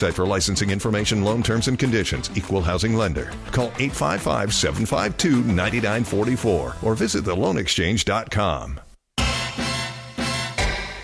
Site for licensing information, loan terms and conditions. Equal housing lender. Call 855-752-9944 or visit theloanexchange.com.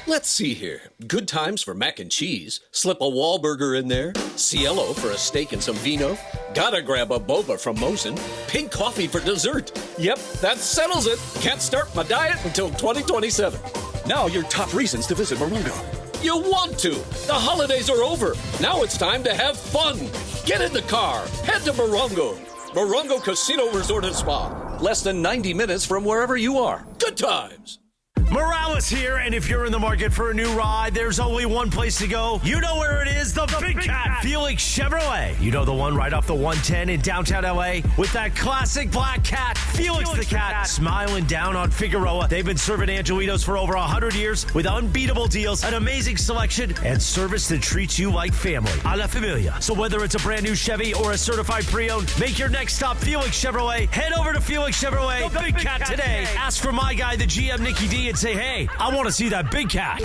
Let's see here. Good times for mac and cheese. Slip a Wahlburger in there. Cielo for a steak and some vino. Gotta grab a boba from Mosin. Pink coffee for dessert. Yep, that settles it. Can't start my diet until 2027. Now your top reasons to visit Morongo. You want to. The holidays are over. Now it's time to have fun. Get in the car. Head to Morongo. Morongo Casino Resort and Spa. Less than 90 minutes from wherever you are. Good times. Morales here, and if you're in the market for a new ride, there's only one place to go. You know where it is, the Big Cat, Felix Chevrolet. You know the one right off the 110 in downtown LA with that classic black cat, Felix the Cat, smiling down on Figueroa. They've been serving Angelitos for over 100 years with unbeatable deals, an amazing selection, and service that treats you like family. A la familia. So whether it's a brand new Chevy or a certified pre-owned, make your next stop Felix Chevrolet. Head over to Felix Chevrolet, the Big Cat today. Ask for my guy, the GM Nicky D, and say, hey, I want to see that Big Cat.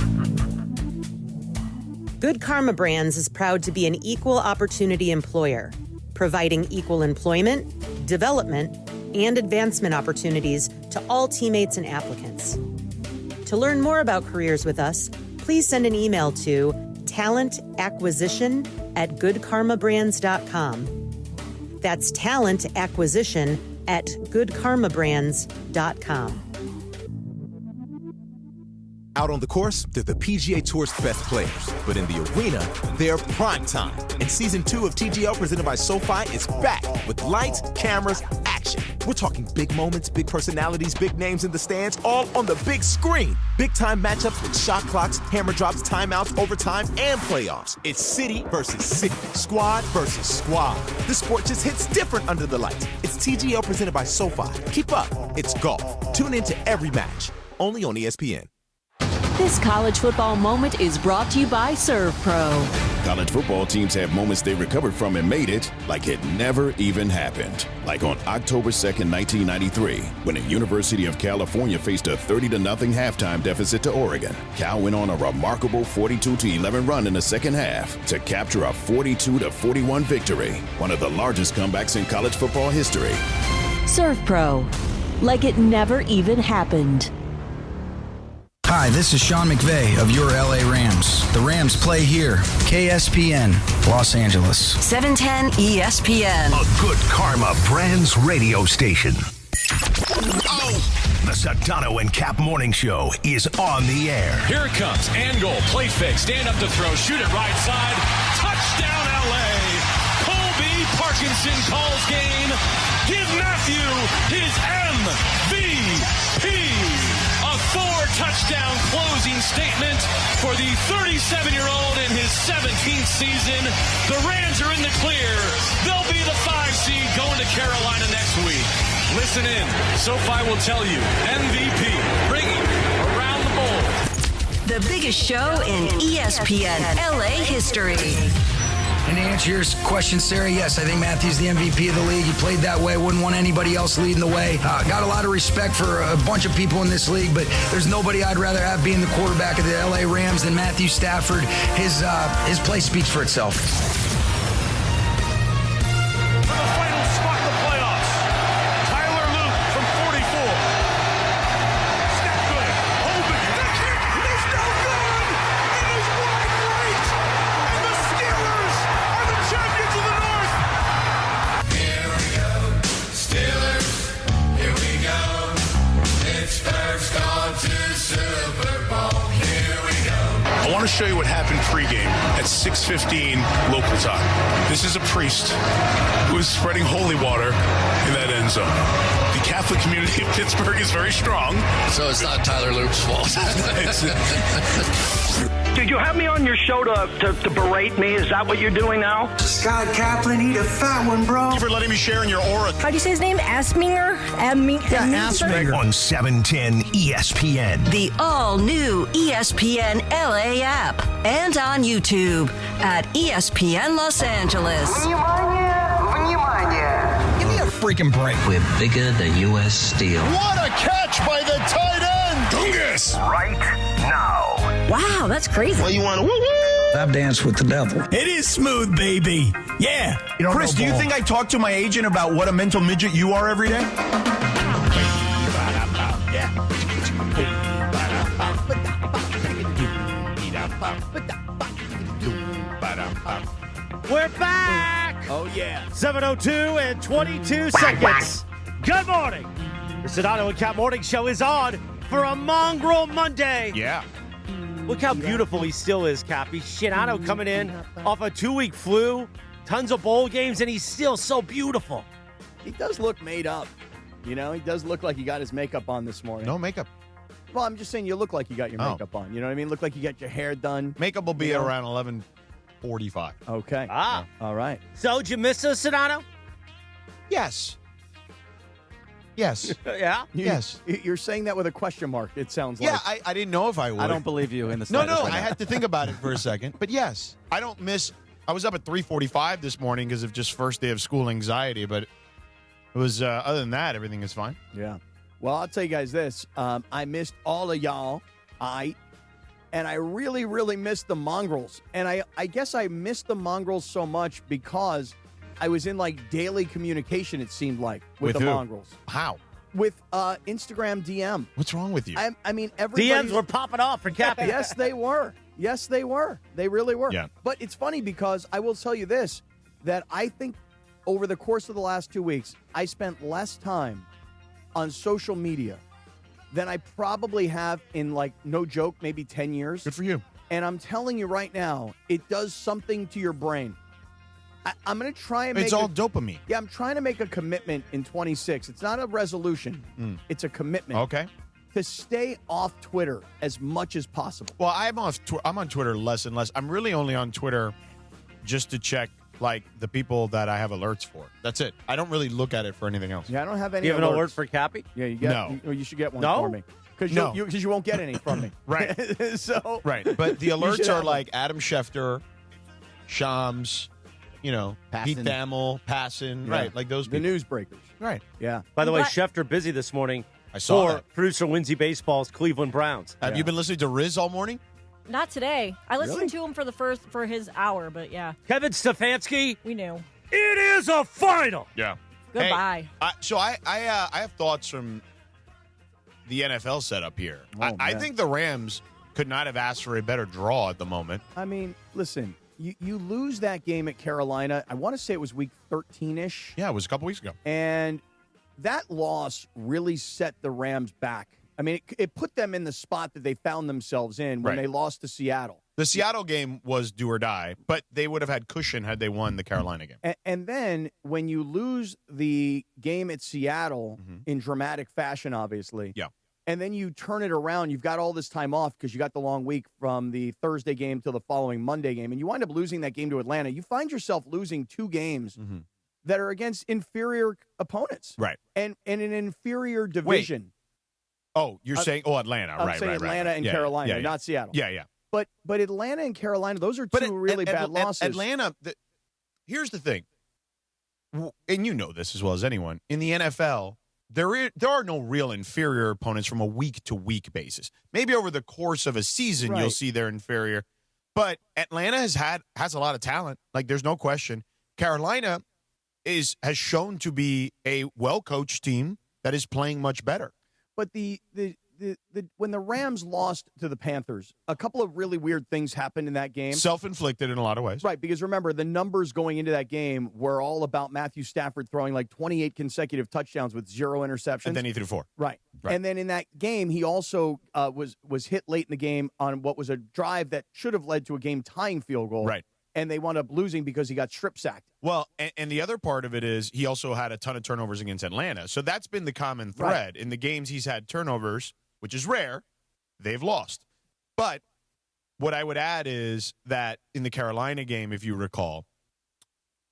Good Karma Brands is proud to be an equal opportunity employer, providing equal employment, development, and advancement opportunities to all teammates and applicants. To learn more about careers with us, please send an email to talentacquisition@goodkarmabrands.com. That's talentacquisition@goodkarmabrands.com. Out on the course, they're the PGA Tour's best players. But in the arena, they're prime time. And Season 2 of TGL presented by SoFi is back with lights, cameras, action. We're talking big moments, big personalities, big names in the stands, all on the big screen. Big-time matchups with shot clocks, hammer drops, timeouts, overtime, and playoffs. It's city versus city, squad versus squad. The sport just hits different under the lights. It's TGL presented by SoFi. Keep up. It's golf. Tune into every match. Only on ESPN. This college football moment is brought to you by ServPro. College football teams have moments they recovered from and made it like it never even happened. Like on October 2nd, 1993, when the University of California faced a 30-0 halftime deficit to Oregon. Cal went on a remarkable 42-11 run in the second half to capture a 42-41 victory, one of the largest comebacks in college football history. ServPro, like it never even happened. Hi, this is Sean McVay of your LA Rams. The Rams play here. KSPN, Los Angeles. 710 ESPN. A Good Karma Brands radio station. Oh! The Sedano and Kap morning show is on the air. Here it comes. And goal. Play fake. Stand up to throw. Shoot it right side. Touchdown, LA. Colby Parkinson calls game. Give Matthew his MVP. A 4-touchdown closing statement for the 37-year-old in his 17th season. The Rams are in the clear. They'll be the 5 seed going to Carolina next week. Listen in. SoFi will tell you. MVP bringing around the bowl. The biggest show in ESPN LA history. And to answer your question, Sarah, yes, I think Matthew's the MVP of the league. He played that way. Wouldn't want anybody else leading the way. Got a lot of respect for a bunch of people in this league, but there's nobody I'd rather have being the quarterback of the LA Rams than Matthew Stafford. His play speaks for itself. For the final spot in the playoffs, Tyler Luke from 44. Snap good. Holding. The kick is no good. It is wide right. And the Steelers are the champions of the North. Here we go. Steelers. Here we go. Pittsburgh's gone to Super Bowl. Here we go. I want to show you what happened pregame at 6:15 local time. This is a priest who is spreading holy water in that end zone. The Catholic community of Pittsburgh is very strong. So it's not Tyler Luke's fault. Did you have me on your show to berate me? Is that what you're doing now? Scott Kaplan, eat a fat one, bro. Thank you for letting me share in your aura. How do you say his name? Asminger? Asminger. On 710 ESPN. The all-new ESPN LA app. And on YouTube at ESPN Los Angeles. Give me a freaking break. We're bigger than U.S. Steel. What a catch by the tight end! Dungus! Right now. Wow, that's crazy. Well, you want to woo-woo? I've danced with the devil. It is smooth, baby. Yeah. Chris, do you think I talk to my agent about what a mental midget you are every day? We're back. Oh, yeah. 7:02 and 22 seconds. Good morning. The Sedano and Kap Morning Show is on for a Mongrel Monday. Yeah. Look how beautiful he still is, Cappy. Sedano coming in off a 2-week flu, tons of bowl games, and he's still so beautiful. He does look made up. You know, he does look like he got his makeup on this morning. No makeup. Well, I'm just saying you look like you got your makeup on. You know what I mean? Look like you got your hair done. Makeup will be around 11:45. Okay. Ah. All right. So, did you miss us, Sedano? Yes. Yes. Yeah? Yes. You're saying that with a question mark, it sounds Yeah, like. I didn't know if I would. I don't believe you in the No, slightest right I now. had to think about it for a second. But yes, I don't miss. I was up at 3:45 this morning because of just first day of school anxiety. But it was, other than that, everything is fine. Yeah. Well, I'll tell you guys this. I missed all of y'all. And I really, really missed the Mongrels. And I guess I missed the Mongrels so much because I was in, like, daily communication, it seemed like, with the who? Mongrels. How? With Instagram DM. What's wrong with you? I mean, everybody. DMs were popping off for Cappy. Yes, they were. Yes, they were. They really were. Yeah. But it's funny because I will tell you this, that I think over the course of the last 2 weeks, I spent less time on social media than I probably have in, like, no joke, maybe 10 years. Good for you. And I'm telling you right now, it does something to your brain. I'm going to try and make It's all dopamine. Yeah, I'm trying to make a commitment in 26. It's not a resolution. It's a commitment. Okay. To stay off Twitter as much as possible. Well, I'm on Twitter less and less. I'm really only on Twitter just to check, like, the people that I have alerts for. That's it. I don't really look at it for anything else. Yeah, I don't have any. Do you have an alerts. alert for Cappy? Yeah, you get. No. You should get one No? for me. Because you won't get any from me. Right. So Right. But the You alerts should are have like Adam Schefter, Shams, Pete Passon. Thamel, Passon, Yeah. right? Like those the people. newsbreakers. Right. Yeah. By the way, But- Schefter busy this morning I saw for that. producer Winzy Baseball's Cleveland Browns. Have you been listening to Riz all morning? Not today. I listened Really? to him for his hour, but yeah, Kevin Stefanski, we knew. it is a final. Yeah. Goodbye. So I have thoughts from the NFL setup here. I man. think the Rams could not have asked for a better draw at the moment. I mean, listen, you lose that game at Carolina. I want to say it was week 13-ish. Yeah, it was a couple weeks ago. And that loss really set the Rams back. I mean, it put them in the spot that they found themselves in when Right. they lost to Seattle. The Seattle game was do or die, but they would have had cushion had they won the Carolina game. And then when you lose the game at Seattle Mm-hmm. in dramatic fashion, obviously. Yeah. And then you turn it around. You've got all this time off because you got the long week from the Thursday game till the following Monday game. And you wind up losing that game to Atlanta. You find yourself losing 2 games that are against inferior opponents. Right. And in an inferior division. Oh, you're saying Atlanta, I'm right? saying right, Atlanta right. and Yeah, Carolina, yeah, not Seattle. Yeah, yeah. But Atlanta and Carolina, those are two really bad losses. Atlanta. Here's the thing, and you know this as well as anyone in the NFL. There are no real inferior opponents from a week-to-week basis. Maybe over the course of a season, you'll Right. see they're inferior. But Atlanta has a lot of talent. Like, there's no question. Carolina has shown to be a well-coached team that is playing much better. But the when the Rams lost to the Panthers, a couple of really weird things happened in that game. Self-inflicted in a lot of ways. Right, because remember, the numbers going into that game were all about Matthew Stafford throwing like 28 consecutive touchdowns with 0 interceptions. And then he threw 4. Right. And then in that game, he also was hit late in the game on what was a drive that should have led to a game-tying field goal. Right. And they wound up losing because he got strip sacked. Well, and the other part of it is he also had a ton of turnovers against Atlanta. So that's been the common thread. In the games he's had turnovers, which is rare, they've lost. But what I would add is that in the Carolina game, if you recall,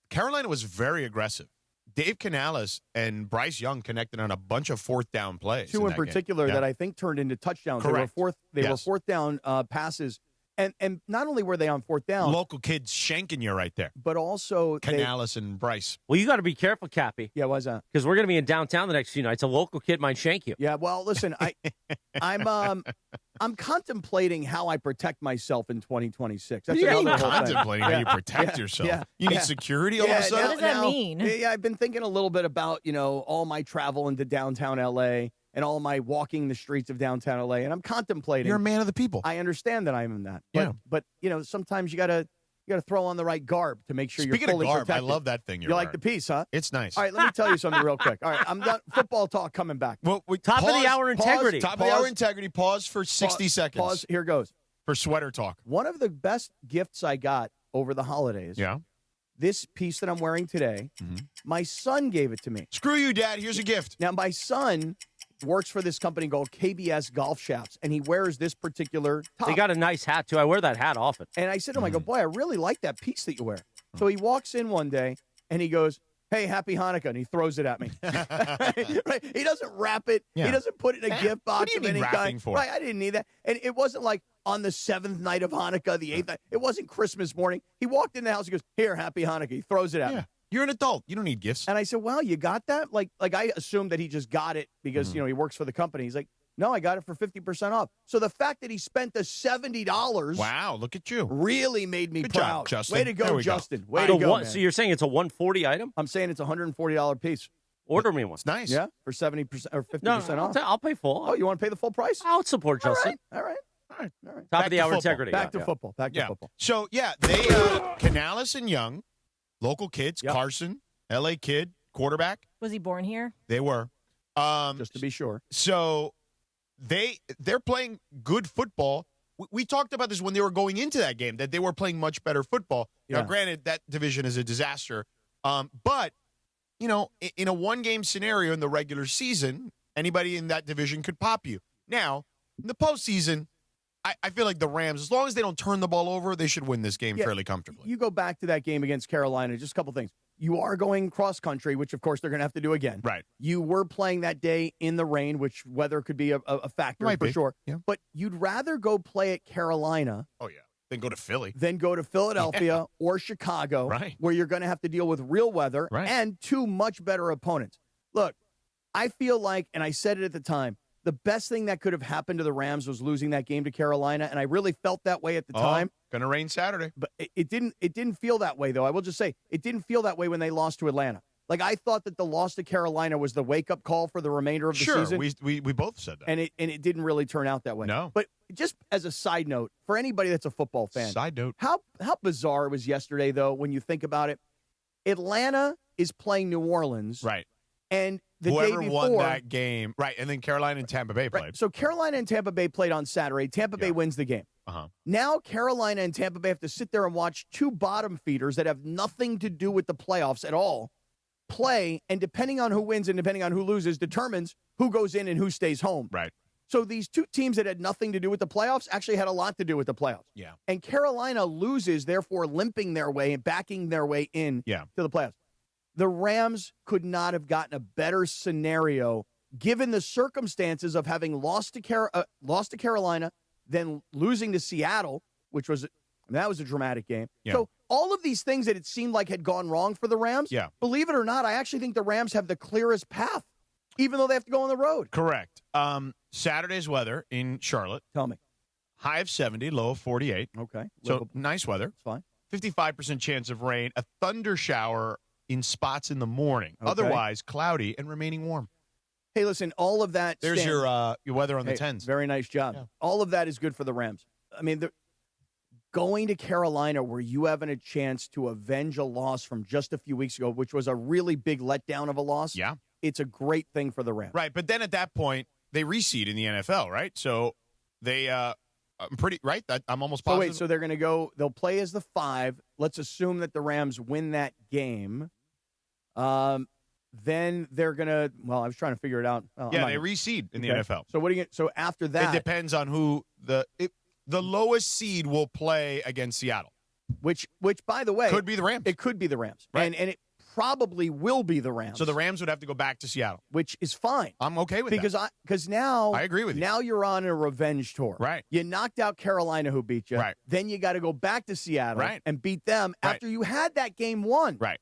Carolina was very aggressive. Dave Canales and Bryce Young connected on a bunch of fourth down plays. 2 in that particular game. that I think turned into touchdowns. Correct. They were Yes. fourth down passes. And not only were they on fourth down, Local kids shanking you right there. but also Canales and Bryce. Well, you got to be careful, Cappy. Yeah, why's that? Because we're going to be in downtown the next few nights. A local kid might shank you. Yeah, well, listen, I'm contemplating how I protect myself in 2026. That's You're another whole thing. contemplating how you protect yourself. You need security all of a sudden? What does that mean? Yeah, I've been thinking a little bit about, all my travel into downtown L.A. and all my walking the streets of downtown L.A., and I'm contemplating. You're a man of the people. I understand that I'm in that. Yeah. But sometimes you got to throw on the right garb to make sure Speaking you're fully of garb, protected. I love that thing You you're like wearing. the piece, huh? It's nice. All right, let me tell you something real quick. All right, I'm done. Football talk coming back. Well, Top of the hour integrity. Top of the hour integrity. Pause for 60 seconds. Pause. Here goes. For sweater talk. One of the best gifts I got over the holidays. Yeah. This piece that I'm wearing today, my son gave it to me. Screw you, Dad. Here's a gift. Now, my son works for this company called KBS Golf Shafts, and he wears this particular top. They got a nice hat, too. I wear that hat often. And I said to him, I go, boy, I really like that piece that you wear. So he walks in one day, and he goes, hey, happy Hanukkah, and he throws it at me. Right? He doesn't wrap it. Yeah. He doesn't put it in a gift box What do you of need any wrapping kind. for? Right, I didn't need that. And it wasn't like on the 7th night of Hanukkah, the 8th night. It wasn't Christmas morning. He walked in the house, he goes, here, happy Hanukkah. He throws it at me. You're an adult. You don't need gifts. And I said, well, you got that? Like I assumed that he just got it because, he works for the company. He's like, no, I got it for 50% off. So the fact that he spent the $70 Wow, look at you. really made me Good proud. job, Justin. Way to There go, we go. Justin. Way to go, man. So you're saying it's a 140 item? I'm saying it's a $140 piece. Order me one. It's nice. Yeah, for 70% or 50% No, off. I'll pay full. Oh, you want to pay the full price? I'll support Justin. All right. Top Back of the to hour football. integrity. Back Yeah. to football. Back to football. So, they, Canales and Young, local kids, Carson, L.A. kid, quarterback, Was he born here? they were. Just to be sure. So they're playing good football. We talked about this when they were going into that game, that they were playing much better football. Now, Yeah. granted, that division is a disaster. But, in a one-game scenario in the regular season, anybody in that division could pop you. Now, in the postseason, I feel like the Rams, as long as they don't turn the ball over, they should win this game fairly comfortably. You go back to that game against Carolina, just a couple things. You are going cross country, which of course they're going to have to do again. Right. You were playing that day in the rain, which weather could be a factor Might for be. sure. Yeah. But you'd rather go play at Carolina Oh, yeah. Then go to Philly. than go to Philadelphia or Chicago, Right. where you're going to have to deal with real weather Right. and two much better opponents. Look, I feel like, and I said it at the time, the best thing that could have happened to the Rams was losing that game to Carolina, and I really felt that way at the time. Going to rain Saturday. But it didn't feel that way, though. I will just say it didn't feel that way when they lost to Atlanta. Like, I thought that the loss to Carolina was the wake-up call for the remainder of the season. We both said that. And it didn't really turn out that way. No. But just as a side note, for anybody that's a football fan, Side note. how bizarre it was yesterday, though, when you think about it. Atlanta is playing New Orleans. Right. And the Whoever day before, won that game. Right. And then Carolina and Tampa Bay played. right, so Carolina and Tampa Bay played on Saturday. Tampa Bay wins the game. Uh-huh. Now Carolina and Tampa Bay have to sit there and watch two bottom feeders that have nothing to do with the playoffs at all play, and depending on who wins and depending on who loses determines who goes in and who stays home. Right. So these two teams that had nothing to do with the playoffs actually had a lot to do with the playoffs. Yeah. And Carolina loses, therefore limping their way and backing their way in to the playoffs. The Rams could not have gotten a better scenario given the circumstances of having lost to Carolina, then losing to Seattle, which was that was a dramatic game. Yeah. So all of these things that it seemed like had gone wrong for the Rams, believe it or not, I actually think the Rams have the clearest path, even though they have to go on the road. Correct. Saturday's weather in Charlotte. Tell me. High of 70, low of 48. Okay. So nice weather. It's fine. 55% chance of rain, a thunder shower in spots in the morning. Okay. Otherwise, cloudy and remaining warm. Hey, listen, all of that. There's your weather on the Hey, 10s. Very nice job. Yeah. All of that is good for the Rams. I mean, going to Carolina where you having a chance to avenge a loss from just a few weeks ago, which was a really big letdown of a loss. Yeah. It's a great thing for the Rams. Right, but then at that point, they reseed in the NFL, right? So they, I'm pretty, right? I'm almost So positive. wait, so they're going to go, they'll play as the 5. Let's assume that the Rams win that game. Then they're going to, well, I was trying to figure it out. they reseed in the NFL. So what do you get? So after that. It depends on who the lowest seed will play against Seattle. Which by the way. Could be the Rams. It could be the Rams. Right. And it probably will be the Rams. So the Rams would have to go back to Seattle, which is fine. I'm okay with that. Because now I agree with you. Now you're on a revenge tour. Right. You knocked out Carolina, who beat you. Right. Then you got to go back to Seattle and beat them Right. after you had that game won. Right.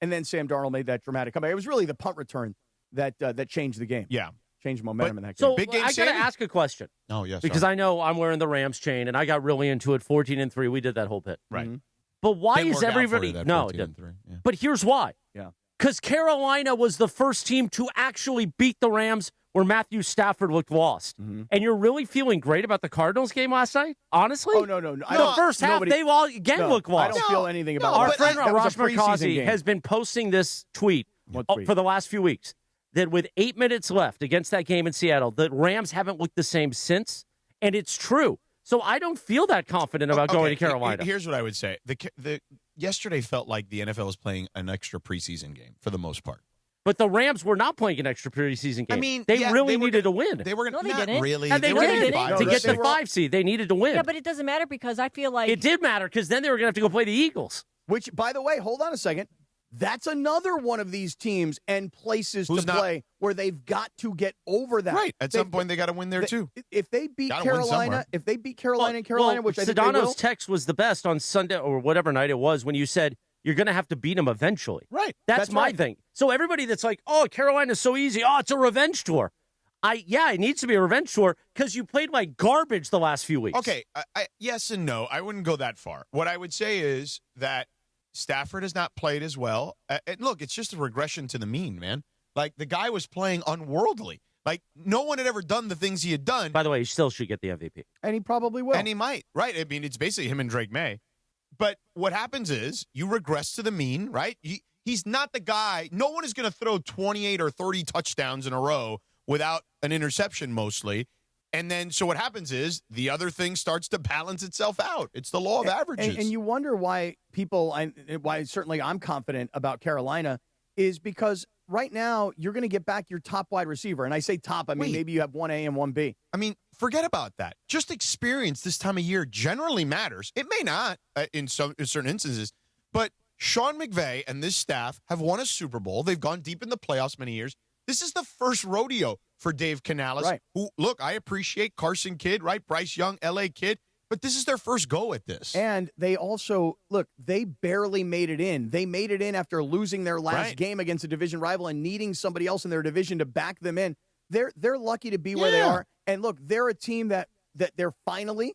And then Sam Darnold made that dramatic comeback. It was really the punt return that changed the game. Yeah. Changed momentum in that game. So Big game, I got to Sandy? ask a question. Oh, yes. Because I know I'm wearing the Rams chain, and I got really into it. 14-3, we did that whole bit. Right. Mm-hmm. But why Didn't is work out for everybody? you, that No, it 14-3. didn't. Yeah. But here's why. Yeah. Because Carolina was the first team to actually beat the Rams where Matthew Stafford looked lost. Mm-hmm. And you're really feeling great about the Cardinals game last night? Honestly? Oh, no. The first half, they all again look lost. I don't feel anything about Our that. friend That was Raj a preseason Markazi game. has been posting this tweet What tweet? for the last few weeks that with 8 minutes left against that game in Seattle, the Rams haven't looked the same since. And it's true. So I don't feel that confident about going to Carolina. Here's what I would say. The yesterday felt like the NFL was playing an extra preseason game for the most part. But the Rams were not playing an extra preseason game. I mean, they yeah, really they were needed to win. They were No, they not didn't. really. And they were did. five To or get the six. 5 seed, they needed to win. Yeah, but it doesn't matter because I feel like It did matter because then they were going to have to go play the Eagles. Which, by the way, hold on a second. That's another one of these teams and places Who's to not- play where they've got to get over that. Right. At some point, they got to win there, too. If they beat Gotta win Carolina, somewhere. if they beat Carolina and Carolina, which I think they Sedano's will, text was the best on Sunday or whatever night it was when you said you're going to have to beat them eventually. Right. That's my right. thing. So everybody that's like, oh, Carolina's so easy. Oh, it's a revenge tour. It needs to be a revenge tour because you played like garbage the last few weeks. Okay. Yes and no. I wouldn't go that far. What I would say is that Stafford has not played as well. And look, it's just a regression to the mean, man. Like, the guy was playing unworldly. Like, no one had ever done the things he had done. By the way, he still should get the MVP. and he probably will. And he might, right? I mean, it's basically him and Drake May. But what happens is you regress to the mean, right? He's not the guy. No one is going to throw 28 or 30 touchdowns in a row without an interception mostly. And then, so what happens is the other thing starts to balance itself out. It's the law of averages. And you wonder why why certainly I'm confident about Carolina is because right now you're going to get back your top wide receiver. And I say top, I mean, maybe you have 1A and 1B. I mean, forget about that. Just experience this time of year generally matters. It may not in certain instances, but Sean McVay and this staff have won a Super Bowl. They've gone deep in the playoffs many years. This is the first rodeo for Dave Canales, Right. who, look, I appreciate Carson Kidd, right? Bryce Young, L.A. Kid, but this is their first go at this. And they also, look, they barely made it in. They made it in after losing their last Right. game against a division rival and needing somebody else in their division to back them in. They're lucky to be where they are. And look, they're a team that they're finally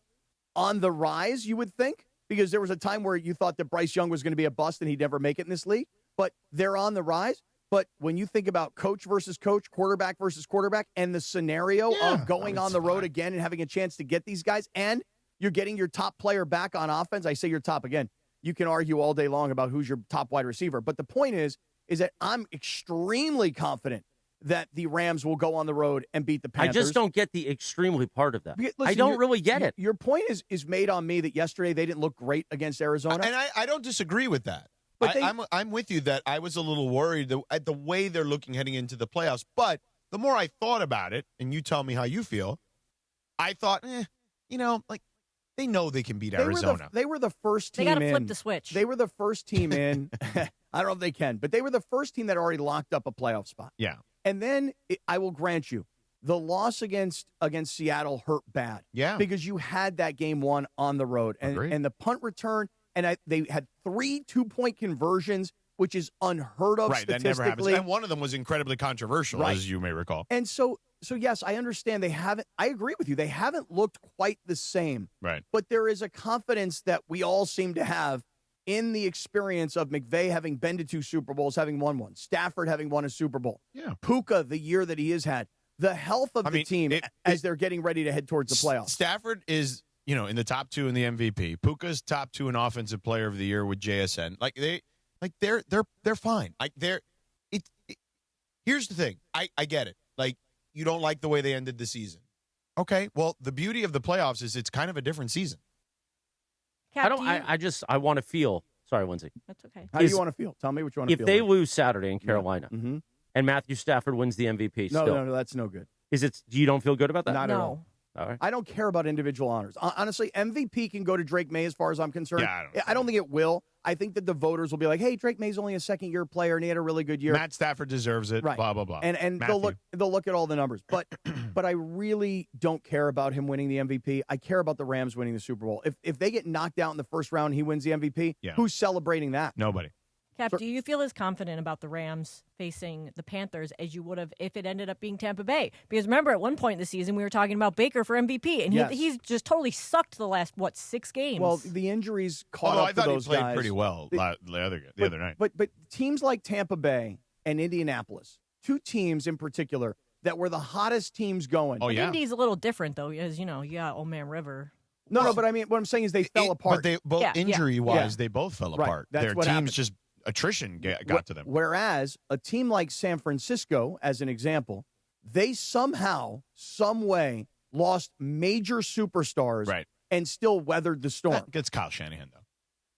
on the rise, you would think, because there was a time where you thought that Bryce Young was going to be a bust and he'd never make it in this league. But they're on the rise. But when you think about coach versus coach, quarterback versus quarterback, and the scenario of going on the road again and having a chance to get these guys, and you're getting your top player back on offense, I say your top again. You can argue all day long about who's your top wide receiver. But the point is that I'm extremely confident that the Rams will go on the road and beat the Panthers. I just don't get the extremely part of that. Listen, I don't really get it. Your point is made on me that yesterday they didn't look great against Arizona. And I don't disagree with that. But I'm with you that I was a little worried at the way they're looking heading into the playoffs. But the more I thought about it, and you tell me how you feel, I thought, like they know they can beat Arizona. They were the first team they got to in. flip the switch. They were the first team in. I don't know if they can, but they were the first team that already locked up a playoff spot. Yeah. And then I will grant you, the loss against Seattle hurt bad. Yeah. Because you had that game won on the road. And the punt return, and they had 3 2-point conversions, which is unheard of Right, that statistically. never happens. And one of them was incredibly controversial, Right. as you may recall. And so yes, I understand they haven't. I agree with you. They haven't looked quite the same. Right. But there is a confidence that we all seem to have in the experience of McVay having been to 2 Super Bowls, having won one, Stafford having won a Super Bowl, Puka the year that he has had, the health of the team as they're getting ready to head towards the playoffs. Stafford is, in the top 2 in the MVP. Puka's top 2 in Offensive Player of the Year with JSN. They're fine. Here's the thing. I get it. You don't like the way they ended the season. Okay. Well, the beauty of the playoffs is it's kind of a different season. Cap, I want to feel. Sorry, Lindsay. That's okay. How do you want to feel? Tell me what you want to If feel. they like. lose Saturday in Carolina Mm-hmm. and Matthew Stafford wins the MVP, No, that's no good. You don't feel good about that? Not at all. All right. I don't care about individual honors. Honestly, MVP can go to Drake May as far as I'm concerned. Yeah, I don't think it will. I think that the voters will be like, hey, Drake May's only a second-year player, and he had a really good year. Matt Stafford deserves it, Right. blah, blah, blah. And they'll look at all the numbers. But I really don't care about him winning the MVP. I care about the Rams winning the Super Bowl. If they get knocked out in the first round and he wins the MVP, who's celebrating that? Nobody. Cap, do you feel as confident about the Rams facing the Panthers as you would have if it ended up being Tampa Bay? Because remember, at one point in the season, we were talking about Baker for MVP, and he's just totally sucked the last, 6 games? Well, the injuries caught Although up I thought to those he played guys. pretty well the other night. But teams like Tampa Bay and Indianapolis, two teams in particular that were the hottest teams going. Oh, yeah. Indy's a little different, though, as you know, you got Old Man River. No, but I mean, what I'm saying is they fell apart. But they both injury-wise, they both fell Right. apart. That's Their what teams happened. just attrition got to them. Whereas a team like San Francisco, as an example, they somehow, some way, lost major superstars and still weathered the storm. That's Kyle Shanahan, though.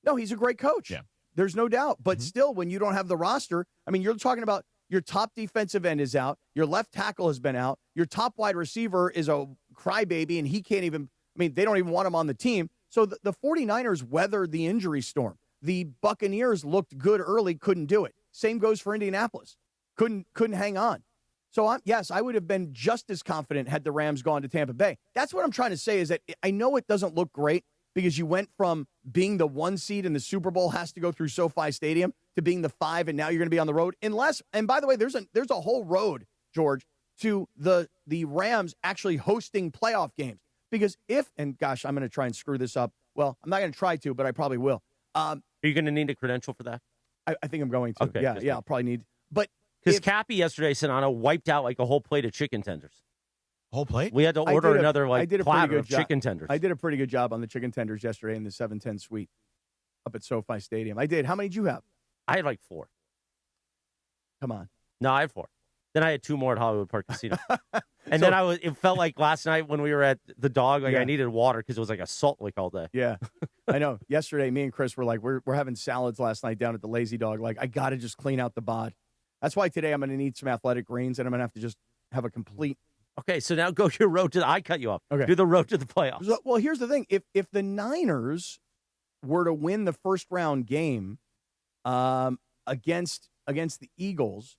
No, he's a great coach. Yeah. There's no doubt. But still, when you don't have the roster, I mean, you're talking about your top defensive end is out, your left tackle has been out, your top wide receiver is a crybaby, and he can't even, I mean, they don't even want him on the team. So the 49ers weathered the injury storm. The Buccaneers looked good early, couldn't do it. Same goes for Indianapolis. Couldn't hang on. So, I would have been just as confident had the Rams gone to Tampa Bay. That's what I'm trying to say is that I know it doesn't look great because you went from being the 1 seed in the Super Bowl has to go through SoFi Stadium to being the 5, and now you're going to be on the road. And by the way, there's a whole road, George, to the Rams actually hosting playoff games. Because and gosh, I'm going to try and screw this up. Well, I'm not going to try to, but I probably will. Are you going to need a credential for that? I think I'm going to. Okay, Yeah, I'll probably need. But because Cappy yesterday, Sedano, wiped out like a whole plate of chicken tenders. Whole plate? We had to order another platter of chicken tenders. I did a pretty good job on the chicken tenders yesterday in the 710 suite up at SoFi Stadium. I did. How many did you have? I had like 4. Come on. No, I had 4. Then I had 2 more at Hollywood Park Casino. And then it felt like last night when we were at the Dog, I needed water because it was like a salt lick all day. Yeah, I know. Yesterday, me and Chris were like, we're having salads last night down at the Lazy Dog. Like, I got to just clean out the bod. That's why today I'm going to need some athletic greens, and I'm going to have to just have a complete. Okay, so now go your road to I cut you off. Okay. Do the road to the playoffs. Well, here's the thing. If the Niners were to win the first round game against the Eagles,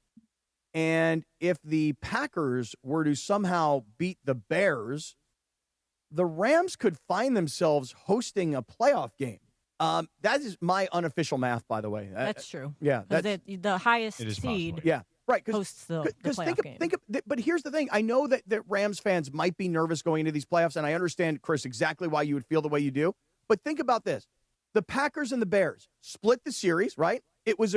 and if the Packers were to somehow beat the Bears, the Rams could find themselves hosting a playoff game. That is my unofficial math, by the way. That's true. Yeah. The highest seed possible. Yeah. Right, hosts the playoff game. But here's the thing. I know that Rams fans might be nervous going into these playoffs, and I understand, Chris, exactly why you would feel the way you do. But think about this. The Packers and the Bears split the series, right? It was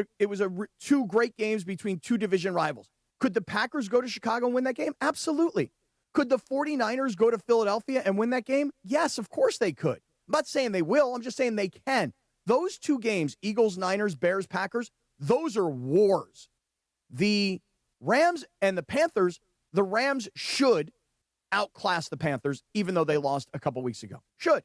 2 great games between 2 division rivals. Could the Packers go to Chicago and win that game? Absolutely. Could the 49ers go to Philadelphia and win that game? Yes, of course they could. I'm not saying they will. I'm just saying they can. Those 2 games, Eagles, Niners, Bears, Packers, those are wars. The Rams and the Panthers, the Rams should outclass the Panthers, even though they lost a couple weeks ago. Should.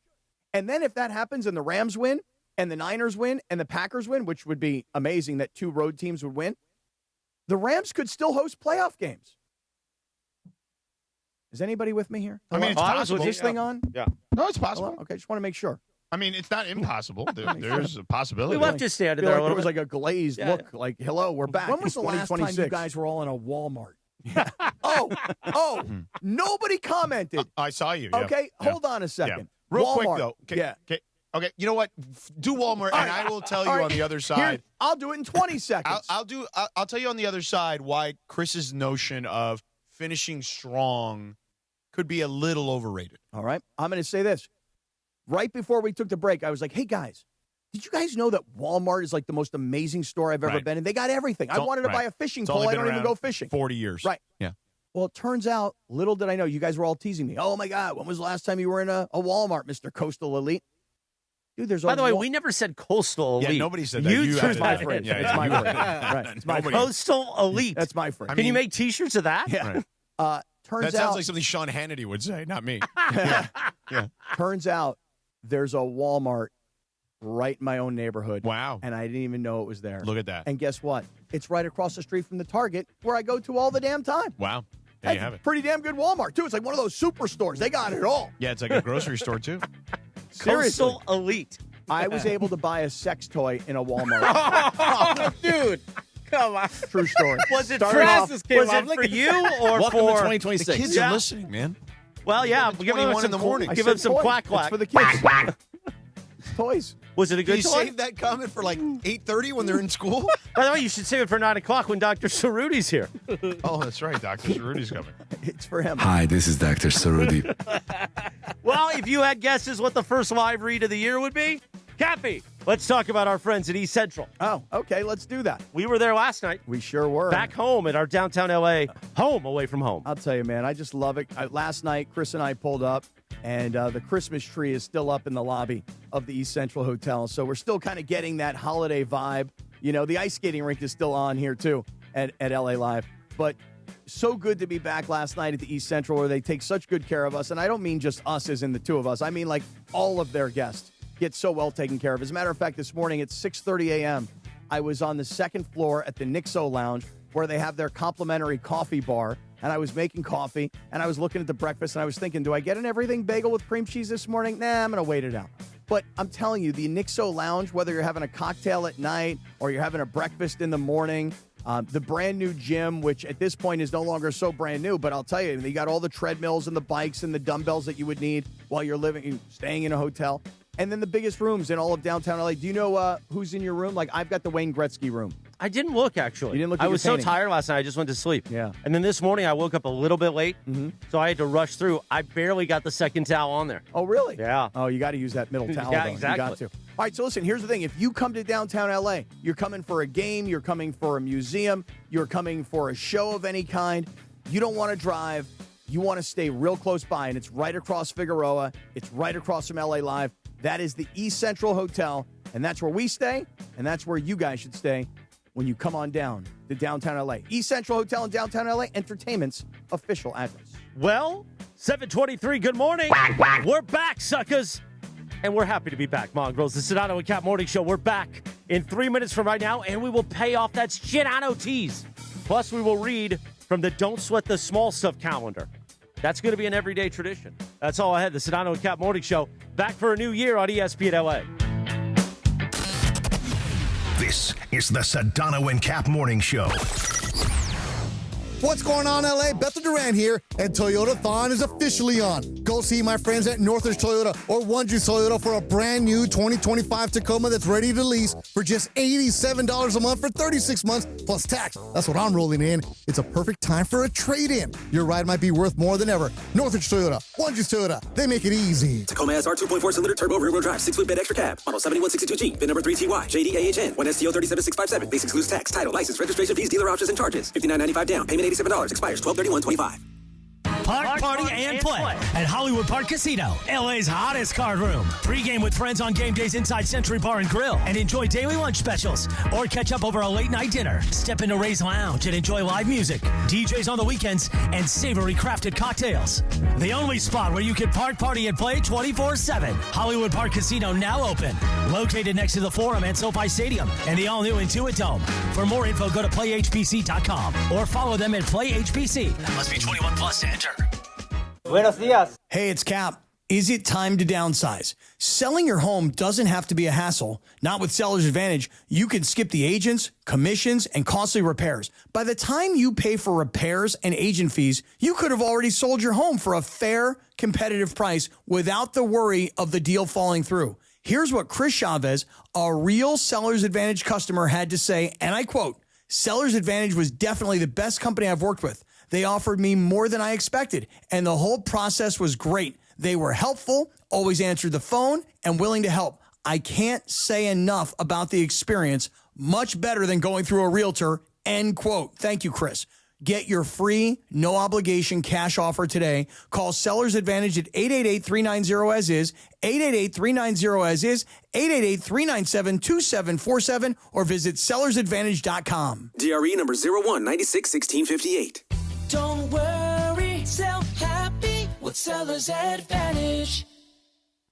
And then if that happens and the Rams win and the Niners win and the Packers win, which would be amazing that 2 road teams would win, the Rams could still host playoff games. Is anybody with me here? I mean, it's possible. Is this thing on? Yeah. No, it's possible. Hello? Okay, just want to make sure. I mean, it's not impossible. There's a possibility. We left you standing there. It was like a glazed look, like, hello, we're back. When was the last time you guys were all in a Walmart? Nobody commented. I saw you. Yeah. Okay, hold on a second. Yeah. Real quick, Walmart. though. Okay, you know what? Do Walmart, and I will tell you on the other side. Here, I'll do it in 20 seconds. I'll tell you on the other side why Chris's notion of finishing strong could be a little overrated. All right, I'm going to say this. Right before we took the break, I was like, hey, guys, did you guys know that Walmart is like the most amazing store I've ever been in? They got everything. I wanted to buy a fishing pole. I don't even go fishing. 40 years. Right. Yeah. Well, it turns out, little did I know, you guys were all teasing me. Oh, my God, when was the last time you were in a Walmart, Mr. Coastal Elite? Dude, there's By the way, we never said Coastal Elite. Yeah, nobody said that. You threw my phrase. Yeah, it's my phrase. Right. It's my phrase. Coastal Elite. That's my phrase. Can you make T-shirts of that? Yeah. Right. Turns that sounds out, like something Sean Hannity would say, not me. yeah. Turns out there's a Walmart right in my own neighborhood. Wow. And I didn't even know it was there. Look at that. And guess what? It's right across the street from the Target where I go to all the damn time. Wow. There you have it. Pretty damn good Walmart, too. It's like one of those superstores. They got it all. Yeah, it's like a grocery store, too. Seriously. Coastal Elite. I was able to buy a sex toy in a Walmart. Dude, come on. True story. Was it Started off- for you or Welcome to for 2026. The kids are listening, man. Well, yeah, give them 21 some in the morning. Give I them said some toy. quack quack. It's for the kids. Toys. Was it a good Did you toy? save that comment for like 8:30 when they're in school? By the way, you should save it for 9 o'clock when Dr. Ceruti's here. Oh, that's right. Dr. Ceruti's coming. It's for him. Hi, this is Dr. Ceruti. Well, if you had guesses what the first live read of the year would be, Cappy, let's talk about our friends at East Central. Oh, okay. Let's do that. We were there last night. We sure were. Back home at our downtown L.A. home away from home. I'll tell you, man, I just love it. Last night, Chris and I pulled up, and the Christmas tree is still up in the lobby of the East Central Hotel. So we're still kind of getting that holiday vibe. You know, the ice skating rink is still on here, too, at LA Live. But so good to be back last night at the East Central where they take such good care of us. And I don't mean just us as in the two of us. I mean, like, all of their guests get so well taken care of. As a matter of fact, this morning at 6:30 a.m., I was on the second floor at the Nixo Lounge where they have their complimentary coffee bar. And I was making coffee, and I was looking at the breakfast, and I was thinking, do I get an everything bagel with cream cheese this morning? Nah, I'm going to wait it out. But I'm telling you, the Nixo Lounge, whether you're having a cocktail at night or you're having a breakfast in the morning, the brand new gym, which at this point is no longer so brand new, but I'll tell you, they got all the treadmills and the bikes and the dumbbells that you would need while you're staying in a hotel. And then the biggest rooms in all of downtown LA. Do you know who's in your room? Like, I've got the Wayne Gretzky room. I didn't look, actually. You didn't look at I your was so painting. tired last night, I just went to sleep. Yeah. And then this morning, I woke up a little bit late, Mm-hmm. so I had to rush through. I barely got the second towel on there. Oh, really? Yeah. Oh, you got to use that middle towel, Yeah, though. exactly. You got to. All right, so listen, here's the thing. If you come to downtown LA, you're coming for a game, you're coming for a museum, you're coming for a show of any kind, you don't want to drive, you want to stay real close by, and it's right across Figueroa, it's right across from LA Live. That is the East Central Hotel, and that's where we stay, and that's where you guys should stay when you come on down to downtown LA. East Central Hotel in downtown LA, Entertainment's official address. Well, 7:23, good morning. We're back, suckers. And we're happy to be back, Mongrels. The Sedano and Kap Morning Show. We're back in 3 minutes from right now, and we will pay off that Sedano tease. Plus, we will read from the Don't Sweat the Small Stuff calendar. That's going to be an everyday tradition. That's all I had. The Sedano and Kap Morning Show. Back for a new year on ESPN LA. This is the Sedano and Kap Morning Show. What's going on, LA? Bethel Duran here, and Toyota-thon is officially on. Go see my friends at Northridge Toyota or One Juice Toyota for a brand new 2025 Tacoma that's ready to lease for just $87 a month for 36 months plus tax. That's what I'm rolling in. It's a perfect time for a trade-in. Your ride might be worth more than ever. Northridge Toyota, One Juice Toyota, they make it easy. Tacoma SR 2.4-cylinder turbo rear-wheel drive, 6-foot bed extra cab, model 7162G, VIN number 3TY, JDAHN, 1STO 37657, basic excludes tax, title, license, registration fees, dealer options, and charges. $59.95 down, payment $87, expires 12/31/25. Park, party, and play at Hollywood Park Casino, LA's hottest card room. Pre-game with friends on game days inside Century Bar and Grill and enjoy daily lunch specials or catch up over a late-night dinner. Step into Ray's Lounge and enjoy live music, DJs on the weekends, and savory crafted cocktails. The only spot where you can park, party, and play 24/7. Hollywood Park Casino now open. Located next to the Forum and SoFi Stadium and the all-new Intuit Dome. For more info, go to playhbc.com or follow them at PlayHBC. Must be 21 plus to enter. Buenos dias. Hey, it's Cap. Is it time to downsize? Selling your home doesn't have to be a hassle. Not with Seller's Advantage. You can skip the agents, commissions, and costly repairs. By the time you pay for repairs and agent fees, you could have already sold your home for a fair, competitive price without the worry of the deal falling through. Here's what Chris Chavez, a real Seller's Advantage customer, had to say, and I quote, "Seller's Advantage was definitely the best company I've worked with. They offered me more than I expected, and the whole process was great. They were helpful, always answered the phone, and willing to help. I can't say enough about the experience. Much better than going through a realtor," end quote. Thank you, Chris. Get your free, no-obligation cash offer today. Call Seller's Advantage at 888-390-AS-IS, 888-390-AS-IS, 888-397-2747, or visit sellersadvantage.com. DRE number 01961658. Don't worry, sell happy with Seller's Advantage.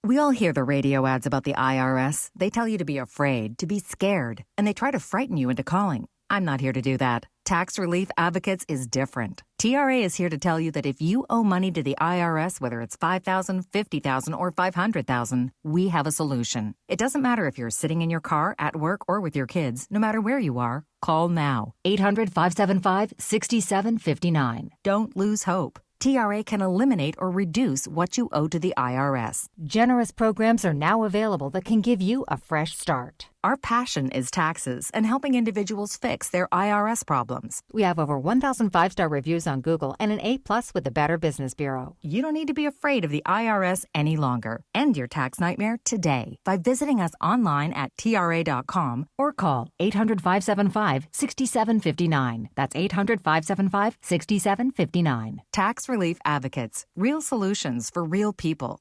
We all hear the radio ads about the IRS. They tell you to be afraid, to be scared, and they try to frighten you into calling. I'm not here to do that. Tax Relief Advocates is different. TRA is here to tell you that if you owe money to the IRS, whether it's $5,000, $50,000, or $500,000, we have a solution. It doesn't matter if you're sitting in your car, at work, or with your kids. No matter where you are, call now. 800-575-6759. Don't lose hope. TRA can eliminate or reduce what you owe to the IRS. Generous programs are now available that can give you a fresh start. Our passion is taxes and helping individuals fix their IRS problems. We have over 1,000 5-star reviews on Google and an A+ with the Better Business Bureau. You don't need to be afraid of the IRS any longer. End your tax nightmare today by visiting us online at TRA.com or call 800-575-6759. That's 800-575-6759. Tax Relief Advocates. Real solutions for real people.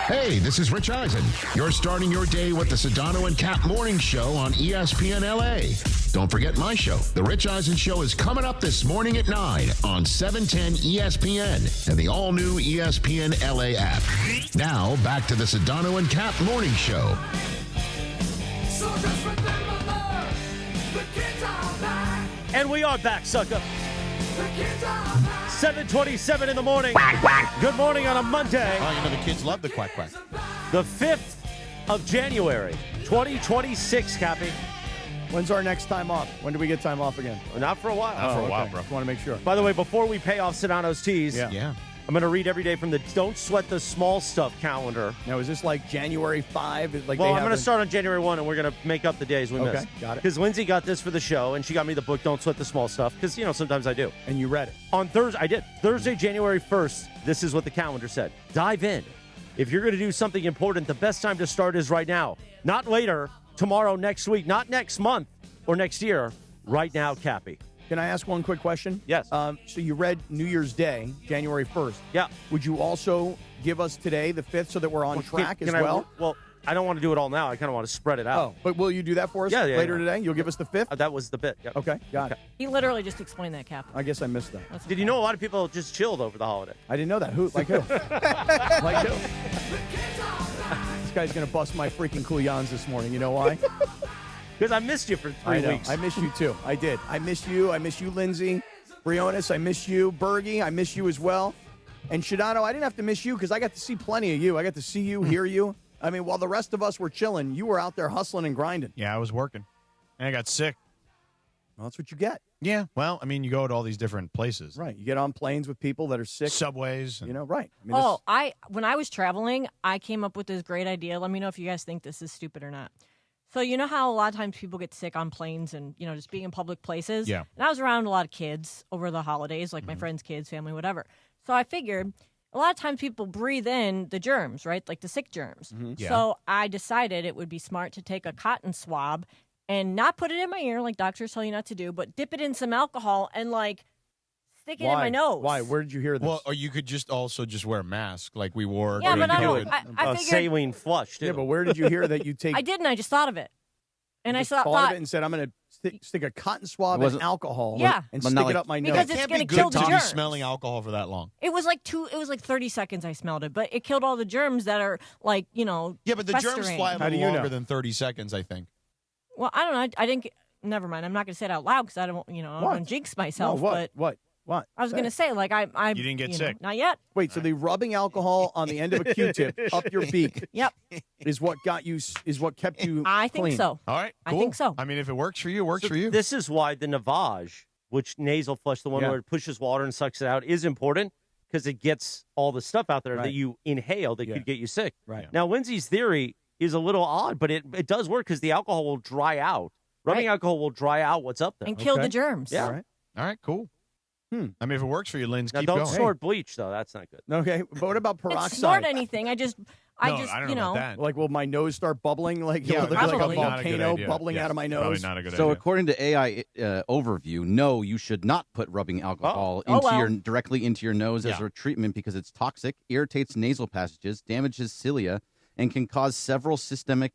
Hey, this is Rich Eisen. You're starting your day with the Sedano and Kap Morning Show on ESPN LA. Don't forget my show. The Rich Eisen Show is coming up this morning at 9 on 710 ESPN and the all-new ESPN LA app. Now, back to the Sedano and Kap Morning Show. And we are back, sucker. 7:27 in the morning. Good morning on a Monday. Oh, you know, the kids love the quack quack. The 5th of January, 2026, Cappy. When's our next time off? When do we get time off again? Not for a while. Not for a while, bro. Just want to make sure. By the way, before we pay off Sedano's tees, Yeah. I'm going to read every day from the Don't Sweat the Small Stuff calendar. Now, is this like January 5? Like Well, I'm going to start on January 1, and we're going to make up the days we missed. Okay, got it. Because Lindsay got this for the show, and she got me the book Don't Sweat the Small Stuff, because, you know, sometimes I do. And you read it. On Thursday, I did. Thursday, January 1st, this is what the calendar said. Dive in. If you're going to do something important, the best time to start is right now. Not later, tomorrow, next week, not next month or next year. Right now, Cappy. Can I ask one quick question? Yes. So you read New Year's Day, January 1st. Yeah. Would you also give us today, the 5th, so that we're on track as well? I don't want to do it all now. I kind of want to spread it out. Oh, but will you do that for us later today? You'll give us the 5th? That was the bit. Yep. Okay, got it. He literally just explained that, Cap. I guess I missed that. Did you know a lot of people just chilled over the holiday? I didn't know that. Who? Like who? Like who? This guy's going to bust my freaking couillons this morning. You know why? Because I missed you for 3 weeks. I missed you, too. I did. I miss you. I miss you, Lindsay. Briones, I miss you. Bergie, I miss you as well. And Sedano, I didn't have to miss you because I got to see plenty of you. I got to see you, hear you. I mean, while the rest of us were chilling, you were out there hustling and grinding. Yeah, I was working. And I got sick. Well, that's what you get. Yeah. Well, I mean, you go to all these different places. Right. You get on planes with people that are sick. Subways. You know, right. I mean, when I was traveling, I came up with this great idea. Let me know if you guys think this is stupid or not. So you know how a lot of times people get sick on planes and, you know, just being in public places? Yeah. And I was around a lot of kids over the holidays, like my friends' kids, family, whatever. So I figured a lot of times people breathe in the germs, right? Like the sick germs. Yeah. So I decided it would be smart to take a cotton swab and not put it in my ear like doctors tell you not to do, but dip it in some alcohol and, like, stick it in my nose. Why? Where did you hear this? Well, or you could just also just wear a mask like we wore. Yeah, during but COVID. I figured, saline flush, too. Yeah, but where did you hear that you take... I didn't. I just thought of it. And I thought of it and said, I'm going to stick a cotton swab in alcohol and stick it up my nose. Because it's going to kill the to be germs. smelling alcohol for that long. It was like 30 seconds I smelled it, but it killed all the germs that are, like, you know, Yeah, but the germs festering. fly a little longer than 30 seconds, I think. Well, I don't know. I didn't. Never mind. I'm not going to say it out loud because I don't, you know, I don't want to jinx myself. No, What? I was going to say, like, I. You didn't get sick. Not yet. Wait, so the rubbing alcohol on the end of a Q-tip up your beak is what kept you I think clean. so. All right, cool. I think so. I mean, if it works for you, it works for you. This is why the Navage, which nasal flush, the one where it pushes water and sucks it out, is important because it gets all the stuff out there that you inhale that could get you sick. Right. Now, Lindsay's theory is a little odd, but it does work because the alcohol will dry out. Rubbing alcohol will dry out what's up there. And kill the germs. Yeah. All right, cool. I mean, if it works for you, Linz, Now, keep don't going. snort bleach, though. That's not good. Okay, but what about I didn't peroxide? snort anything. I just, I don't you know. about that. Like, will my nose start bubbling? Like, Yeah, will it look like a probably. Not a good volcano idea. bubbling Yes, out of my Probably nose? not a good So idea. according to AI overview, no, you should not put rubbing alcohol directly into your nose as a treatment because it's toxic, irritates nasal passages, damages cilia, and can cause several systemic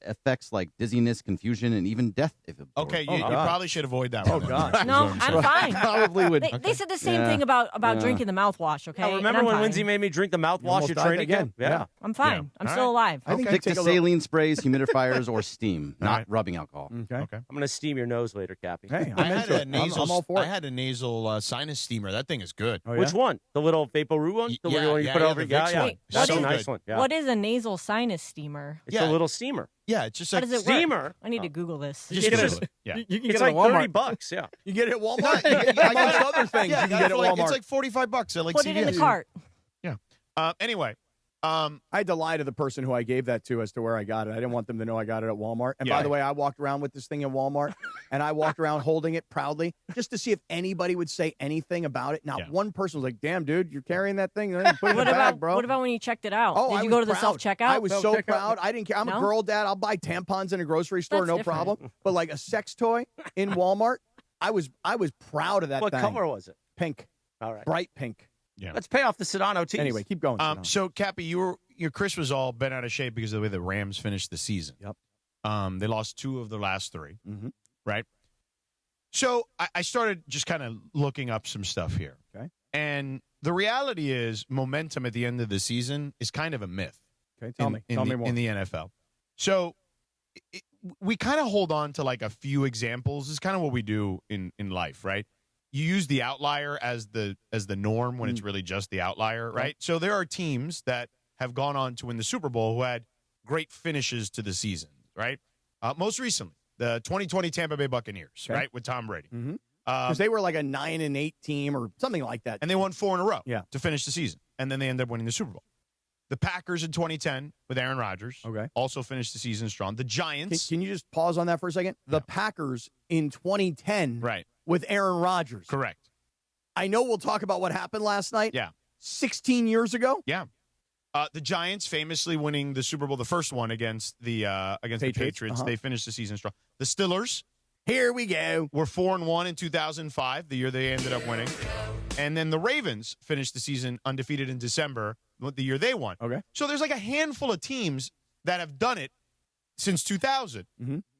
effects like dizziness, confusion, and even death. If absorbed. Okay, you probably should avoid that one. Oh, God. No, I'm fine. Probably would. They said the same thing about drinking the mouthwash, okay? Now, remember And I'm when fine. Lindsay made me drink the mouthwash at training again. Yeah. I'm fine. I'm still alive. I think Stick to take a little- saline sprays, humidifiers, or steam, not rubbing alcohol. Okay. I'm going to steam your nose later, Cappy. Hey, I I'm had into a it. nasal. I'm all for I it. had a nasal sinus steamer. That thing is good. Oh, yeah? Which one? The little Vaporoo one? The Yeah, one you yeah, put yeah, over? the Vicks one. Wait, That's so a nice good. one. Yeah. What is a nasal sinus steamer? It's a little steamer. Yeah, it's just How like does it work? steamer. I need to Google this. Just It's Google a- it. Yeah. You can It's get it like at Walmart. $30. Yeah. You get it at No, Walmart. I got Amongst it. other things, Yeah, you can get it at Walmart. It's like $45 at like Put it in the CVS. cart. Anyway, I had to lie to the person who I gave that to as to where I got it. I didn't want them to know I got it at Walmart. And by the way, I walked around with this thing at Walmart, and I walked around holding it proudly just to see if anybody would say anything about it. Not one person was like, "Damn, dude, you're carrying that thing. Put it in What the about bag, bro." what about when you checked it out? Oh, Did I you was go to the proud. self-checkout? I was so proud. I didn't care. I'm a No? girl dad. I'll buy tampons in a grocery store, That's no different. problem. But like a sex toy in Walmart, I was proud of that What thing. color was it? Pink. All right. Bright pink. Yeah. Let's pay off the Sedano tees. Anyway, keep going. Sedano. So Cappy, your Chris was all bent out of shape because of the way the Rams finished the season. Yep. They lost 2 of their last 3. Mhm. Right. So I started just kind of looking up some stuff here. Okay. And the reality is, momentum at the end of the season is kind of a myth. Okay, tell me more. In the NFL. So we kind of hold on to like a few examples. This is kind of what we do in life, right? You use the outlier as the norm when it's really just the outlier, right? So there are teams that have gone on to win the Super Bowl who had great finishes to the season, right? Most recently, the 2020 Tampa Bay Buccaneers, right, with Tom Brady. Because they were like a 9-8 team or something like that. And they won 4 in a row Yeah. to finish the season. And then they ended up winning the Super Bowl. The Packers in 2010 with Aaron Rodgers also finished the season strong. The Giants. Can you just pause on that for a second? The Packers in 2010 with Aaron Rodgers. Correct. I know we'll talk about what happened last night. Yeah. 16 years ago. Yeah. The Giants famously winning the Super Bowl, the first one against the Patriots. They finished the season strong. The Steelers. Here we go. Were 4-1 in 2005, the year they ended up winning. And then the Ravens finished the season undefeated in December, the year they won. Okay. So there's like a handful of teams that have done it since 2000.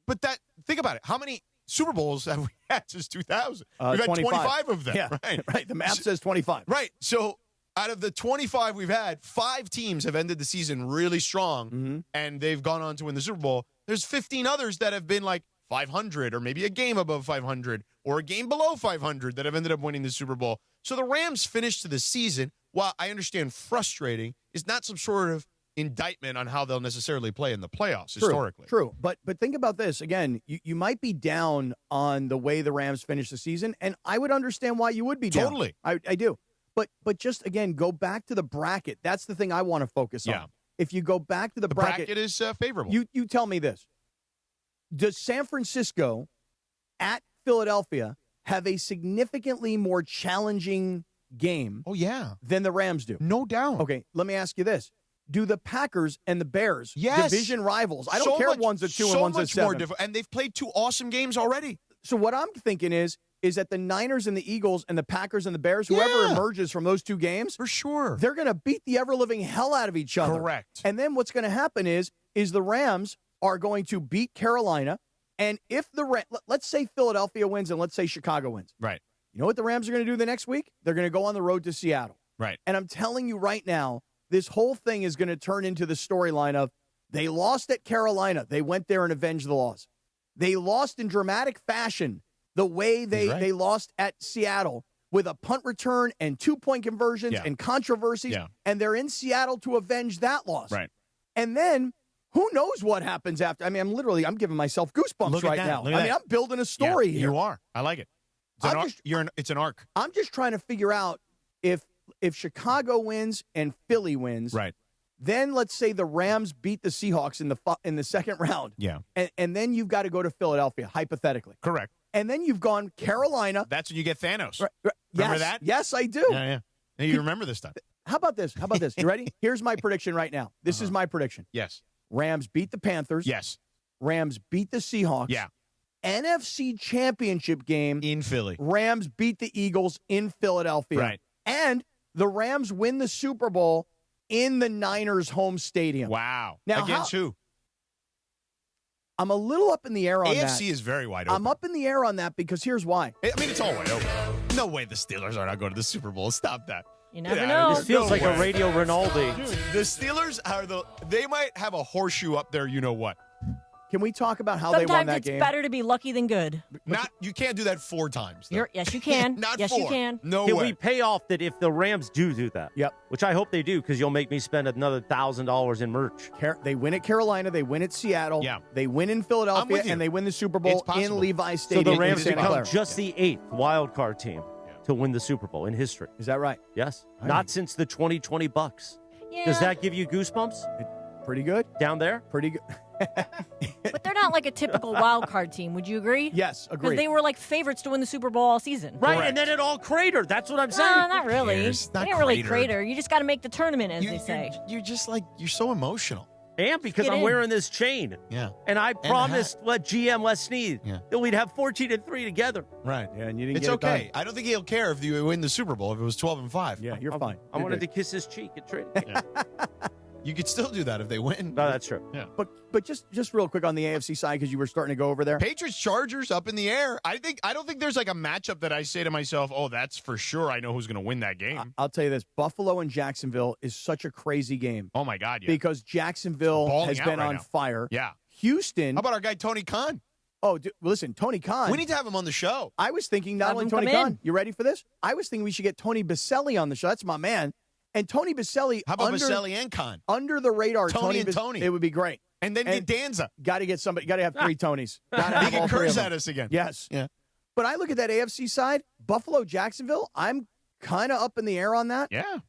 But think about it. How many Super Bowls have we had since 2000? We've had 25 of them. Yeah, right. The map says 25. Right. So out of the 25 we've had, 5 teams have ended the season really strong, and they've gone on to win the Super Bowl. There's 15 others that have been like 500 or maybe a game above 500 or a game below 500 that have ended up winning the Super Bowl. So the Rams finished to the season, while I understand frustrating, is not some sort of indictment on how they'll necessarily play in the playoffs historically. True. But think about this. Again, you might be down on the way the Rams finished the season, and I would understand why you would be down. Totally. I do. But just, again, go back to the bracket. That's the thing I want to focus on. If you go back to the bracket. The bracket is favorable. You tell me this. Does San Francisco at Philadelphia have a significantly more challenging game than the Rams do? No doubt. Okay, let me ask you this. Do the Packers and the Bears, division rivals, I don't care if one's a 2 and one's a 7. More difficult, and they've played 2 awesome games already. So what I'm thinking is that the Niners and the Eagles and the Packers and the Bears, whoever emerges from those 2 games, for sure, they're going to beat the ever-living hell out of each other. Correct. And then what's going to happen is the Rams are going to beat Carolina, and if let's say Philadelphia wins and let's say Chicago wins. Right. You know what the Rams are going to do the next week? They're going to go on the road to Seattle. Right. And I'm telling you right now, this whole thing is going to turn into the storyline of they lost at Carolina. They went there and avenged the loss. They lost in dramatic fashion the way they lost at Seattle with a punt return and 2-point conversions and controversies. Yeah. And they're in Seattle to avenge that loss. Right. And then who knows what happens after? I mean, I'm giving myself goosebumps right now. I mean, I'm building a story here. You are. I like it. It's an arc. I'm just trying to figure out if Chicago wins and Philly wins. Right. Then let's say the Rams beat the Seahawks in the second round. Yeah. And then you've got to go to Philadelphia, hypothetically. Correct. And then you've gone Carolina. That's when you get Thanos. Right. Remember Yes. that? Yes, I do. Yeah. You remember this stuff. How about this? You ready? Here's my prediction right now. This is my prediction. Yes. Rams beat the Panthers. Yes. Rams beat the Seahawks. Yeah. NFC Championship game. In Philly. Rams beat the Eagles in Philadelphia. Right. And the Rams win the Super Bowl in the Niners' home stadium. Wow. Now, Against who? I'm a little up in the air on that. AFC is very wide open. I'm up in the air on that because here's why. I mean, it's all wide open. No way the Steelers are not going to the Super Bowl. Stop that. You never know. This feels like a Radio Rinaldi. Dude, the Steelers they might have a horseshoe up there, you know what. Can we talk about how they won Sometimes that it's game? better to be lucky than good. You can't do that 4 times. though. Yes, you can. Not yes, 4. you can. No Can way. we pay off that if the Rams do that? Yep. Which I hope they do, because you'll make me spend another $1,000 in merch. They win at Carolina. They win at Seattle. Yeah. They win in I'm Philadelphia, with you. and they win the Super Bowl It's possible. in Levi So Stadium. the Rams in Santa become Clara. just the 8th wild card team to win the Super Bowl in history. Is that right? Yes. All Not right. since the 2020 Bucks. Yeah. Does that give you goosebumps Pretty good. down there? Pretty good. But they're not like a typical wild card team. Would you agree? Yes, Because agreed. they were like favorites to win the Super Bowl all season. Right, Correct. and then it all cratered. That's what I'm saying. No, not really. cares? They Not didn't really cratered. crater. You just got to make the tournament, as they say. You're just like, you're so emotional. And because Get I'm in. wearing this chain. Yeah. And I a promised GM Les Snead Yeah. that we'd have 14-3 together. Right. Yeah, and you didn't It's get okay. it done. I don't think he'll care if you win the Super Bowl if it was 12-5. Yeah, you're fine. I You're wanted good. to kiss his cheek and trade. You could still do that if they win. No, that's true. Yeah. But just real quick on the AFC side, because you were starting to go over there. Patriots Chargers up in the air. I don't think there's like a matchup that I say to myself, oh, that's for sure. I know who's going to win that game. I'll tell you this: Buffalo and Jacksonville is such a crazy game. Oh my God, yeah. Because Jacksonville Balling has out been right on now. fire. Yeah. Houston. How about our guy Tony Khan? Oh, listen, Tony Khan. We need to have him on the show. I was thinking not Have only him Tony come Khan. in. You ready for this? I was thinking we should get Tony Baselli on the show. That's my man. And Tony Baselli. How about Baselli and Khan? Under the radar, Tony and Bas- Tony. It would be great. And then get Danza. Got to get somebody. Got to have 3 Tonys. Gotta He have all can 3 of curse them. at us again. Yes. Yeah. But I look at that AFC side, Buffalo, Jacksonville. I'm kind of up in the air on that. Yeah.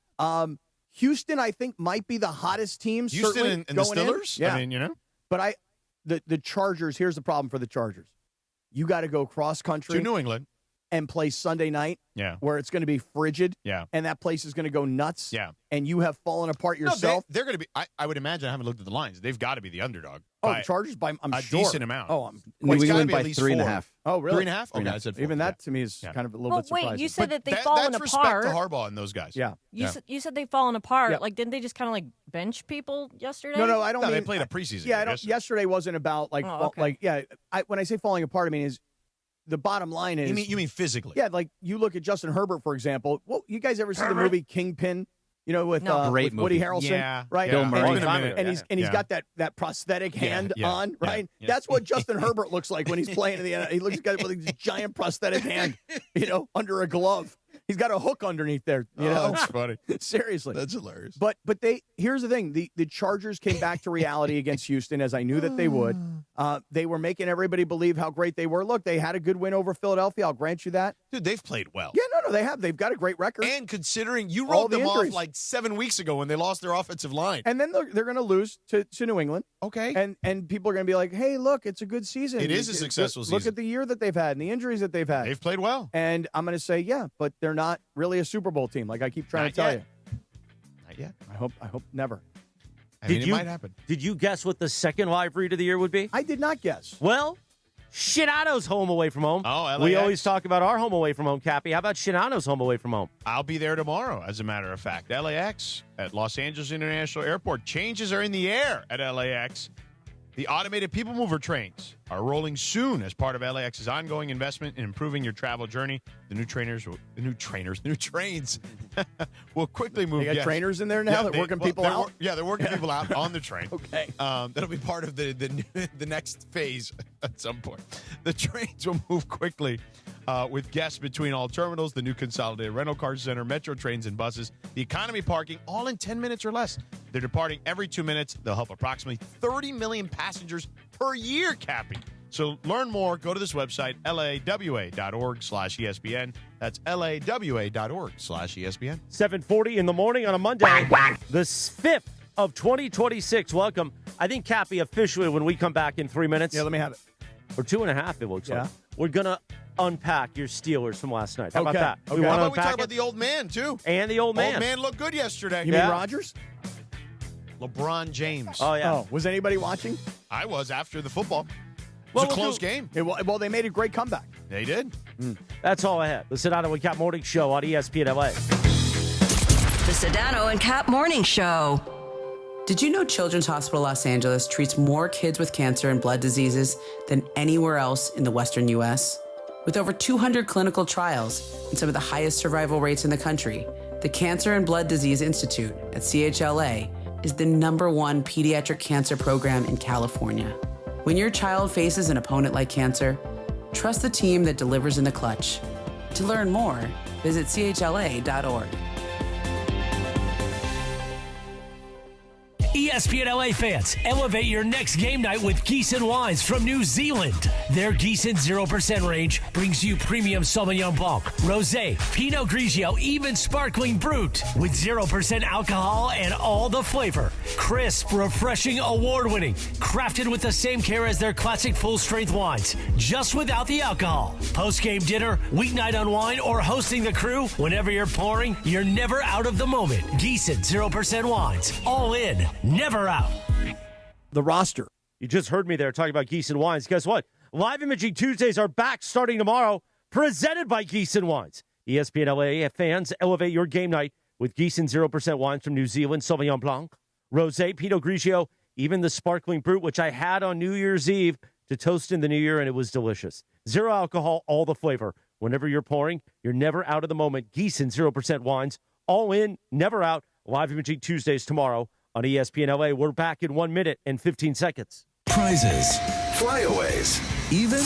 Houston, I think, might be the hottest team. Houston certainly, and the going in. Steelers? Yeah. I mean, you know. But the Chargers. Here's the problem for the Chargers. You got to go cross country To New England. and play Sunday night. Yeah. Where it's going to be frigid. Yeah. And that place is going to go nuts. Yeah. And you have fallen apart yourself. No, they're going to be. I would imagine. I haven't looked at the lines. They've got to be the underdog. Oh, by the Chargers by I'm a sure. decent amount. Oh, I'm New it's gotta England be by at least 3.5. Oh, really? 3.5. Okay, I said 4. Even that to me is Yeah. kind of a little Well, bit surprising. wait, you said that they've That- fallen that's apart. respect to Harbaugh and those guys. Yeah. You said they've fallen apart. Yeah. Like, didn't they just kind of like bench people yesterday? No, I don't No, mean they played a preseason. Yeah, I game don't. yesterday. Yesterday wasn't about like Oh, okay. when I say falling apart, I mean is the bottom line is You mean physically? yeah, like you look at Justin Herbert for example. Well, you guys ever see the movie Kingpin? You know, with No. Great with Woody movie. Harrelson, Yeah, right? Bill And- Murray. and, It's been a minute. and he's Yeah. got that prosthetic hand yeah, on, right? yeah. That's what Justin Herbert looks like when he's playing in the NFL. He looks like with a giant prosthetic hand, under a glove. He's got a hook underneath there. You know, that's funny. seriously. That's hilarious. But here's the thing: the Chargers came back to reality against Houston, as I knew that they would. They were making everybody believe how great they were. Look, they had a good win over Philadelphia. I'll grant you that. Dude, they've played well. Yeah, no, they have. They've got a great record. And considering you All wrote the them injuries. off like 7 weeks ago when they lost their offensive line. And then they're going to lose to New England. Okay. And people are going to be like, hey, look, it's a good season. It is a successful Look season. at the year that they've had and the injuries that they've had. They've played well. And I'm going to say, yeah, but they're not really a Super Bowl team, like I keep trying Not to tell yet. you. Not yet. I hope never. I mean, it might happen. Did you guess what the second live read of the year would be? I did not guess. Well, Shinano's home away from home. Oh, LAX. We always talk about our home away from home, Cappy. How about Shinano's home away from home? I'll be there tomorrow, as a matter of fact. LAX at Los Angeles International Airport. Changes are in the air at LAX. The automated people mover trains are rolling soon as part of LAX's ongoing investment in improving your travel journey. The new trains will quickly move. They got guests. trainers in there now that working people they're out? they're working people out on the train. Okay. That'll be part of the next phase at some point. The trains will move quickly with guests between all terminals, the new consolidated rental car center, metro trains and buses, the economy parking, all in 10 minutes or less. They're departing every 2 minutes. They'll help approximately 30 million passengers per year, Cappy. So learn more. Go to this website, lawa.org/ESPN. That's lawa.org/ESPN. 7:40 in the morning on a Monday. The 5th of 2026. Welcome. I think, Cappy, officially, when we come back in 3 minutes. Yeah, let me have it. Or 2.5, it looks like. We're going to unpack your Steelers from last night. How about Okay. that? Okay. How wanna about we talk unpack about it? the old man, too? And the old man. Old man looked good yesterday. You mean Rodgers? LeBron James. Oh, yeah. Oh, was anybody watching? I was after the football. It Well, was a we'll close do- game. Well, they made a great comeback. They did. That's all I had. The Sedano and Kap Morning Show on ESPN LA. The Sedano and Kap Morning Show. Did you know Children's Hospital Los Angeles treats more kids with cancer and blood diseases than anywhere else in the Western U.S.? With over 200 clinical trials and some of the highest survival rates in the country, the Cancer and Blood Disease Institute at CHLA is the #1 pediatric cancer program in California. When your child faces an opponent like cancer, trust the team that delivers in the clutch. To learn more, visit chla.org. ESPN LA fans, elevate your next game night with Gießen Wines from New Zealand. Their Gießen 0% range brings you premium Sauvignon Blanc, Rosé, Pinot Grigio, even Sparkling Brut with 0% alcohol and all the flavor. Crisp, refreshing, award-winning, crafted with the same care as their classic full-strength wines, just without the alcohol. Post-game dinner, weeknight unwind, or hosting the crew, whenever you're pouring, you're never out of the moment. Gießen 0% wines, all in, never out. The roster. You just heard me there talking about Gießen Wines. Guess what? Live Imaging Tuesdays are back starting tomorrow, presented by Gießen Wines. ESPN LA fans, elevate your game night with Gießen 0% wines from New Zealand, Sauvignon Blanc, Rosé, Pinot Grigio, even the Sparkling Brut, which I had on New Year's Eve to toast in the new year, and it was delicious. Zero alcohol, all the flavor. Whenever you're pouring, you're never out of the moment. Gießen 0% wines, all in, never out. Live Imaging Tuesdays tomorrow on ESPN LA. We're back in 1 minute and 15 seconds. Prizes, flyaways, even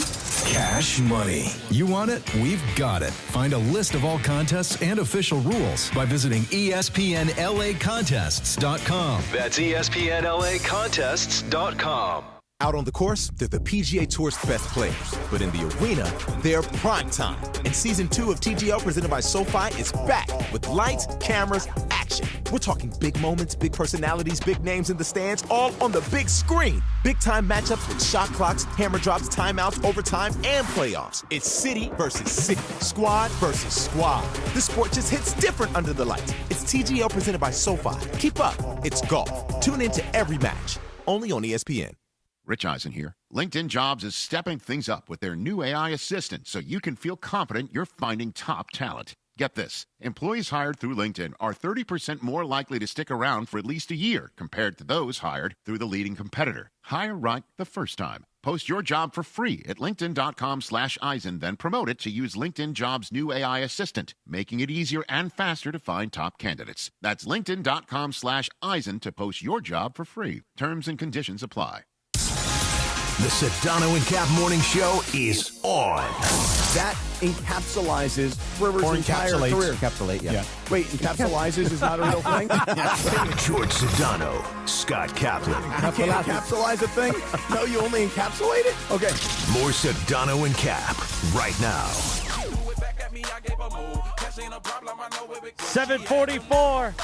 cash money. You want it? We've got it. Find a list of all contests and official rules by visiting ESPNLAcontests.com. That's ESPNLAcontests.com. Out on the course, they're the PGA Tour's best players. But in the arena, they're prime time. And Season 2 of TGL presented by SoFi is back with lights, cameras, action. We're talking big moments, big personalities, big names in the stands, all on the big screen. Big-time matchups with shot clocks, hammer drops, timeouts, overtime, and playoffs. It's city versus city, squad versus squad. The sport just hits different under the lights. It's TGL presented by SoFi. Keep up. It's golf. Tune into every match. Only on ESPN. Rich Eisen here. LinkedIn Jobs is stepping things up with their new AI assistant so you can feel confident you're finding top talent. Get this. Employees hired through LinkedIn are 30% more likely to stick around for at least a year compared to those hired through the leading competitor. Hire right the first time. Post your job for free at linkedin.com/Eisen, then promote it to use LinkedIn Jobs' new AI assistant, making it easier and faster to find top candidates. That's linkedin.com/Eisen to post your job for free. Terms and conditions apply. The Sedano and Kap Morning Show is on. That encapsulizes Rivers' entire career. Encapsulate, yeah. Wait, encapsulizes is not a real thing? George Sedano, Scott Kaplan. You can't encapsulize a thing? No, you only encapsulate it? Okay. More Sedano and Kap right now. 7:44.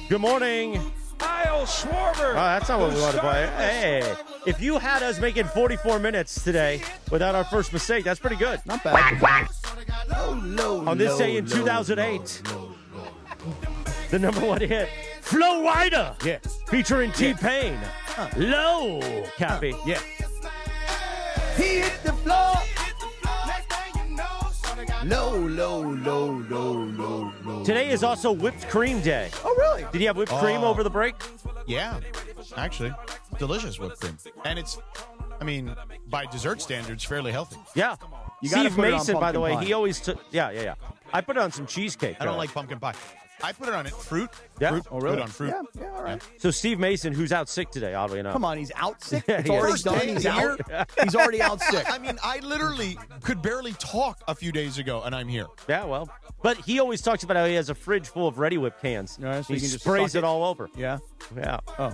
Good morning. Kyle Schwarber. Oh, that's not what we want to play. Hey, if you had us making 44 minutes today without our first mistake, that's pretty good. Not bad. On this day in 2008, the #1 hit, Flow Rider, featuring T-Pain. Low, Cappy. Yeah. He hit the floor. Low. Today is also Whipped Cream Day. Oh, really? Did you have whipped cream over the break? Yeah, actually. Delicious whipped cream. And it's, I mean, by dessert standards, fairly healthy. Yeah. You gotta Steve put it on Mason, by the way, pumpkin pie. he always took, yeah. I put it on some cheesecake. I don't like pumpkin pie. I put it on fruit. Yeah. Fruit. Oh, really? Put it on fruit. Yeah, all right. So Steve Mason, who's out sick today, oddly enough. Come on, he's out sick? Yeah, It's he is. already First done? day He's here? out? He's already out sick. I mean, I literally could barely talk a few days ago, and I'm here. Yeah, well. But he always talks about how he has a fridge full of Ready Whip cans. Yeah, so he you can just sprays suck it all over. Yeah? Yeah. Oh.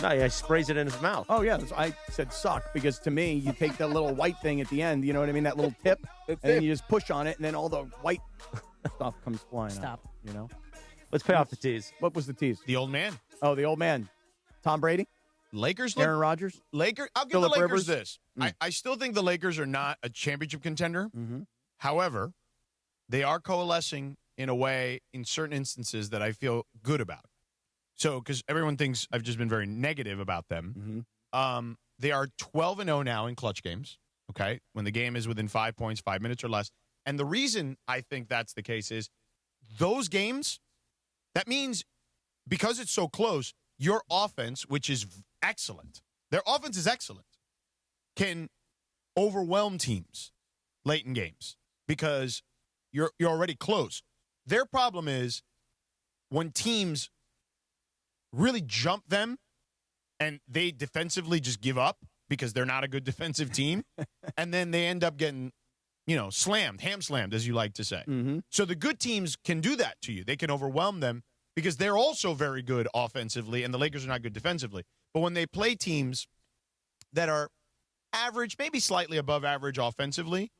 No, he sprays it in his mouth. Oh, yeah. I said suck because to me, you take that little white thing at the end, you know what I mean? That little tip, and then you just push on it, and then all the white stuff comes flying out. You know? Let's pay off the tease. What was the tease? The old man. Oh, the old man. Tom Brady? Lakers. Aaron Rodgers? I'll give Phillip the Lakers Rivers? this. I still think the Lakers are not a championship contender. Mm-hmm. However, they are coalescing in a way in certain instances that I feel good about. So, because everyone thinks I've just been very negative about them. Mm-hmm. They are 12-0 now in clutch games, okay, when the game is within 5 points, 5 minutes or less. And the reason I think that's the case is those games That means because it's so close, your offense, which is excellent, their offense is excellent, can overwhelm teams late in games because you're already close. Their problem is when teams really jump them and they defensively just give up because they're not a good defensive team, and then they end up getting, ham-slammed, as you like to say. Mm-hmm. So the good teams can do that to you. They can overwhelm them because they're also very good offensively, and the Lakers are not good defensively. But when they play teams that are average, maybe slightly above average offensively,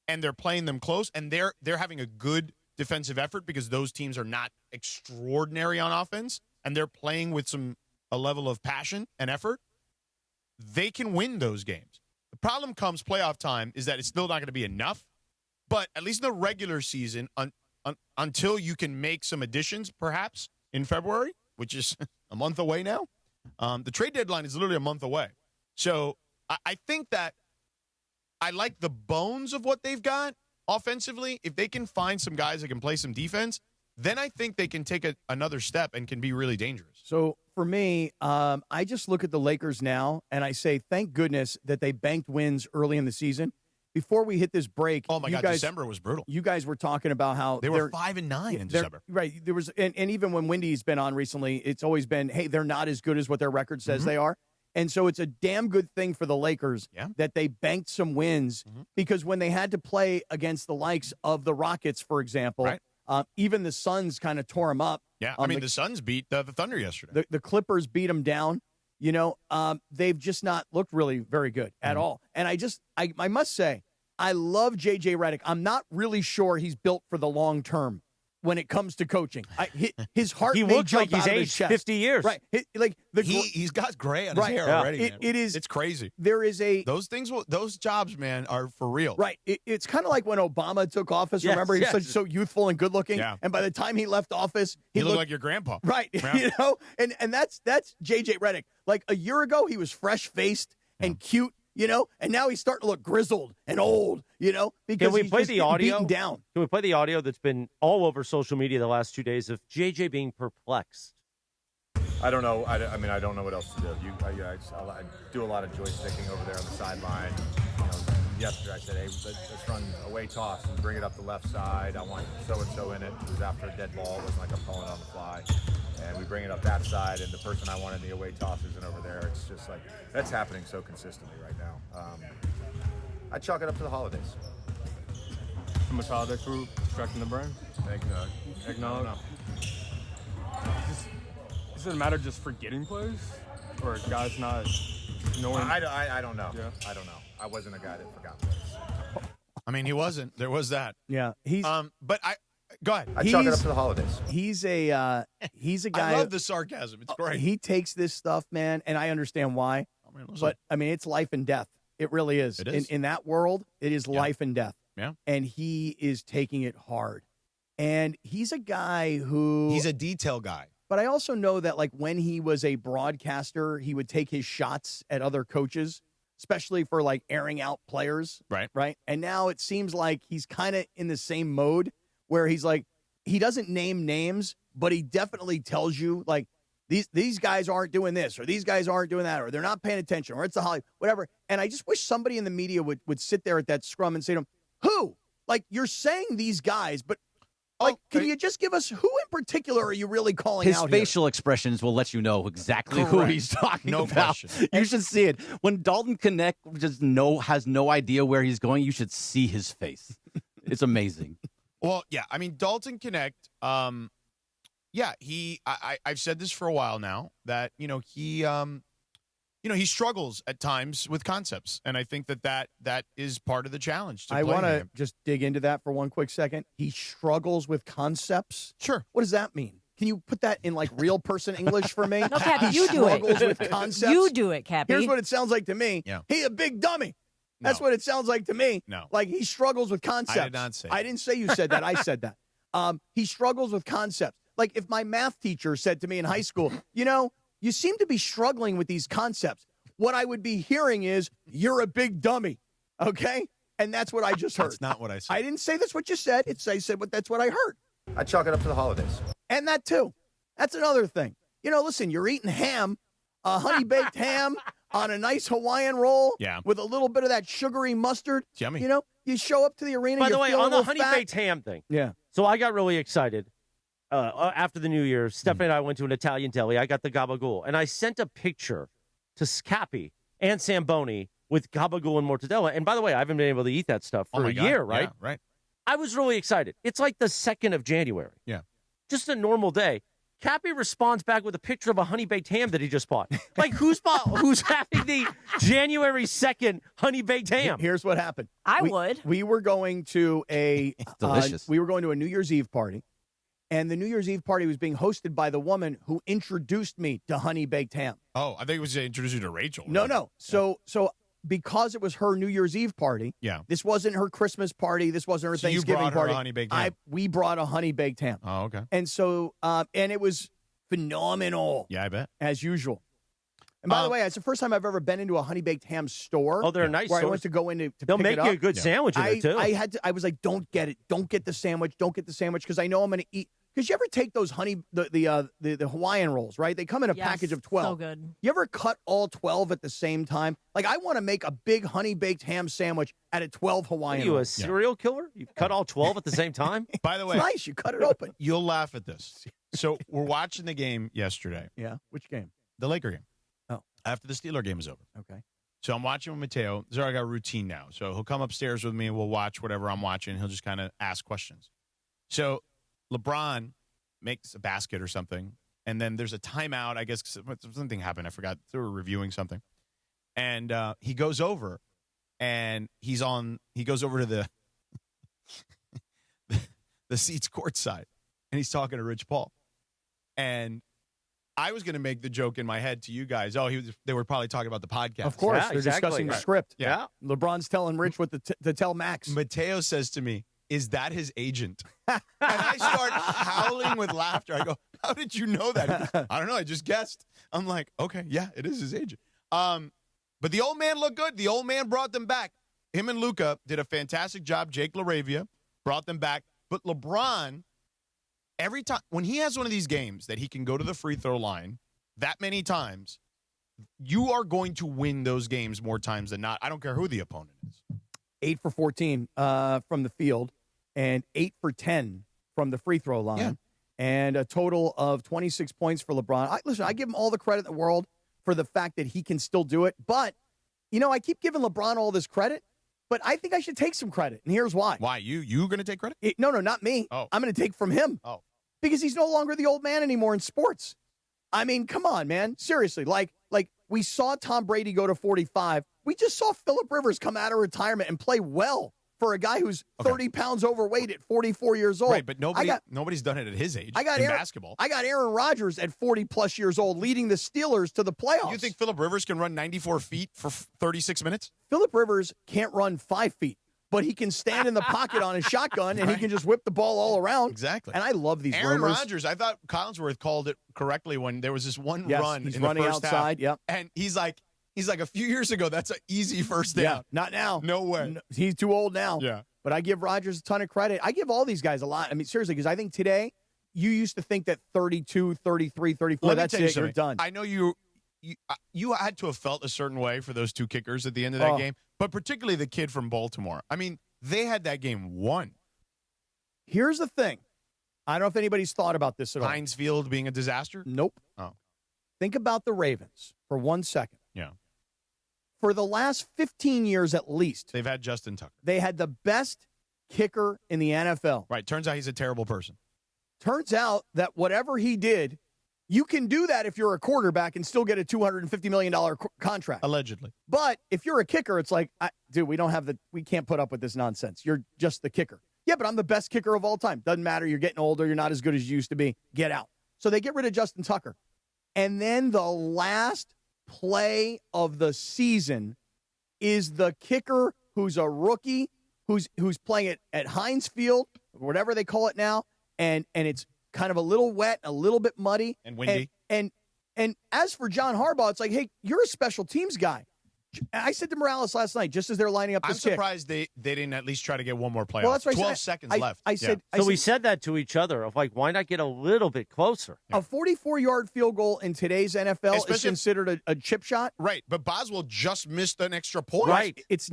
and they're playing them close, and they're having a good defensive effort because those teams are not extraordinary on offense, and they're playing with a level of passion and effort, they can win those games. The problem comes playoff time is that it's still not going to be enough, but at least in the regular season, until you can make some additions, perhaps, in February, which is a month away now, the trade deadline is literally a month away. So I think that I like the bones of what they've got offensively. If they can find some guys that can play some defense, then I think they can take another step and can be really dangerous. So for me, I just look at the Lakers now, and I say, thank goodness that they banked wins early in the season. Before we hit this break, oh my God, December was brutal. You guys were talking about how they were 5-9 in December. Right. There was, and even when Wendy's been on recently, it's always been, hey, they're not as good as what their record says they are. And so it's a damn good thing for the Lakers that they banked some wins because when they had to play against the likes of the Rockets, for example, even the Suns kind of tore them up. Yeah, the Suns beat the Thunder yesterday. The Clippers beat them down. They've just not looked really very good at all. And I must say, I love J.J. Redick. I'm not really sure he's built for the long term when it comes to coaching. His heart he may looks jump like he's out of aged his chest. 50 years. Right. He's got gray on his hair already. It's crazy. There is those jobs, man, are for real. Right. It's kind of like when Obama took office. Remember, he was so youthful and good looking. Yeah. And by the time he left office, he looked like your grandpa. Right. Yeah. And that's J.J. Redick. Like a year ago, he was fresh faced and cute. And now he's starting to look grizzled and old, because Can we play the audio? Beaten down. Can we play the audio that's been all over social media the last 2 days of JJ being perplexed? I don't know. I don't know what else to do. I do a lot of joysticking over there on the sideline. Yesterday I said, hey, let's run away toss and bring it up the left side. I want so-and-so in it. It was after a dead ball. It wasn't like I'm calling on the fly. And we bring it up that side, and the person I wanted in the away toss isn't over there. It's just like, that's happening so consistently right now. I chalk it up to the holidays. How much holiday food? Stretching the brain? Eggnog. Eggnog? Does it matter just forgetting plays? Or guys not knowing? I don't know. Yeah. I don't know. I wasn't a guy that forgot plays. He wasn't. There was that. Yeah. He's. But go ahead. I chalk it up to the holidays. He's a guy. I love the sarcasm. It's great. He takes this stuff, man, and I understand why. But it's life and death. It really is. It is. In that world, it is life and death. Yeah. And he is taking it hard. And he's a guy who. He's a detail guy. But I also know that, like, when he was a broadcaster, he would take his shots at other coaches, especially for, like, airing out players. Right. Right. And now it seems like he's kind of in the same mode where he's like, he doesn't name names, but he definitely tells you, like, these guys aren't doing this, or these guys aren't doing that, or they're not paying attention, or it's a holiday, whatever. And I just wish somebody in the media would sit there at that scrum and say to him, who? Like, you're saying these guys, but can you just give us who in particular are you really calling His out facial expressions will let you know exactly who Correct. he's talking No about. question. You should see it. When Dalton Connect just has no idea where he's going, you should see his face. It's amazing. Well, yeah. Dalton Connect, I've said this for a while now that, he struggles at times with concepts. And I think that is part of the challenge. I want to just dig into that for one quick second. He struggles with concepts. Sure. What does that mean? Can you put that in like real person English for me? No, Cappy, you do it. Struggles with concepts. You do it, Cappy. Here's what it sounds like to me. Yeah. He a big dummy. That's what it sounds like to me. No. Like he struggles with concepts. I did not say I didn't say you said that. I said that. He struggles with concepts. Like if my math teacher said to me in high school, you seem to be struggling with these concepts. What I would be hearing is, you're a big dummy. Okay? And that's what I just heard. That's not what I said. I didn't say that's what you said. I said that's what I heard. I chalk it up to the holidays. And that, too. That's another thing. Listen, you're eating ham, honey-baked ham on a nice Hawaiian roll with a little bit of that sugary mustard. It's yummy. You show up to the arena. By the way, on the honey-baked fat. ham thing. Yeah. So I got really excited. After the New Year, Stephanie and I went to an Italian deli. I got the gabagool, and I sent a picture to Cappy and Samboni with gabagool and mortadella. And by the way, I haven't been able to eat that stuff for a year, right? Yeah, right. I was really excited. It's like the 2nd of January. Yeah. Just a normal day. Cappy responds back with a picture of a honey-baked ham that he just bought. Like, who's having the January 2nd honey-baked ham? Here's what happened. I would. We were going to It's delicious. We were going to a New Year's Eve party. And the New Year's Eve party was being hosted by the woman who introduced me to honey-baked ham. Oh, I think it was to introduce you to Rachel. No. So because it was her New Year's Eve party, this wasn't her Christmas party, this wasn't her Thanksgiving you brought party. Her a honey-baked ham. We brought a honey-baked ham. Oh, okay. And so, and it was phenomenal. Yeah, I bet. As usual. And by the way, it's the first time I've ever been into a honey-baked ham store. Oh, they're nice where stores. I went to go in to They'll pick make it up. you a good sandwich in it, too. I was like, don't get it. Don't get the sandwich. Don't get the sandwich because I know I'm going to eat. Because you ever take those the Hawaiian rolls, right? They come in a package of 12. So good. You ever cut all 12 at the same time? Like, I want to make a big honey-baked ham sandwich out of 12 Hawaiian Are you rolls. a serial killer? You cut all 12 at the same time? By the way, It's nice. You cut it open. You'll laugh at this. So we're watching the game yesterday. Yeah. Which game? The Laker game. Oh. After the Steeler game is over. Okay. So I'm watching with Mateo. This is I got a routine now. So he'll come upstairs with me. We'll watch whatever I'm watching. He'll just kind of ask questions. So LeBron makes a basket or something, and then there's a timeout. I guess something happened. I forgot. They were reviewing something. And he goes over, and he goes over to the seats courtside, and he's talking to Rich Paul. And I was going to make the joke in my head to you guys. Oh, they were probably talking about the podcast. Of course. Yeah, they're exactly. discussing the Right. script. Yeah. LeBron's telling Rich what to tell Max. Mateo says to me, "Is that his agent?" And I start howling with laughter. I go, "How did you know that?" He goes, "I don't know. I just guessed." I'm like, "Okay, yeah, it is his agent." But the old man looked good. The old man brought them back. Him and Luka did a fantastic job. Jake LaRavia brought them back. But LeBron, every time when he has one of these games that he can go to the free throw line that many times, you are going to win those games more times than not. I don't care who the opponent is. 8 for 14 from the field and 8 for 10 from the free throw line. Yeah. And a total of 26 points for LeBron. Listen, I give him all the credit in the world for the fact that he can still do it. But, I keep giving LeBron all this credit, but I think I should take some credit. And here's why. Why? You going to take credit? No, not me. Oh. I'm going to take from him. Oh. Because he's no longer the old man anymore in sports. I mean, come on, man. Seriously. Like we saw Tom Brady go to 45. We just saw Phillip Rivers come out of retirement and play well for a guy who's 30 pounds overweight at 44 years old. Right, but nobody's done it at his age in basketball. I got Aaron Rodgers at 40-plus years old leading the Steelers to the playoffs. You think Phillip Rivers can run 94 feet for 36 minutes? Phillip Rivers can't run 5 feet, but he can stand in the pocket on his shotgun, and he can just whip the ball all around. Exactly. And I love these Aaron rumors. Rodgers, I thought Collinsworth called it correctly when there was this one run he's in the running first outside, half. yep. And he's like a few years ago, that's an easy first down. Yeah, not now. No way. No, he's too old now. Yeah. But I give Rodgers a ton of credit. I give all these guys a lot. I mean, seriously, because I think today you used to think that 32, 33, 34, that's it, you're done. I know you had to have felt a certain way for those two kickers at the end of that game, but particularly the kid from Baltimore. I mean, they had that game won. Here's the thing. I don't know if anybody's thought about this at all. Heinz Field being a disaster? Nope. Oh. Think about the Ravens for 1 second. Yeah. For the last 15 years at least, they've had Justin Tucker. They had the best kicker in the NFL. Right. Turns out he's a terrible person. Turns out that whatever he did, you can do that if you're a quarterback and still get a $250 million contract. Allegedly. But if you're a kicker, it's like, dude, we can't put up with this nonsense. You're just the kicker. Yeah, but I'm the best kicker of all time. Doesn't matter. You're getting older. You're not as good as you used to be. Get out. So they get rid of Justin Tucker. And then the last play of the season is the kicker who's a rookie, who's playing it at Heinz Field, whatever they call it now, and it's kind of a little wet, a little bit muddy. And windy. And as for John Harbaugh, it's like, hey, you're a special teams guy. I said to Morales last night, just as they're lining up I'm this kick. surprised they didn't at least try to get one more playoff. Well, that's what 12 seconds left. I said, we said that to each other of like, why not get a little bit closer? A 44-yard field goal in today's NFL is considered a chip shot. Right, but Boswell just missed an extra point. Right. It's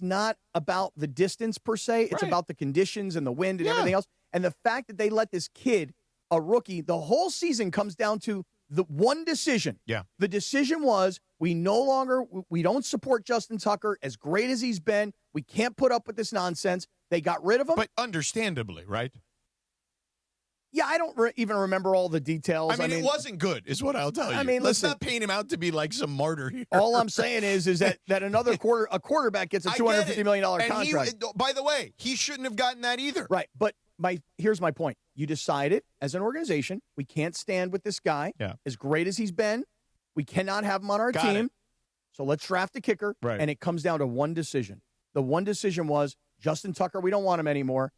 not about the distance per se. It's about the conditions and the wind and everything else. And the fact that they let this kid, a rookie, the whole season comes down to the one decision. Yeah. The decision was we don't support Justin Tucker as great as he's been. We can't put up with this nonsense. They got rid of him. But understandably, right? Yeah, I don't even remember all the details. I mean, it wasn't good, is what I'll tell you. I mean, let's listen, not paint him out to be like some martyr here. All I'm saying is that another quarterback gets a $250 million contract. By the way, he shouldn't have gotten that either. Right, but here's my point. You decided as an organization, we can't stand with this guy. Yeah. As great as he's been, we cannot have him on our team. So let's draft a kicker. Right. And it comes down to one decision. The one decision was Justin Tucker, we don't want him anymore.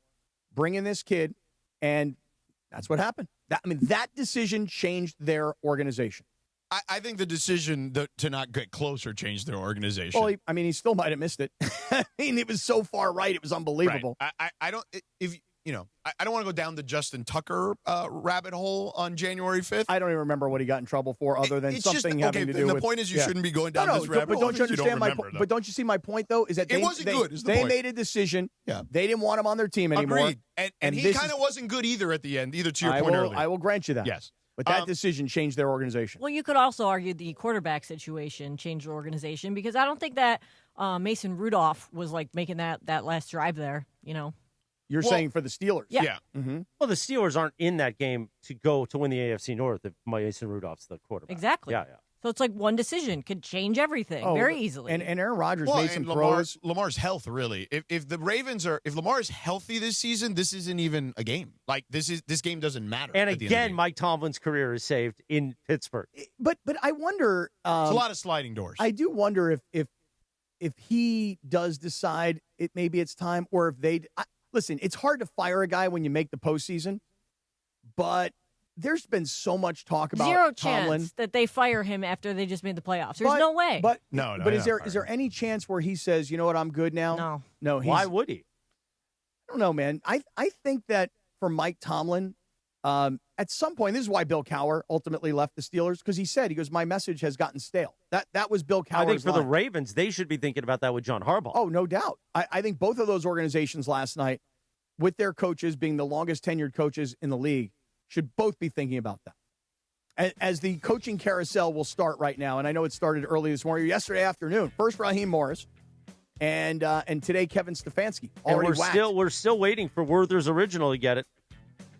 Bring in this kid. And that's what happened. That decision changed their organization. I think the decision to not get closer changed their organization. Well, he still might have missed it. It was so far right. It was unbelievable. Right. I don't want to go down the Justin Tucker rabbit hole on January 5th. I don't even remember what he got in trouble for other than something having to do with... The point is you shouldn't be going down this rabbit hole. But don't you understand my point? But don't you see my point, though? Is that it wasn't good, is the point. They made a decision. Yeah. They didn't want him on their team anymore. Agreed. And he kind of wasn't good either at the end, either to your point earlier. I will grant you that. Yes. But that decision changed their organization. Well, you could also argue the quarterback situation changed the organization because I don't think that Mason Rudolph was like making that last drive there, You're saying for the Steelers? Yeah. Mm-hmm. Well, the Steelers aren't in that game to win the AFC North if Mason Rudolph's the quarterback. Exactly. Yeah. So it's like one decision could change everything very easily. And Aaron Rodgers made some throws. Lamar's health, really. If Lamar is healthy this season, this isn't even a game. Like this game doesn't matter. And again, Mike Tomlin's career is saved in Pittsburgh. But I wonder. It's a lot of sliding doors. I do wonder if he does decide maybe it's time, or if they. Listen, it's hard to fire a guy when you make the postseason, but there's been so much talk about Zero Tomlin. chance that they fire him after they just made the playoffs. There's no way. But no. But is there any chance where he says, you know what, I'm good now? No. Why would he? I don't know, man. I think that for Mike Tomlin, at some point, this is why Bill Cowher ultimately left the Steelers, because he goes, my message has gotten stale. That was Bill Cowher's I think for line. the Ravens, they should be thinking about that with John Harbaugh. Oh, no doubt. I think both of those organizations last night, with their coaches being the longest tenured coaches in the league, should both be thinking about that. As the coaching carousel will start right now, and I know it started early this morning, yesterday afternoon. First, Raheem Morris, and today Kevin Stefanski. Already and we're still waiting for Werther's original to get it.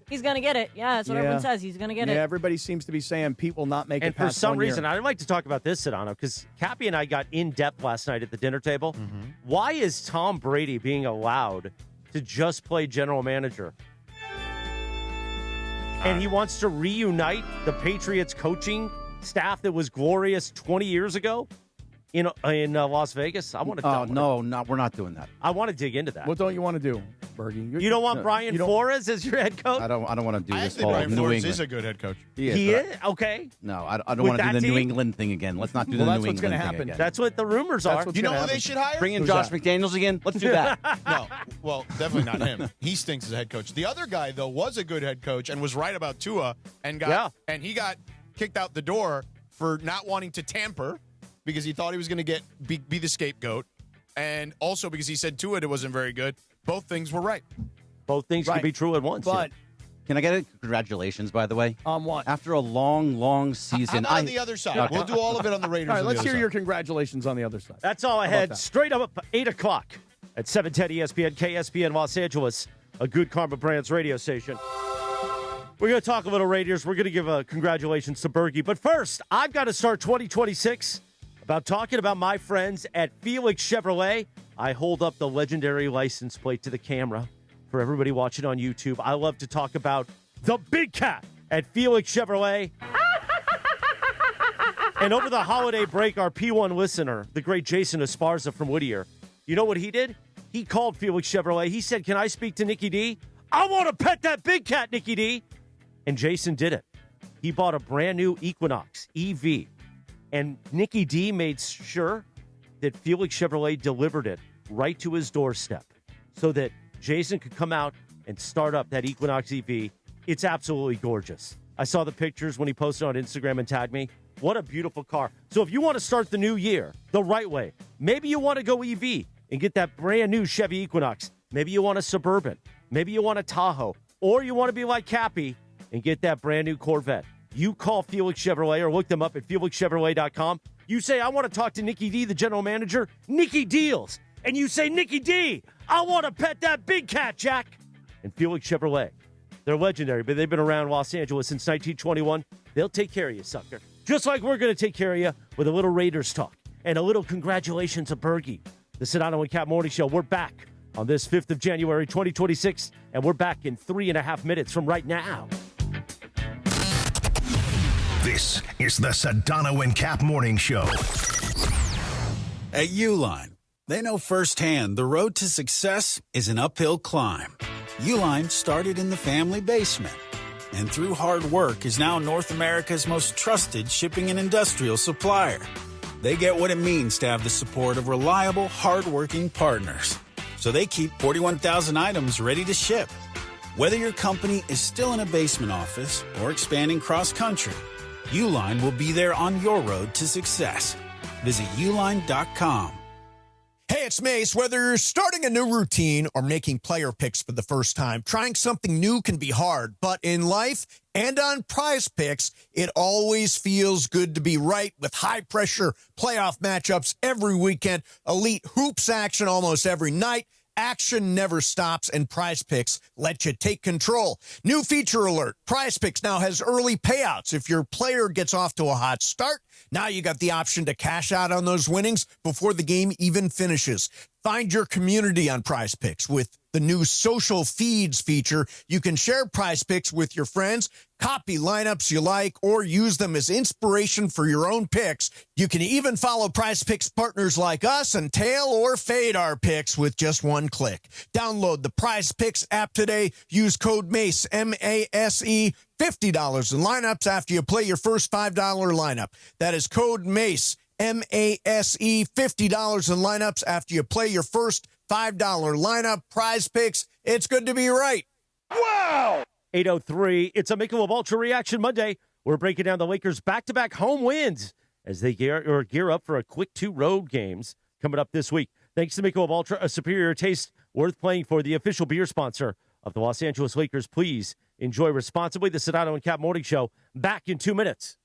He's going to get it. Yeah, that's what everyone says. He's going to get it. Yeah, everybody seems to be saying Pete will not make it past 1 year. And for some reason, I'd like to talk about this, Sedano, because Cappy and I got in depth last night at the dinner table. Mm-hmm. Why is Tom Brady being allowed to just play general manager? And he wants to reunite the Patriots coaching staff that was glorious 20 years ago in Las Vegas. I want to. Oh no, we're not doing that. I want to dig into that. What don't you want to do, Bergie? You don't want Brian Flores as your head coach? I don't want to do I this think whole Brian New Flores England. is a good head coach. He is? Okay. No, I don't want to do the New England thing again. Let's not do the New England thing again. That's what the rumors are. You know who they should hire? Bring in Josh McDaniels again. Let's do that. No, well, definitely not him. He stinks as a head coach. The other guy, though, was a good head coach and was right about Tua, and he got kicked out the door for not wanting to tamper because he thought he was going to be the scapegoat, and also because he said Tua it wasn't very good. Both things were right. Both things could be true at once. But can I get a congratulations, by the way? On what? After a long season. How about on the other side? Okay. We'll do all of it on the Raiders. All right, let's hear side. your congratulations on the other side. That's all I had. Straight up at 8 o'clock at 710 ESPN, KSPN Los Angeles, a Good Karma Brands radio station. We're going to talk a little Raiders. We're going to give a congratulations to Bergie. But first, I've got to start 2026 about talking about my friends at Felix Chevrolet. I hold up the legendary license plate to the camera for everybody watching on YouTube. I love to talk about the Big Cat at Felix Chevrolet. And over the holiday break, our P1 listener, the great Jason Esparza from Whittier, you know what he did? He called Felix Chevrolet. He said, "Can I speak to Nikki D? I want to pet that Big Cat, Nikki D." And Jason did it. He bought a brand new Equinox EV. And Nikki D made sure that Felix Chevrolet delivered it right to his doorstep so that Jason could come out and start up that Equinox EV. It's absolutely gorgeous. I saw the pictures when he posted on Instagram and tagged me. What a beautiful car. So if you want to start the new year the right way, maybe you want to go EV and get that brand new Chevy Equinox. Maybe you want a Suburban. Maybe you want a Tahoe. Or you want to be like Cappy and get that brand new Corvette. You call Felix Chevrolet or look them up at FelixChevrolet.com. You say, I want to talk to Nikki D, the general manager. Nikki Deals. And you say, Nikki D, I want to pet that big cat, Jack. And Felix Chevrolet, they're legendary, but they've been around Los Angeles since 1921. They'll take care of you, sucker. Just like we're going to take care of you with a little Raiders talk and a little congratulations to Bergie. The Sedano and Kap Morning Show, we're back on this 5th of January, 2026, and we're back in 3.5 minutes from right now. This is the Sedano and Kap Morning Show. At Uline, they know firsthand the road to success is an uphill climb. Uline started in the family basement, and through hard work is now North America's most trusted shipping and industrial supplier. They get what it means to have the support of reliable, hard-working partners. So they keep 41,000 items ready to ship. Whether your company is still in a basement office or expanding cross-country, Uline will be there on your road to success. Visit uline.com. Hey, it's Mace. Whether you're starting a new routine or making player picks for the first time, trying something new can be hard. But in life and on Prize Picks, it always feels good to be right with high-pressure playoff matchups every weekend, elite hoops action almost every night. Action never stops, and Prize Picks let you take control. New feature alert. Prize Picks now has early payouts. If your player gets off to a hot start, now you got the option to cash out on those winnings before the game even finishes. Find your community on Prize Picks. With the new social feeds feature, you can share Prize Picks with your friends, copy lineups you like, or use them as inspiration for your own picks. You can even follow Prize Picks partners like us and tail or fade our picks with just one click. Download the Prize Picks app today. Use code MACE, M-A-S-E, $50 in lineups after you play your first $5 lineup. That is code MACE, M-A-S-E, $50 in lineups after you play your first $5 lineup. Prize Picks, it's good to be right. Wow! 8:03, it's a Michelob Ultra Reaction Monday. We're breaking down the Lakers' back-to-back home wins as they gear up for a quick 2 road games coming up this week. Thanks to Michelob Ultra, a superior taste worth playing for, the official beer sponsor of the Los Angeles Lakers. Please enjoy responsibly. The Sedano and Kap Morning Show, back in 2 minutes.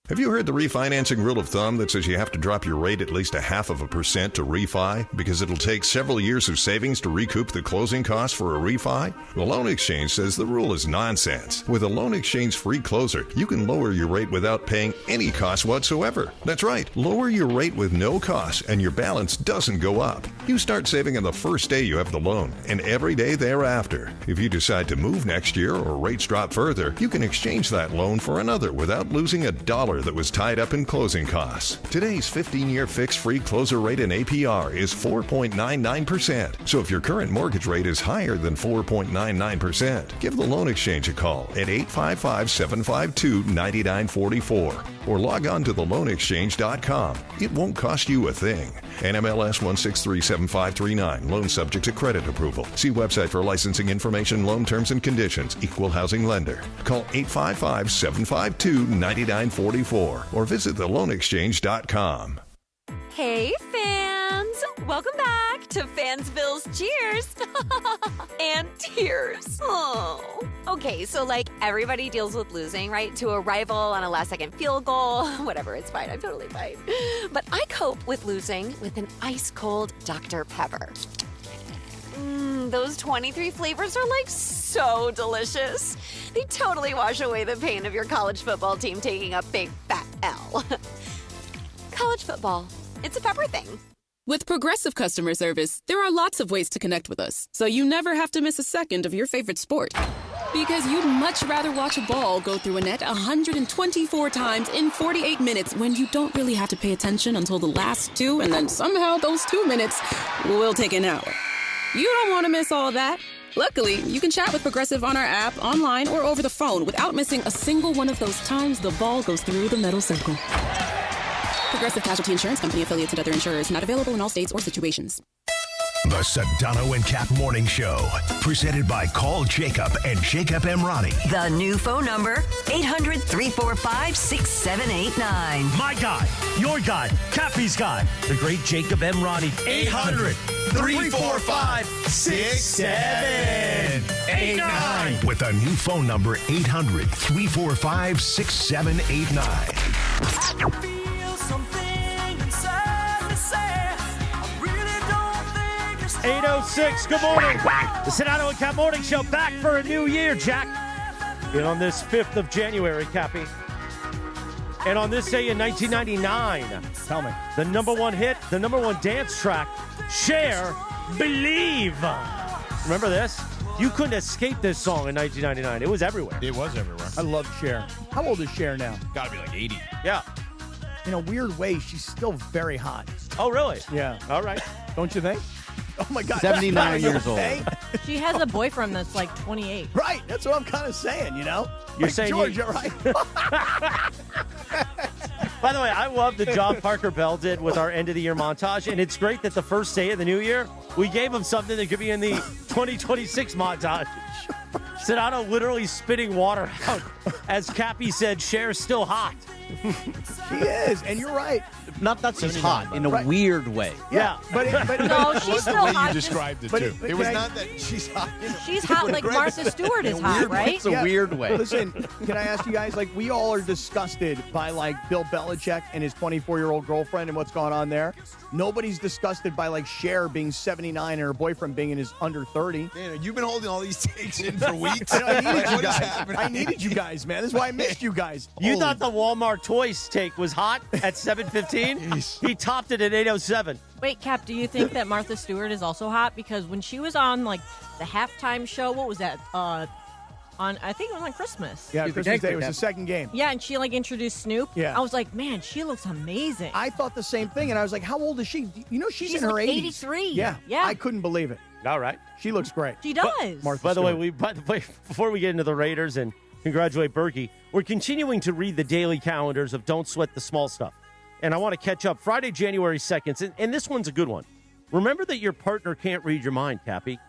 Have you heard the refinancing rule of thumb that says you have to drop your rate at least 0.5% to refi because it'll take several years of savings to recoup the closing costs for a refi? The Loan Exchange says the rule is nonsense. With a Loan Exchange free closer, you can lower your rate without paying any cost whatsoever. That's right, lower your rate with no cost and your balance doesn't go up. You start saving on the first day you have the loan and every day thereafter. If you decide to move next year or rates drop further, you can exchange that loan for another without losing a dollar that was tied up in closing costs. Today's 15-year fixed-free closer rate in APR is 4.99%. So if your current mortgage rate is higher than 4.99%, give the Loan Exchange a call at 855-752-9944 or log on to theloanexchange.com. It won't cost you a thing. NMLS 1637539. Loan subject to credit approval. See website for licensing information, loan terms and conditions. Equal housing lender. Call 855-752-9944 or visit theloanexchange.com. Hey, fans! Welcome back to Fansville's Cheers and Tears. Oh. Okay, so like everybody deals with losing, right? To a rival on a last-second field goal. Whatever, it's fine. I'm totally fine. But I cope with losing with an ice-cold Dr. Pepper. Those 23 flavors are like so delicious. They totally wash away the pain of your college football team taking a big fat L. College football. It's a pepper thing. With Progressive Customer Service, there are lots of ways to connect with us, so you never have to miss a second of your favorite sport. Because you'd much rather watch a ball go through a net 124 times in 48 minutes when you don't really have to pay attention until the last 2, and then somehow those 2 minutes will take an hour. You don't want to miss all of that. Luckily, you can chat with Progressive on our app, online, or over the phone without missing a single one of those times the ball goes through the metal circle. Progressive Casualty Insurance Company, affiliates, and other insurers. Not available in all states or situations. The Sedano and Kap Morning Show, presented by Call Jacob and Jacob Emrani. The new phone number, 800-345-6789. My guy, your guy, Cappy's guy, the great Jacob Emrani. 800-345-6789. With a new phone number, 800-345-6789. 8:06, good morning. The Sedano and Kap Morning Show back for a new year, Jack. And on this 5th of January, Cappy. And on this day in 1999, tell me, the number one hit, the number one dance track, Cher, Believe. Remember this? You couldn't escape this song in 1999. It was everywhere. It was everywhere. I love Cher. How old is Cher now? Gotta be like 80. Yeah. In a weird way, she's still very hot. Oh, really? Yeah. All right. Don't you think? Oh, my God. 79 years old. She has a boyfriend that's like 28. Right. That's what I'm kind of saying, you know? You're like saying Georgia, right? By the way, I love that John Parker Bell did with our end of the year montage, and it's great that the first day of the new year, we gave him something that could be in the 2026 montage. Sedano literally spitting water out as Cappy said, Cher's still hot. She is, and you're right. Not that she's hot in a weird way. Yeah. But No, she's still hot. You described it, But too. it- but It was can I- not that she's hot. She's hot like Martha Stewart is hot, right? It's a weird way. Listen, can I ask you guys, like, we all are disgusted by, like, Bill Belichick and his 24-year-old girlfriend and what's going on there. Nobody's disgusted by, like, Cher being 79 and her boyfriend being in his under 30. Man, you've been holding all these takes in for weeks. I needed you What is guys. happening? I needed you guys, man. This is why I missed you guys. You Holy- thought the Walmart Toys take was hot at 7:15? He topped it at 8:07. Wait, Cap, do you think that Martha Stewart is also hot? Because when she was on, like, the halftime show, what was that? I think it was on Christmas. Yeah, Christmas Day was the second game. Yeah, and she, like, introduced Snoop. Yeah. I was like, man, she looks amazing. I thought the same thing, and I was like, how old is she? You know, she's in her like 80s. 83. Yeah. Yeah. I couldn't believe it. All right. She looks great. She does. Martha By the Stewart. way, before we get into the Raiders and congratulate Berkey, we're continuing to read the daily calendars of Don't Sweat the Small Stuff. And I want to catch up Friday, January 2nd, and this one's a good one. Remember that your partner can't read your mind, Cappy.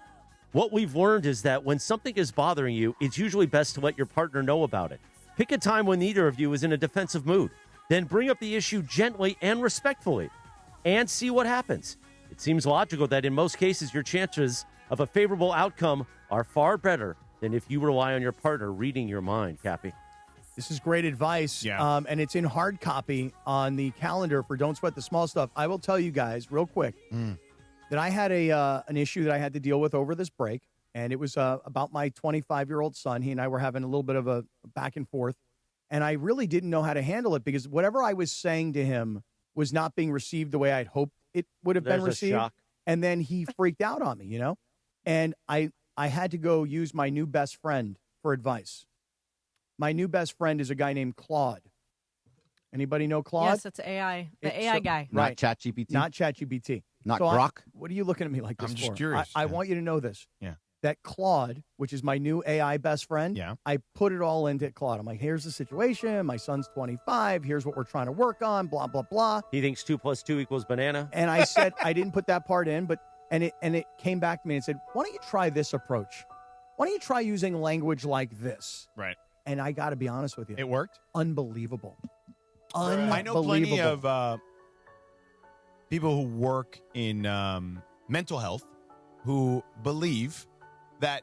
What we've learned is that when something is bothering you, it's usually best to let your partner know about it. Pick a time when neither of you is in a defensive mood. Then bring up the issue gently and respectfully and see what happens. It seems logical that in most cases, your chances of a favorable outcome are far better than if you rely on your partner reading your mind, Cappy. This is great advice. Yeah. And it's in hard copy on the calendar for Don't Sweat the Small Stuff. I will tell you guys real quick that I had an issue that I had to deal with over this break, and it was about my 25-year-old son. He and I were having a little bit of a back and forth, and I really didn't know how to handle it because whatever I was saying to him was not being received the way I'd hoped it would have been There's a received. shock. And then he freaked out on me, you know? And I had to go use my new best friend for advice. My new best friend is a guy named Claude. Anybody know Claude? Yes, it's AI. The AI guy. Not Right. ChatGPT. Not ChatGPT. Not So Grok. what are you looking at me like this I'm for? just curious. I want you to know this. Yeah. That Claude, which is my new AI best friend, Yeah. I put it all into Claude. I'm like, here's the situation. My son's 25. Here's what we're trying to work on, blah, blah, blah. He thinks 2 + 2 = banana. And I said, I didn't put that part in, but it came back to me and said, why don't you try this approach? Why don't you try using language like this? Right. And I got to be honest with you. It worked? Unbelievable. I know plenty of people who work in mental health who believe that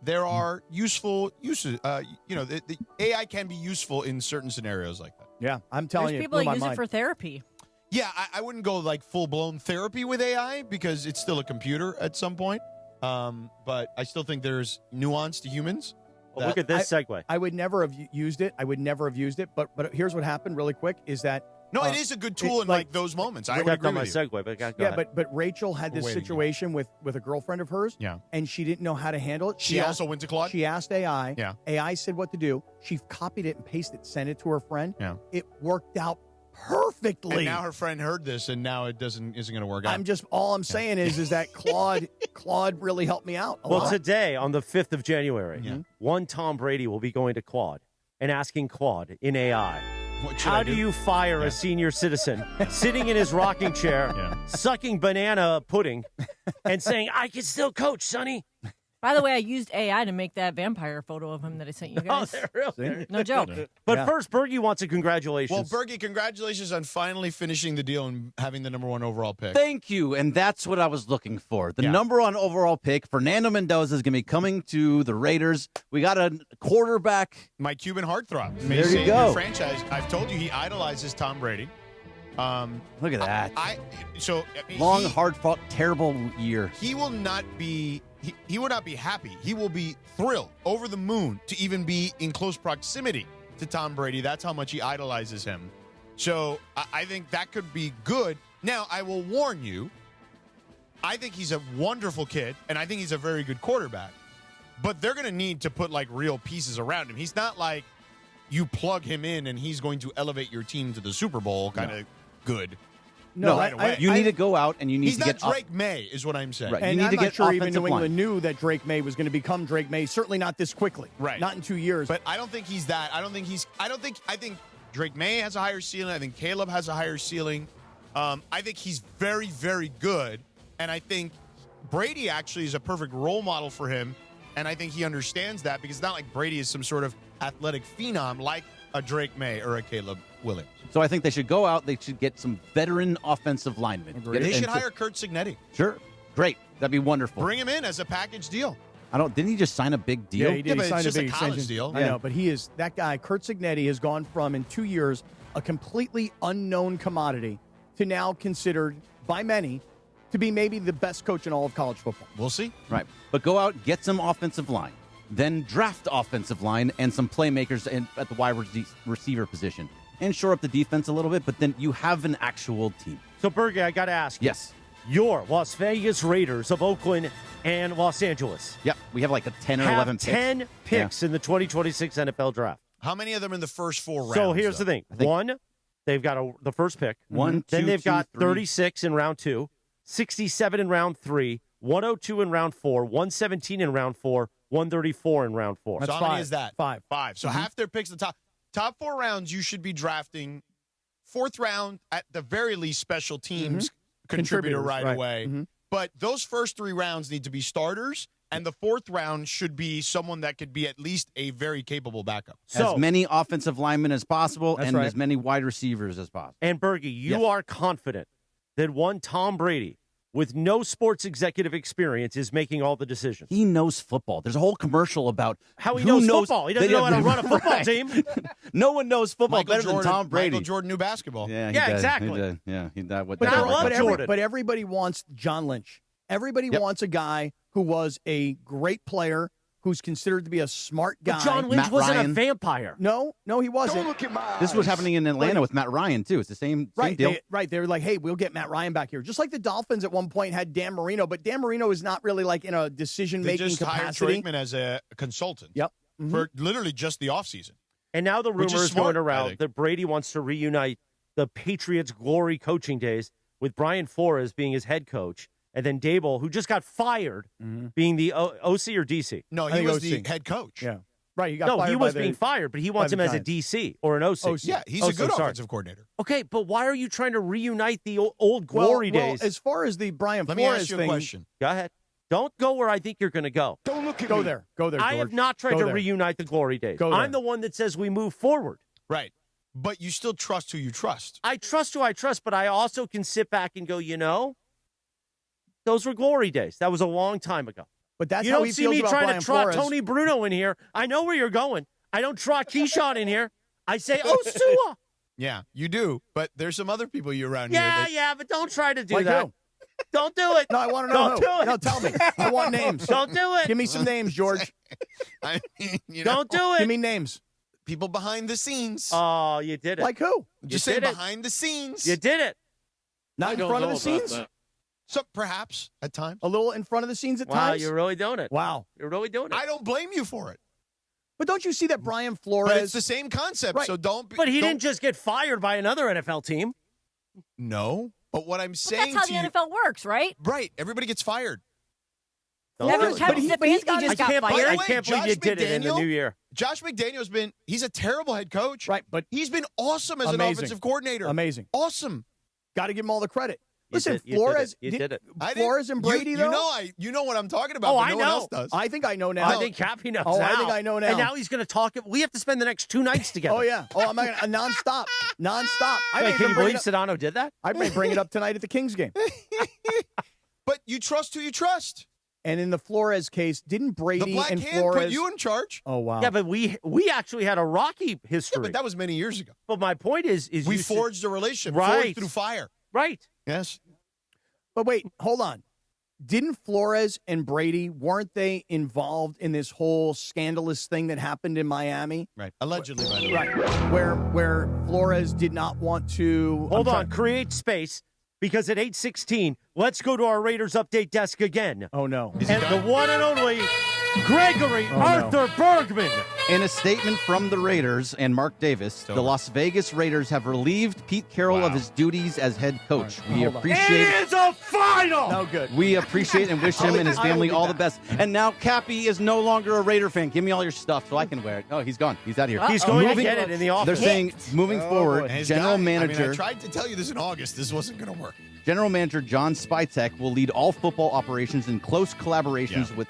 there are useful uses. The AI can be useful in certain scenarios like that. Yeah, I'm telling There's you. people blew that my use mind. it for therapy. Yeah, I wouldn't go like full-blown therapy with AI because it's still a computer at some point. But I still think there's nuance to humans. Well, look at this segue. I would never have used it. But here's what happened really quick is that No, it is a good tool in like those moments. I would That's agree not my with you. segue, but go yeah, ahead. but Rachel had We're this waiting. situation with a girlfriend of hers. Yeah. And she didn't know how to handle it. She also went to Claude? She asked AI. Yeah. AI said what to do. She copied it and pasted it, sent it to her friend. Yeah. It worked out perfectly. And now her friend heard this, and now it isn't going to work out. All I'm saying is that Claude really helped me out a Well, lot. today, on the 5th of January, one Tom Brady will be going to Claude and asking Claude in AI, How do you fire a senior citizen sitting in his rocking chair, sucking banana pudding, and saying, I can still coach, Sonny? By the way, I used AI to make that vampire photo of him that I sent you guys. Really? No joke. But first, Bergie wants a congratulations. Well, Bergie, congratulations on finally finishing the deal and having the number 1 overall pick. Thank you, and that's what I was looking for. The number 1 overall pick, Fernando Mendoza, is going to be coming to the Raiders. We got a quarterback. My Cuban heartthrob. There you go. Franchise. I've told you he idolizes Tom Brady. Look at that. Long, hard-fought, terrible year. He will not be. He will not be happy. He will be thrilled, over the moon, to even be in close proximity to Tom Brady. That's how much he idolizes him. So I think that could be good. Now, I will warn you, I think he's a wonderful kid, and I think he's a very good quarterback. But they're going to need to put, real pieces around him. He's not like you plug him in and he's going to elevate your team to the Super Bowl kind of good. No, right away. You need to go out and you need to get. He's not Drake May, is what I'm saying. Right. And you need I'm to not get sure even offensive New England line. knew that Drake May was going to become Drake May. Certainly not this quickly. Right. Not in 2 years. But I don't think he's that. I think Drake May has a higher ceiling. I think Caleb has a higher ceiling. I think he's very, very good. And I think Brady actually is a perfect role model for him. And I think he understands that because it's not like Brady is some sort of athletic phenom like a Drake May or a Caleb Williams. So I think they should go out. They should get some veteran offensive linemen. They should hire Kurt Signetti. Sure. Great. That'd be wonderful. Bring him in as a package deal. Didn't he just sign a big deal? Yeah, he did. He signed it's a just big a college extension deal. I know, but he is that guy. Kurt Signetti has gone from, in 2 years, a completely unknown commodity to now considered by many to be maybe the best coach in all of college football. We'll see. Right. But go out, get some offensive line, then draft offensive line and some playmakers at the wide receiver position, and shore up the defense a little bit, but then you have an actual team. So, Bergie, I got to ask you. Yes. Your Las Vegas Raiders of Oakland and Los Angeles. Yep. We have like a 10 or have 11 picks. 10 picks in the 2026 NFL draft. How many of them in the first 4 rounds? So here's the thing. One, they've got the first pick. One, then two, they've got 3. 36 in round 2, 67 in round 3, 102 in round 4, 117 in round 4, 134 in round 4. So how many is that? 5. So half their picks, the top 4 rounds, you should be drafting 4th round, at the very least, special teams contributor right away. But those first 3 rounds need to be starters, and the 4th round should be someone that could be at least a very capable backup. So, as many offensive linemen as possible and right. as many wide receivers as possible. And Bergie, you are confident that one Tom Brady, with no sports executive experience, is making all the decisions. He knows football. There's a whole commercial about how he knows football. He doesn't know how to run a football team. No one knows football Michael better Jordan, than Tom Brady. Michael Jordan knew basketball. Yeah, exactly. He did. Yeah, he did. But everybody wants John Lynch. Everybody wants a guy who was a great player, who's considered to be a smart guy. But John Lynch Matt wasn't Ryan. a vampire. No, he wasn't. Don't look at my eyes. This was happening in Atlanta with Matt Ryan, too. It's the same deal. They were like, hey, we'll get Matt Ryan back here. Just like the Dolphins at one point had Dan Marino, but Dan Marino is not really like in a decision-making capacity. Hired Troy Aikman as a consultant. Yep. For literally just the offseason. And now the rumor is smart, going around that Brady wants to reunite the Patriots' glory coaching days with Brian Flores being his head coach, and then Dable, who just got fired, being the OC or DC. No, he was the head coach. Yeah. Right, he got fired. He was being fired, but he wants him as a DC or an OC. Yeah, he's a good offensive coordinator. Okay, but why are you trying to reunite the old glory days? Well, as far as the Brian Let Flores me ask you a thing, question. Go ahead. Don't go where I think you're going to go. Don't look at Go me. there, George. I have not tried to reunite the glory days. I'm the one that says we move forward. Right. But you still trust who you trust. I trust who I trust, but I also can sit back and go, those were glory days. That was a long time ago. But that's you how don't he see feels me about trying Brian to trot Flores. Tony Bruno in here. I know where you're going. I don't trot Keyshawn in here. I say, Sua. Yeah, you do. But there's some other people you around here. Yeah, but don't try to do Like that. who? Don't do it. No, I want to know Don't who. do it. No, tell me. I want names. Don't do it. Give me some names, George. I mean, Don't do it. Give me names. People behind the scenes. Oh, you did it. Like who? Just say behind the scenes. You did it. Not in front of the scenes? So perhaps at times. A little in front of the scenes at Wow, times? you're really doing it. Wow. You're really doing it. I don't blame you for it. But don't you see that Brian Flores... But it's the same concept, Right. so don't... But he didn't just get fired by another NFL team. No, but what I'm But saying that's how to the you... NFL works, right? Right, everybody gets fired. Stefanski just got fired. I can't believe you did it in the new year. Josh McDaniel's he's a terrible head coach. Right, but he's been awesome as an offensive coordinator. Amazing. Awesome. Got to give him all the credit. Listen, You Flores did it. Flores and Brady, though? You know what I'm talking about, Oh, but I no one know. else does. I think I know now. I think Cappy knows Oh, now. I think I know now. And now he's going to talk. We have to spend the next 2 nights together. Oh, yeah. Oh, I'm not gonna, nonstop. Nonstop. Wait, can you believe Sedano did that? I may bring it up tonight at the Kings game. But you trust who you trust. And in the Flores case, didn't Brady The Black and Hand Flores put you in charge. Oh, wow. Yeah, but we actually had a rocky history. Yeah, but that was many years ago. But my point is we forged a relationship, right forged through fire. Right. Yes. But wait, hold on. Didn't Flores and Brady, weren't they involved in this whole scandalous thing that happened in Miami? Right. Allegedly, by the way. Right. Where Flores did not want to... Hold on. Create space, because at 8:16, let's go to our Raiders update desk again. Oh, no. And the one and only Gregory Arthur Bergman. In a statement from the Raiders and Mark Davis, the Las Vegas Raiders have relieved Pete Carroll of his duties as head coach. We appreciate It is a final. No good. We appreciate and wish him and his family all the best. And now Cappy is no longer a Raider fan. Give me all your stuff so I can wear it. Oh, he's gone. He's out of here. He's going to get it in the office. They're saying moving forward, And his general guy- manager. I mean, I tried to tell you this in August. This wasn't going to work. General Manager John Spytek will lead all football operations in close collaborations with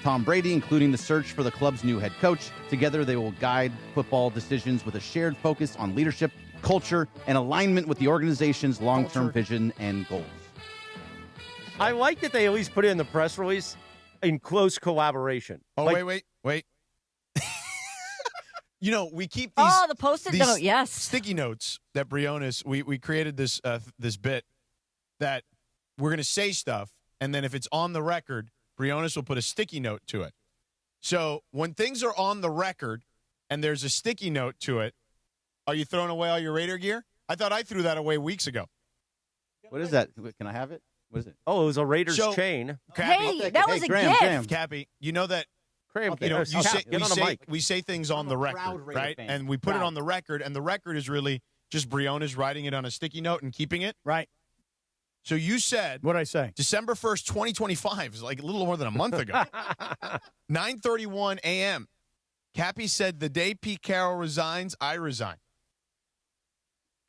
Tom Brady, including the search for the club's new head coach. Together, they will guide football decisions with a shared focus on leadership, culture, and alignment with the organization's long-term vision and goals. I like that they at least put it in the press release in close collaboration. Oh, Like, wait. You know, we keep these. The Post-it these note, yes. sticky notes that Briones. We created this this bit that we're going to say stuff, and then if it's on the record, Briones will put a sticky note to it. So when things are on the record and there's a sticky note to it, are you throwing away all your Raider gear? I thought I threw that away weeks ago. What is that? Can I have it? What is it? Oh, it was a Raiders So- chain. Hey, that was a gift. Cappy, you know that. Graham, You know, get on the mic. we say things on the record, Raider right? fan. And we put it on the record, and the record is really just Briones writing it on a sticky note and keeping it. Right. So you said, What'd I say? December 1st, 2025 is like a little more than a month ago. 9:31 a.m. Cappy said, the day Pete Carroll resigns, I resign.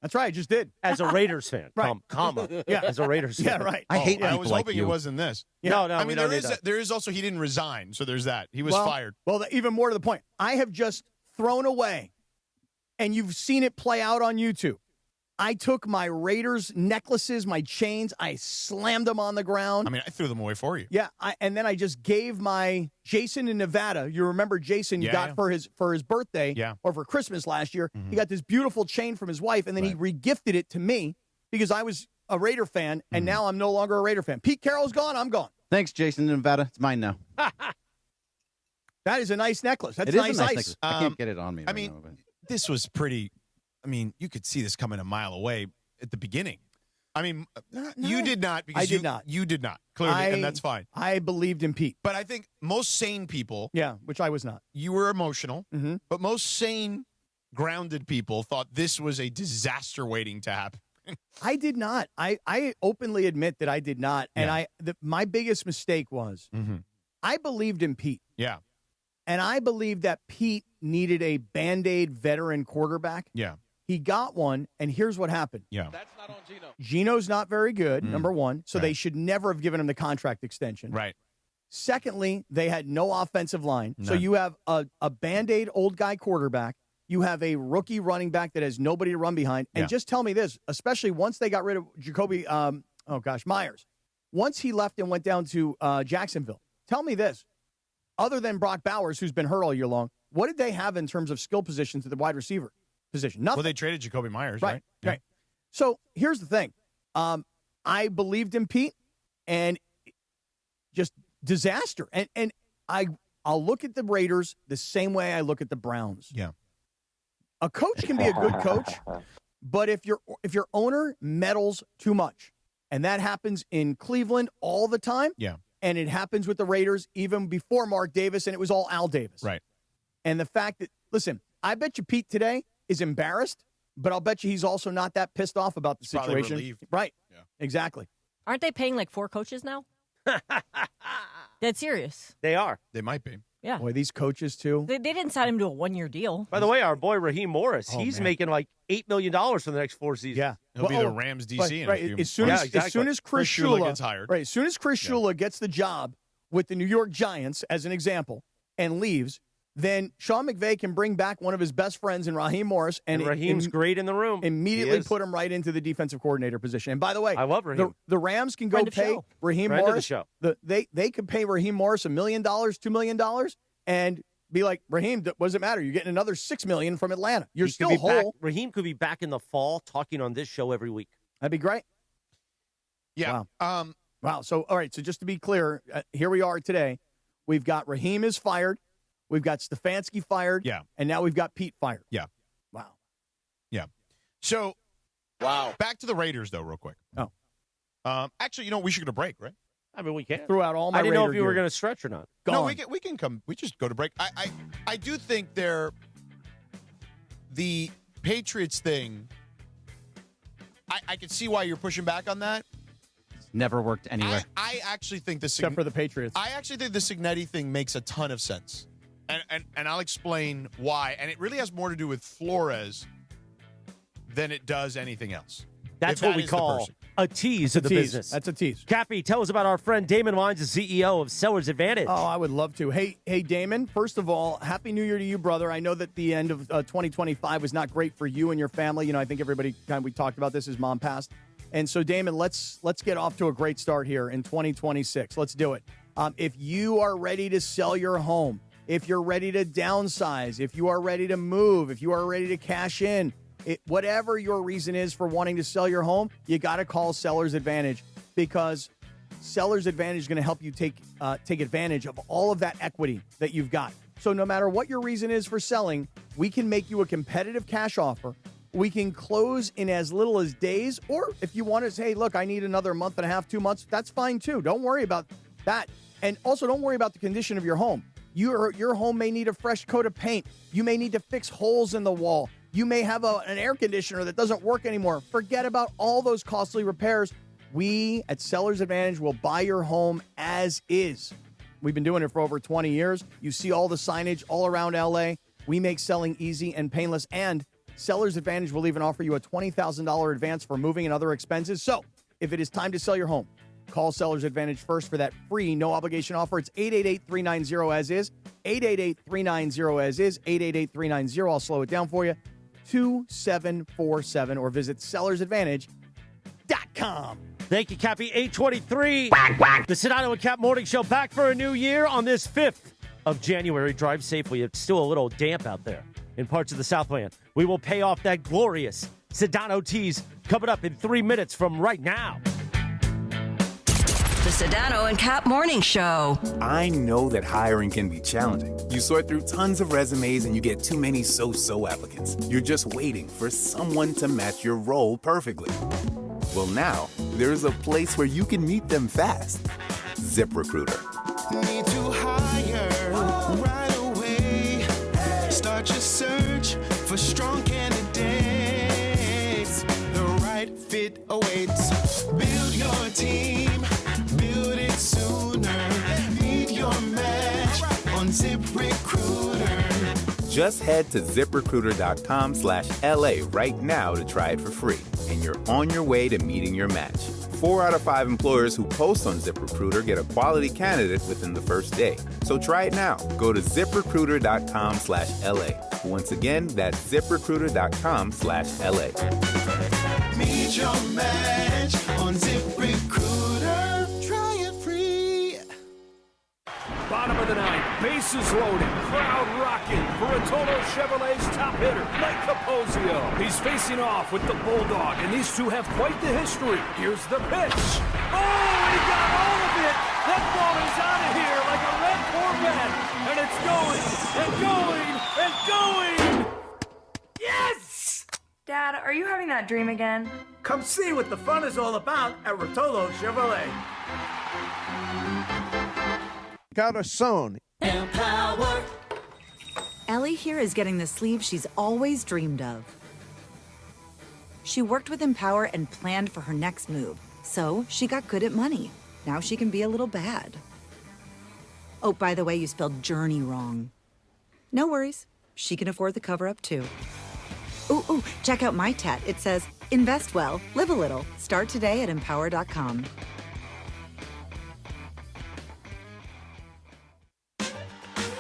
That's right. I just did. As a Raiders fan, Right. comma. Yeah. As a Raiders fan. Yeah, right. I hate I people was like hoping you. it wasn't this. No, I we mean, don't need that. there is also he didn't resign, so there's that. He was Well- fired. Well, even more to the point, I have just thrown away, and you've seen it play out on YouTube. I took my Raiders necklaces, my chains, I slammed them on the ground. I mean, I threw them away for you. Yeah, and then I just gave my Jason in Nevada. You remember Jason Yeah, got yeah. for his birthday Yeah. or for Christmas last year. Mhm. He got this beautiful chain from his wife, and then he regifted it to me because I was a Raider fan, and now I'm no longer a Raider fan. Pete Carroll's gone. I'm gone. Thanks, Jason in Nevada. It's mine now. That is a nice necklace. That's It is nice a nice ice. necklace. I can't get it on me. I right mean, now, but- this was pretty. I mean, you could see this coming a mile away at the beginning. I mean, you did not because I did not. You did not clearly, and that's fine. I believed in Pete. But I think most sane people, Yeah, which I was not. you were emotional, Mm-hmm. but most sane, grounded people thought this was a disaster waiting to happen. I did not. I openly admit that I did not. And my biggest mistake was I believed in Pete. Yeah, And I believed that Pete needed a Band-Aid veteran quarterback. yeah, He got one, and here's what happened. yeah. That's not on Gino. Gino's not very good, number one, so they Right. should never have given him the contract extension. Right. Secondly, they had no offensive line. So None. you have a Band-Aid old guy quarterback. You have a rookie running back that has nobody to run behind. And Yeah. just tell me this, especially once they got rid of Jacoby, Myers. Once he left and went down to Jacksonville, tell me this. Other than Brock Bowers, who's been hurt all year long, what did they have in terms of skill positions at the wide receiver position? Nothing. Well, they traded Jacoby Myers, right? Right. So here's the thing. I believed in Pete, and just disaster. And I'll look at the Raiders the same way I look at the Browns. Yeah. A coach can be a good coach, but if your owner meddles too much, and that happens in Cleveland all the time, Yeah. and it happens with the Raiders even before Mark Davis, and it was all Al Davis. Right. And the fact that, listen, I bet you Pete today is embarrassed, but I'll bet you he's also not that pissed off about the He's probably situation. relieved. Right. Yeah. Exactly. Aren't they paying like 4 coaches now? Dead serious. They are. They might be. Yeah. Boy, these coaches, too. They didn't sign him to a 1-year deal. By the way, our boy Raheem Morris, Oh, he's man. making like $8 million for the next 4 seasons. Yeah. He'll be the Rams DC in a few as soon months. as, Yeah, as soon as Chris Chris Shula Shula gets hired. Right. As soon as Chris Shula gets the job with the New York Giants, as an example, and leaves, then Sean McVay can bring back one of his best friends in Raheem Morris. And Raheem's great in the room. Immediately put him right into the defensive coordinator position. And by the way, I love Raheem. The Rams can go Friend of pay show. Raheem Friend of the Morris. show. They could pay Raheem Morris $1 million, $2 million, and be like, Raheem, what does it matter? You're getting another $6 million from Atlanta. You're He still could be back- whole. Raheem could be back in the fall talking on this show every week. That'd be great. Yeah. Wow. Wow. So, all right. So, just to be clear, here we are today. We've got Raheem is fired. We've got Stefanski fired. Yeah. And now we've got Pete fired. Yeah. Wow. Yeah. So, wow. Back to the Raiders, though, real quick. Oh. Actually, we should go to break, right? I mean, we can. Threw out all my I didn't know Raider if you were gear. going to stretch or not. No, we can come. We just go to break. I do think the Patriots thing. I can see why you're pushing back on that. Never worked anywhere. I actually think this Except for the Patriots. I actually think the Signetti thing makes a ton of sense, and I'll explain why. And it really has more to do with Flores than it does anything else. That's If what that we is the call person. a tease of the tease. business. That's a tease. Cappy, tell us about our friend Damon Wines, the CEO of Sellers Advantage. Oh, I would love to. Hey, Damon, first of all, Happy New Year to you, brother. I know that the end of 2025 was not great for you and your family. You know, I think everybody we talked about this, his mom passed. And so, Damon, let's get off to a great start here in 2026. Let's do it. If you are ready to sell your home, if you're ready to downsize, if you are ready to move, if you are ready to cash in, whatever your reason is for wanting to sell your home, you got to call Sellers Advantage, because Sellers Advantage is going to help you take advantage of all of that equity that you've got. So no matter what your reason is for selling, we can make you a competitive cash offer. We can close in as little as days, or if you want to say, hey, look, I need another month and a half, 2 months, that's fine too. Don't worry about that. And also don't worry about the condition of your home. Your home may need a fresh coat of paint. You may need to fix holes in the wall. You may have an air conditioner that doesn't work anymore. Forget about all those costly repairs. We at Sellers Advantage will buy your home as is. We've been doing it for over 20 years. You see all the signage all around LA. We make selling easy and painless, and Sellers Advantage will even offer you a $20,000 advance for moving and other expenses. So if it is time to sell your home, call Sellers Advantage first for that free no-obligation offer. It's 888-390-AS-IS, 888-390-AS-IS, 888-390. I'll slow it down for you. 2747, or visit sellersadvantage.com. Thank you, Cappy. 823. The Sedano and Kap Morning Show back for a new year on this 5th of January. Drive safely. It's still a little damp out there in parts of the Southland. We will pay off that glorious Sedano tease coming up in 3 minutes from right now. The Sedano and Kap Morning Show. I know that hiring can be challenging. You sort through tons of resumes and you get too many so-so applicants. You're just waiting for someone to match your role perfectly. Well, now, there's a place where you can meet them fast. ZipRecruiter. Need to hire right away. Start your search for strong candidates. The right fit awaits. Build your team. Build it sooner. Meet your match on ZipRecruiter. Just head to ZipRecruiter.com/LA right now to try it for free. And you're on your way to meeting your match. 4 out of 5 employers who post on ZipRecruiter get a quality candidate within the first day. So try it now. Go to ZipRecruiter.com/LA. Once again, that's ZipRecruiter.com/LA. Meet your match on ZipRecruiter. Try it free. Bottom of the ninth, bases loaded, crowd rocking for Rotolo Chevrolet's top hitter, Mike Capozio. He's facing off with the Bulldog, and these two have quite the history. Here's the pitch. Oh, and he got all of it. That ball is out of here like a red Corvette, and it's going, and going, and going. Yes! Dad, are you having that dream again? Come see what the fun is all about at Rotolo Chevrolet. Corazon. Empower. Ellie here is getting the sleeve she's always dreamed of. She worked with Empower and planned for her next move, so she got good at money. Now she can be a little bad. Oh, by the way, you spelled journey wrong. No worries. She can afford the cover-up, too. Ooh, check out my tat. It says, invest well, live a little. Start today at empower.com.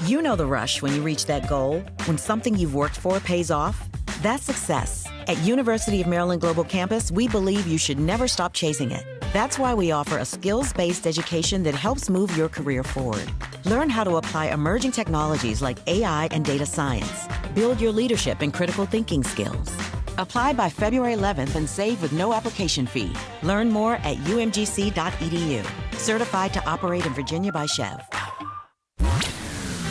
You know the rush when you reach that goal, when something you've worked for pays off. That's success. At University of Maryland Global Campus, we believe you should never stop chasing it. That's why we offer a skills-based education that helps move your career forward. Learn how to apply emerging technologies like AI and data science. Build your leadership and critical thinking skills. Apply by February 11th and save with no application fee. Learn more at umgc.edu. Certified to operate in Virginia by Chev.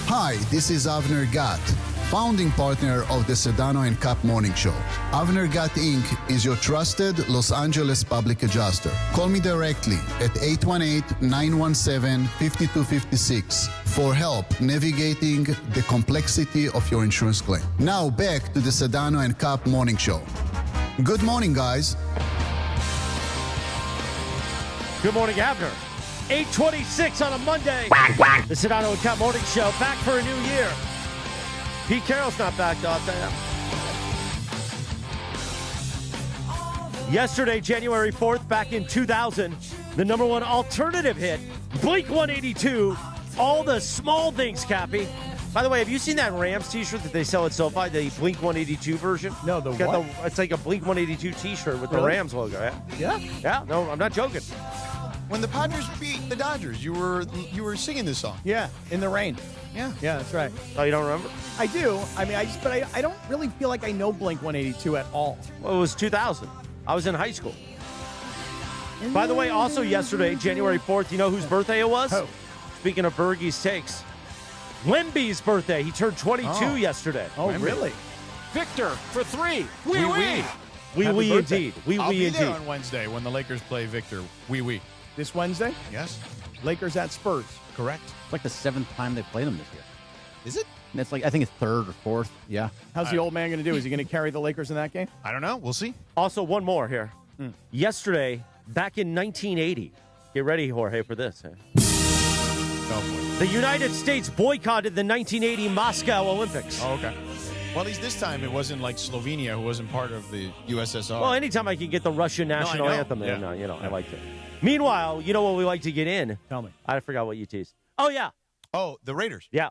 Hi, this is Avner Gat, founding partner of the Sedano and Kap Morning Show. Avner Gat Inc. is your trusted Los Angeles public adjuster. Call me directly at 818-917-5256 for help navigating the complexity of your insurance claim. Now back to the Sedano and Kap Morning Show. Good morning, guys. Good morning, Abner. 8:26 on a Monday. The Sedano and Kap Morning Show, back for a new year. Pete Carroll's not back, though, I'll tell you. Yesterday, January 4th, back in 2000, the number one alternative hit, Blink-182, All the Small Things, Cappy. By the way, have you seen that Rams t-shirt that they sell at SoFi, the Blink-182 version? No, the what? It's like a Blink-182 t-shirt with the Really? Rams logo. Yeah? Yeah, no, I'm not joking. When the Padres beat the Dodgers, you were singing this song. Yeah, in the rain. Yeah. Yeah, that's right. Oh, you don't remember? I do. I mean, I don't really feel like I know Blink-182 at all. Well, it was 2000. I was in high school. By the way, also yesterday, January 4th, you know whose birthday it was? Who? Speaking of Bergie's takes, Wemby's birthday. He turned 22 yesterday. Oh, really? Victor for three. Oui, oui. Oui, Happy oui, birthday. indeed. Oui, I'll oui, be there indeed. on Wednesday when the Lakers play Victor. Oui. This Wednesday? Yes. Lakers at Spurs. Correct. It's like the 7th time they played them this year. Is it? And it's like, I think it's 3rd or 4th. Yeah. How's the old man going to do? Is he going to carry the Lakers in that game? I don't know. We'll see. Also, one more here. Yesterday, back in 1980, get ready, Jorge, for this. Go for it. The United States boycotted the 1980 Moscow Olympics. Oh, okay. Well, at least this time it wasn't like Slovenia, who wasn't part of the USSR. Well, anytime I can get the Russian national know. anthem in, Yeah. I like it. Meanwhile, you know what we like to get in? Tell me. I forgot what you teased. Oh, yeah. Oh, the Raiders. Yeah.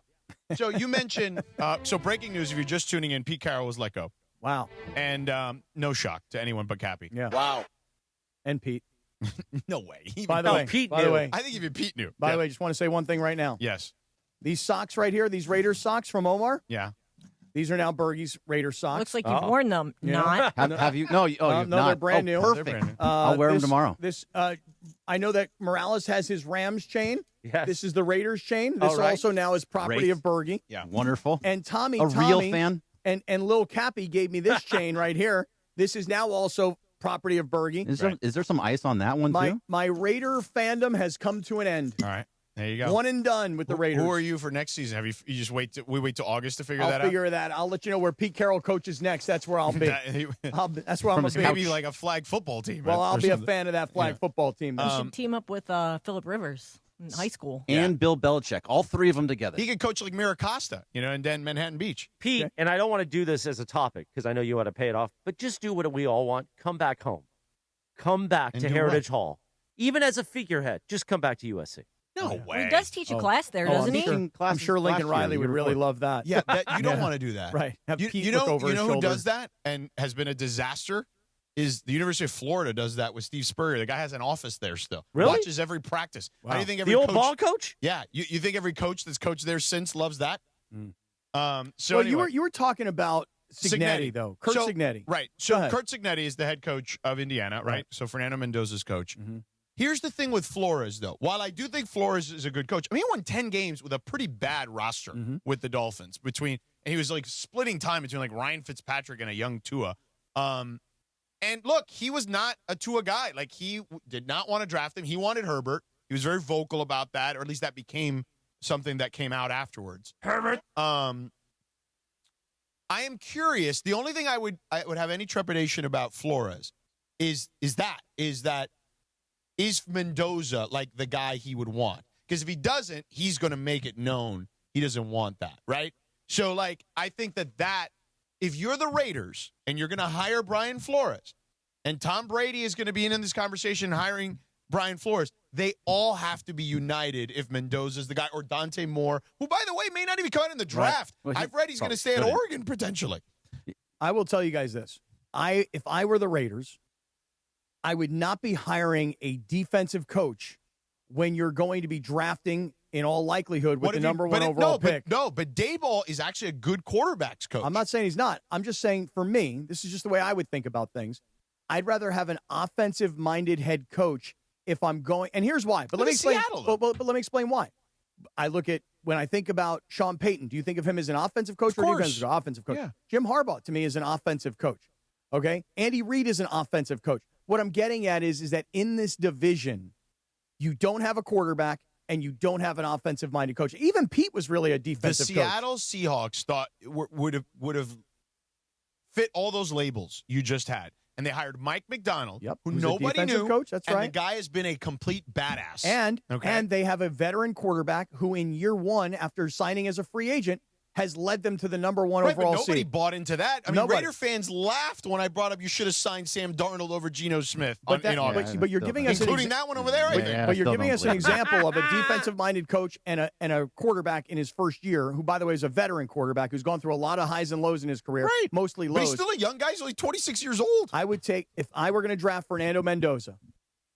So you mentioned, so breaking news, if you're just tuning in, Pete Carroll was let go. Wow. And no shock to anyone but Cappy. Yeah. Wow. And Pete. No way. By the way, Pete by the knew. way, I think even Pete knew. by Yeah. the way, just want to say one thing right now. Yes. These socks right here, these Raiders socks from Omar, Yeah. these are now Bergie's Raiders socks. Looks like you've worn them. Yeah. Not. Have you? No, you've no, not. they're brand new. Perfect. They're brand new. I'll wear them tomorrow. I know that Morales has his Rams chain. Yes. This is the Raiders chain. This All right. also now is property Great. of Bergie. Yeah. Wonderful. And Tommy, A real fan? and Lil Cappy gave me this chain right here. This is now also property of Bergie. Is there some ice on that one, too? My Raider fandom has come to an end. All right. There you go. One and done with the Raiders. Who are you for next season? Have you just wait till August to figure I'll that figure that. I'll let you know where Pete Carroll coaches next. That's where I'll be. That's where I'm going to be. Maybe like a flag football team. Well, I'll or be a something. fan of that flag football team. You should team up with Phillip Rivers in high school. And Bill Belichick. All three of them together. He could coach like Mira Costa, and then Manhattan Beach. Pete, and I don't want to do this as a topic because I know you want to pay it off, but just do what we all want. Come back home. Come back And to do Heritage Hall. Even as a figurehead, just come back to USC. No Well, way. he does teach a class there, doesn't he? I'm sure Lincoln Riley would really love that. Yeah, you don't want to do that. Right. Have You, Pete you look know, over you his know who shoulder. does that and has been a disaster? Is the University of Florida does that with Steve Spurrier. The guy has an office there still. Really? Watches every practice. How do you think every The old coach, ball coach? Yeah. You think every coach that's coached there since loves that? So well, anyway. you were talking about Cignetti, though. Kurt Cignetti. Right. Go So ahead. Kurt Cignetti is the head coach of Indiana, right? So Fernando Mendoza's coach. Mm-hmm. Here's the thing with Flores, though. While I do think Flores is a good coach, I mean, he won 10 games with a pretty bad roster Mm-hmm. with the Dolphins. And he was like splitting time between like Ryan Fitzpatrick and a young Tua. And look, he was not a Tua guy. Like he did not want to draft him. He wanted Herbert. He was very vocal about that, or at least that became something that came out afterwards. Herbert. I am curious. The only thing I would have any trepidation about Flores is Mendoza like the guy he would want? Because if he doesn't, he's going to make it known he doesn't want that, right? So, like, I think that if you're the Raiders and you're going to hire Brian Flores, and Tom Brady is going to be in this conversation hiring Brian Flores, they all have to be united if Mendoza's the guy, or Dante Moore, who, by the way, may not even come out in the draft. Right. Well, I've read he's going to stay at Oregon potentially. I will tell you guys this. If I were the Raiders, I would not be hiring a defensive coach when you're going to be drafting, in all likelihood, with the number one overall pick. But Daboll is actually a good quarterbacks coach. I'm not saying he's not. I'm just saying, for me, this is just the way I would think about things. I'd rather have an offensive-minded head coach if I'm going. And here's why. But let me explain. But let me explain why. When I think about Sean Payton, do you think of him as an offensive coach or defensive coach? Offensive coach? Yeah. Jim Harbaugh, to me, is an offensive coach. Okay? Andy Reid is an offensive coach. What I'm getting at is that in this division, you don't have a quarterback and you don't have an offensive-minded coach. Even Pete was really a defensive coach. The Seattle Seahawks thought would have fit all those labels you just had. And they hired Mike McDonald, who nobody knew. Coach, that's and right. the guy has been a complete badass. And they have a veteran quarterback who, in year one, after signing as a free agent, has led them to the number one overall but nobody seed. bought into that. I mean, Raider fans laughed when I brought up you should have signed Sam Darnold over Geno Smith in August. But you're giving us including that one over there. But you're giving us an example of a defensive-minded coach and a quarterback in his first year, who, by the way, is a veteran quarterback who's gone through a lot of highs and lows in his career, mostly lows. But he's still a young guy. He's only 26 years old. I would take, if I were going to draft Fernando Mendoza,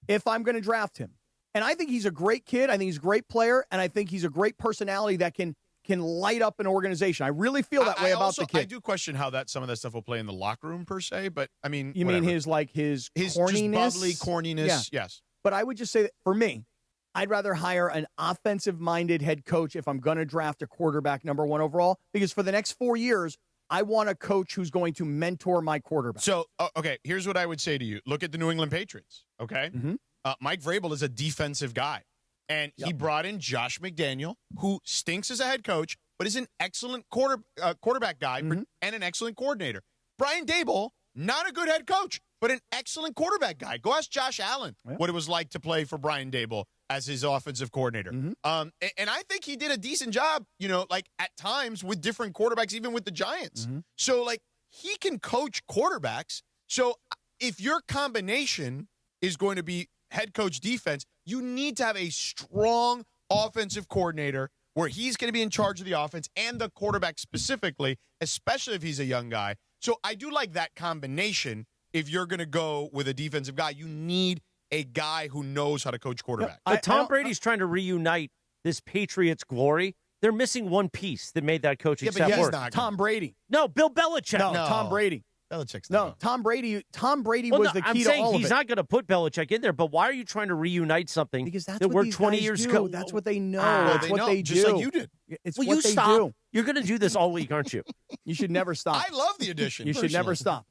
if I'm going to draft him, and I think he's a great kid, I think he's a great player, and I think he's a great personality that can light up an organization. I really feel that way about the kid. I do question how some of that stuff will play in the locker room per se, but I mean, you mean his corniness, just bubbly corniness? Yeah. Yes. But I would just say that for me, I'd rather hire an offensive-minded head coach if I'm going to draft a quarterback number one overall, because for the next 4 years, I want a coach who's going to mentor my quarterback. So, okay, here's what I would say to you. Look at the New England Patriots, okay? Mm-hmm. Mike Vrabel is a defensive guy. And he brought in Josh McDaniel, who stinks as a head coach, but is an excellent quarterback guy and an excellent coordinator. Brian Daboll, not a good head coach, but an excellent quarterback guy. Go ask Josh Allen what it was like to play for Brian Daboll as his offensive coordinator. And I think he did a decent job, like at times with different quarterbacks, even with the Giants. So, like, he can coach quarterbacks. So if your combination is going to be head coach defense, you need to have a strong offensive coordinator where he's going to be in charge of the offense and the quarterback specifically, especially if he's a young guy. So I do like that combination. If you're going to go with a defensive guy, you need a guy who knows how to coach quarterback. But Tom Brady's trying to reunite this Patriots glory. They're missing one piece that made that coaching staff work. Tom Brady. No, Bill Belichick. No, Tom Brady. Belichick's no, Tom Brady was the key to all of it. He's not going to put Belichick in there, but why are you trying to reunite something because that's that what worked these 20 guys years do. ago? That's what they know. That's what they do. Just like you did. It's Will what you they stop? do. You're going to do this all week, aren't you? You should never stop. I love the addition. You should never stop.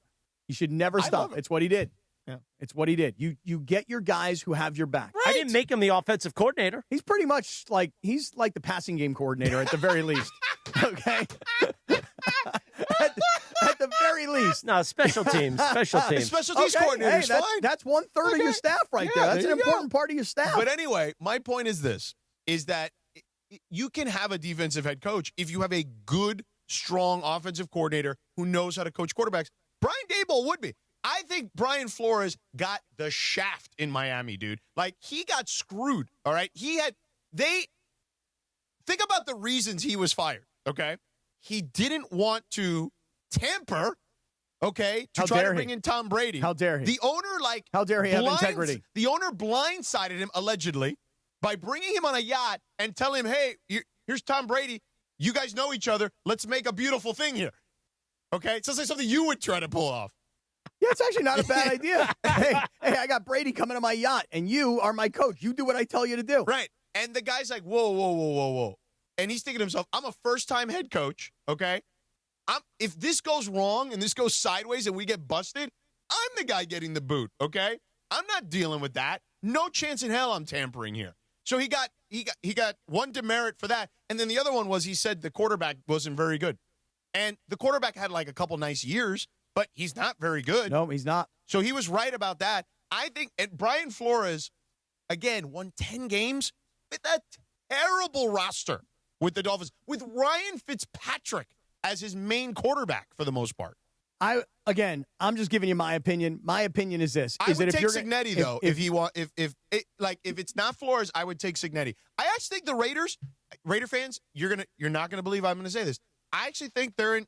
You should never stop. It's what he did. Yeah. It's what he did. You get your guys who have your back. Right. I didn't make him the offensive coordinator. He's pretty much like the passing game coordinator at the very least. Okay. At the very least. No, special teams. Special teams. Special teams coordinator's fine. That's 1/3 of your staff right there. That's an important part of your staff. But anyway, my point is this, is that you can have a defensive head coach if you have a good, strong offensive coordinator who knows how to coach quarterbacks. Brian Daboll would be. I think Brian Flores got the shaft in Miami, dude. Like, he got screwed, all right? Think about the reasons he was fired, okay? He didn't want to tamper, okay, to try to bring in Tom Brady. How dare he? The owner, how dare he have integrity? The owner blindsided him, allegedly, by bringing him on a yacht and telling him, hey, here's Tom Brady. You guys know each other. Let's make a beautiful thing here. Okay? It sounds like something you would try to pull off. Yeah, it's actually not a bad idea. Hey, I got Brady coming to my yacht, and you are my coach. You do what I tell you to do. Right. And the guy's like, whoa. And he's thinking to himself, I'm a first-time head coach, okay? If this goes wrong and this goes sideways and we get busted, I'm the guy getting the boot, okay? I'm not dealing with that. No chance in hell I'm tampering here. So he got one demerit for that, and then the other one was he said the quarterback wasn't very good. And the quarterback had like a couple nice years, but he's not very good. No, he's not. So he was right about that. I think, and Brian Flores, again, won 10 games with that terrible roster with the Dolphins, with Ryan Fitzpatrick as his main quarterback for the most part. I'm just giving you my opinion. My opinion is this: I would that take Cignetti though if it's not Flores, I would take Cignetti. I actually think the Raider fans, you're not gonna believe I'm gonna say this. I actually think they're in,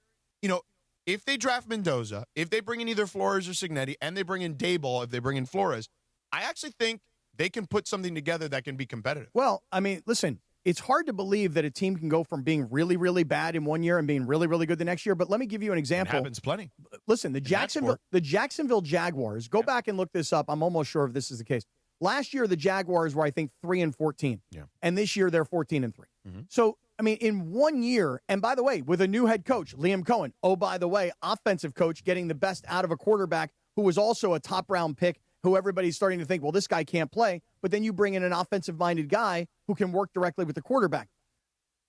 if they draft Mendoza, if they bring in either Flores or Cignetti, and they bring in Daboll, if they bring in Flores, I actually think they can put something together that can be competitive. Well, I mean, listen, it's hard to believe that a team can go from being really, really bad in one year and being really, really good the next year. But let me give you an example. It happens plenty. Listen, the Jacksonville Jaguars, go back and look this up. I'm almost sure if this is the case. Last year, the Jaguars were, I think, 3-14. Yeah. And this year, they're 14-3. Mm-hmm. So, I mean, in 1 year, and by the way, with a new head coach, Liam Cohen, oh, by the way, offensive coach, getting the best out of a quarterback who was also a top-round pick, who everybody's starting to think, well, this guy can't play. But then you bring in an offensive-minded guy who can work directly with the quarterback.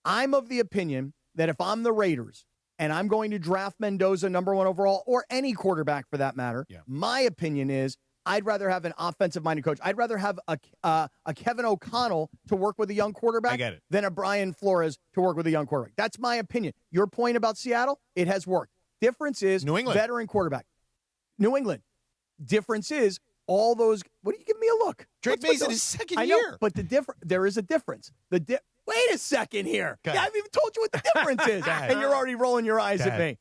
I'm of the opinion that if I'm the Raiders and I'm going to draft Mendoza number 1 overall, or any quarterback for that matter, my opinion is I'd rather have an offensive-minded coach. I'd rather have a Kevin O'Connell to work with a young quarterback than a Brian Flores to work with a young quarterback. That's my opinion. Your point about Seattle, it has worked. Difference is New England. Veteran quarterback. New England. Difference is all those. What are you giving me a look? Drake Mason is second I know, year. but there is a difference. Wait a second here. Okay. Yeah, I haven't even told you what the difference is, and you're already rolling your eyes at me.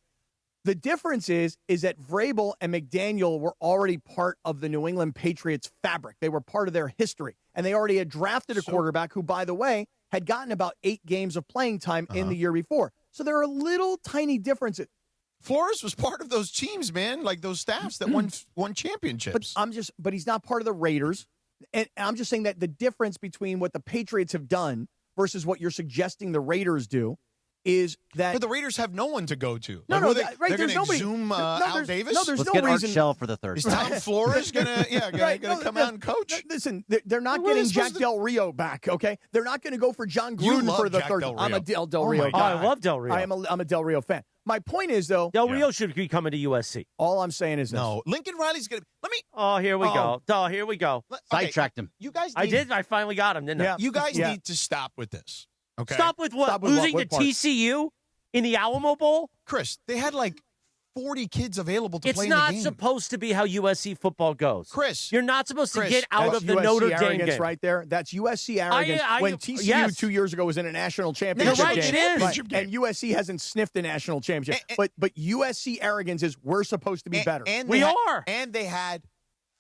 The difference is that Vrabel and McDaniel were already part of the New England Patriots fabric. They were part of their history, and they already had drafted a quarterback who, by the way, had gotten about 8 games of playing time in the year before. So there are little tiny differences. Flores was part of those teams, man, like those staffs that won championships. But he's not part of the Raiders. And I'm just saying that the difference between what the Patriots have done versus what you're suggesting the Raiders do is that. But the Raiders have no one to go to. No, like, no, right. They're There's going to nobody. exhume Al Davis? No, there's Let's no get reason. Art Shell for the third. Is Tom Flores going to come out and coach? Listen, they're not getting Jack Del Rio back, okay? They're not going to go for John Gruden for the Jack third. Del Rio. I'm a Del Rio guy. I love Del Rio. I'm a Del Rio fan. My point is, though, Del Rio should be coming to USC. all I'm saying is this. No, Lincoln Riley's going to. Let me. Oh, here we go. Oh, here we go. Sidetracked him. You guys. I did. I finally got him, didn't I? You guys need to stop with this. Okay. Stop with what? Stop with Losing what to part? TCU in the Alamo Bowl? Chris, they had like 40 kids available to play in It's the not game. supposed to be how USC football goes. Chris. You're not supposed to Chris, get out That's of the USC Notre Dame arrogance game. right there. That's USC arrogance. When TCU 2 years ago was in a national championship You're right, game, it is. and USC hasn't sniffed a national championship. But USC arrogance is we're supposed to be better. And We they are. And they had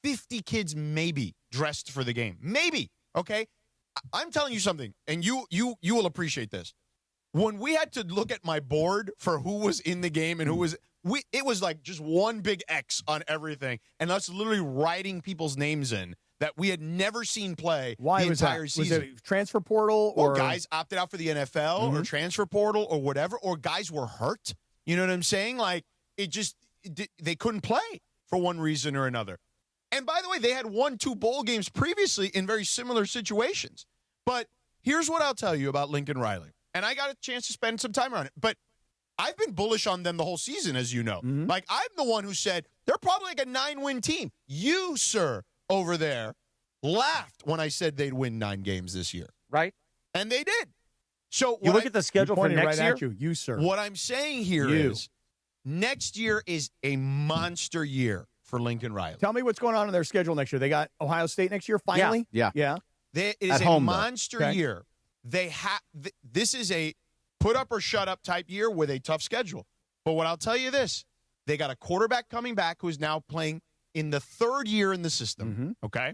50 kids maybe dressed for the game. Maybe. Okay? I'm telling you something, and you will appreciate this. When we had to look at my board for who was in the game and who was it was like just one big X on everything, and us literally writing people's names in that we had never seen play Why the was entire that? season. Was it transfer portal Or guys opted out for the NFL or transfer portal or whatever, or guys were hurt. You know what I'm saying? Like, they couldn't play for one reason or another. And by the way, they had won 2 bowl games previously in very similar situations. But here's what I'll tell you about Lincoln Riley. And I got a chance to spend some time around it. But I've been bullish on them the whole season, as you know. Like, I'm the one who said they're probably like a 9-win team. You, sir, over there, laughed when I said they'd win 9 games this year. Right? And they did. So You look at the schedule for next year. At you, sir. What I'm saying here is next year is a monster year for Lincoln Riley. Tell me what's going on in their schedule next year. They got Ohio State next year, finally? Yeah. It is At a home, monster year. They have this is a put up or shut up type year with a tough schedule. But what I'll tell you this, they got a quarterback coming back who's now playing in the 3rd year in the system, okay?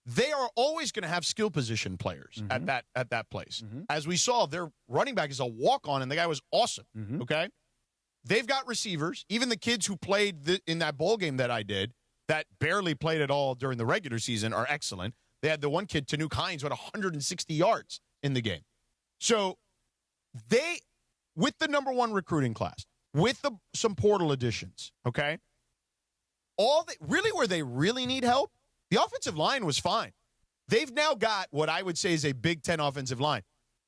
They are always going to have skill position players at that place. As we saw, their running back is a walk-on, and the guy was awesome, okay? They've got receivers. Even the kids who played in that bowl game that I did that barely played at all during the regular season are excellent. They had the one kid, Tanuk Hines, who had 160 yards in the game. So they, with the number 1 recruiting class, with some portal additions, okay, where they really need help, the offensive line was fine. They've now got what I would say is a Big Ten offensive line.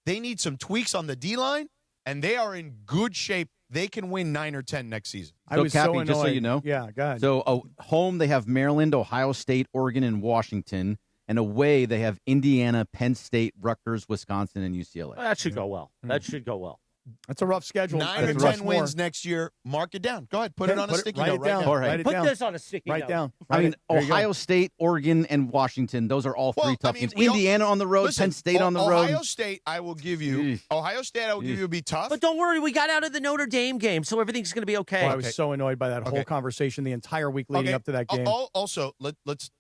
They need some tweaks on the D-line, and they are in good shape. They can win 9 or 10 next season. So, Cappy, just so you know. Yeah, go ahead. So, home, they have Maryland, Ohio State, Oregon, and Washington. And away, they have Indiana, Penn State, Rutgers, Wisconsin, and UCLA. That should go well. That should go well. That's a rough schedule. 9 or 10 wins next year. Mark it down. Go ahead. Put it on a sticky note right now. Write it Put down. this on a sticky Write note. down. I mean, There you go. Ohio State, Oregon, and Washington, those are all three tough games. Indiana on the road, listen, Penn State on the road. Ohio State, I will give you. Ohio State, I will give you will be tough. But don't worry, we got out of the Notre Dame game, so everything's going to be okay. I was so annoyed by that whole conversation the entire week leading up to that game. Also, let's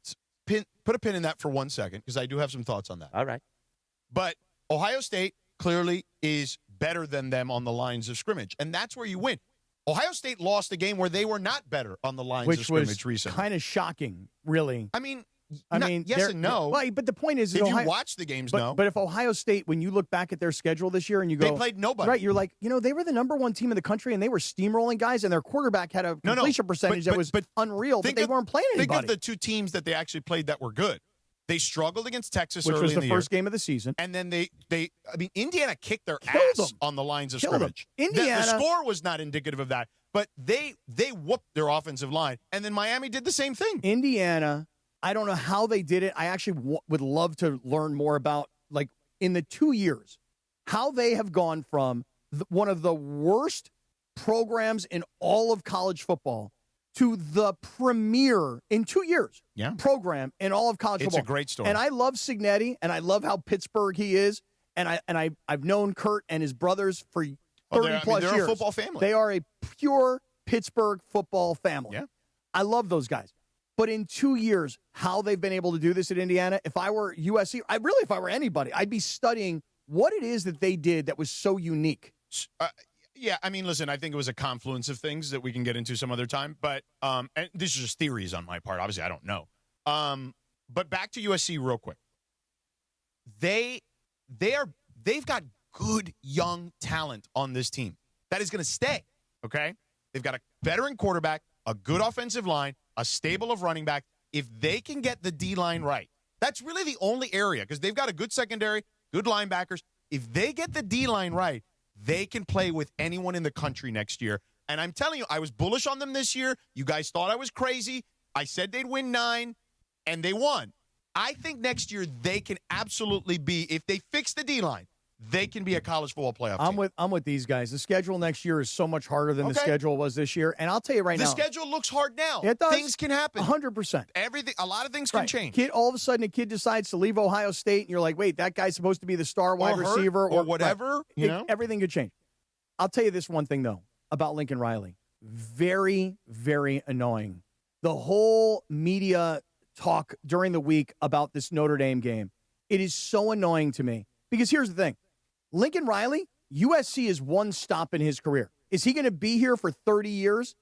put a pin in that for 1 second because I do have some thoughts on that. All right. But Ohio State clearly is better than them on the lines of scrimmage, and that's where you win. Ohio State lost a game where they were not better on the lines of scrimmage recently. Kind of shocking, really. I mean, yes and no. Well, but the point is, if you watch the games, no. But if Ohio State, when you look back at their schedule this year and you go, they played nobody. Right, you're like, they were the number one team in the country and they were steamrolling guys, and their quarterback had a completion percentage that was unreal, but they weren't playing anybody. Think of the two teams that they actually played that were good. They struggled against Texas which early was in the year. first game of the season. And then Indiana kicked their Killed ass them. on the lines of Killed scrimmage. them. Indiana, the score was not indicative of that, but they whooped their offensive line, and then Miami did the same thing. Indiana, I don't know how they did it. I actually would love to learn more about, like, in the 2 years, how they have gone from one of the worst programs in all of college football to the premier in 2 years program in all of college football. It's a great story. And I love Cignetti, and I love how Pittsburgh he is. And I've known Kurt and his brothers for 30 plus they're years. a football family. They are a pure Pittsburgh football family. Yeah. I love those guys. But in 2 years, how they've been able to do this at Indiana, if I were USC, if I were anybody, I'd be studying what it is that they did that was so unique. Yeah, I mean, listen, I think it was a confluence of things that we can get into some other time. But and this is just theories on my part. Obviously, I don't know. But back to USC real quick. They've got good young talent on this team that is going to stay. Okay, they've got a veteran quarterback, a good offensive line, a stable of running back. If they can get the D-line right, that's really the only area because they've got a good secondary, good linebackers. If they get the D-line right, they can play with anyone in the country next year. And I'm telling you, I was bullish on them this year. You guys thought I was crazy. I said they'd win 9, and they won. I think next year they can absolutely be, if they fix the D-line, they can be a college football playoff team. I'm with these guys. The schedule next year is so much harder than the schedule was this year. And I'll tell you right now. The schedule looks hard now. It does. Things can happen. 100%. A lot of things can change. All of a sudden, a kid decides to leave Ohio State, and you're like, wait, that guy's supposed to be the star wide receiver. Or whatever. Right. Everything could change. I'll tell you this one thing, though, about Lincoln Riley. Very, very annoying. The whole media talk during the week about this Notre Dame game. It is so annoying to me. Because here's the thing. Lincoln Riley, USC is one stop in his career. Is he going to be here for 30 years?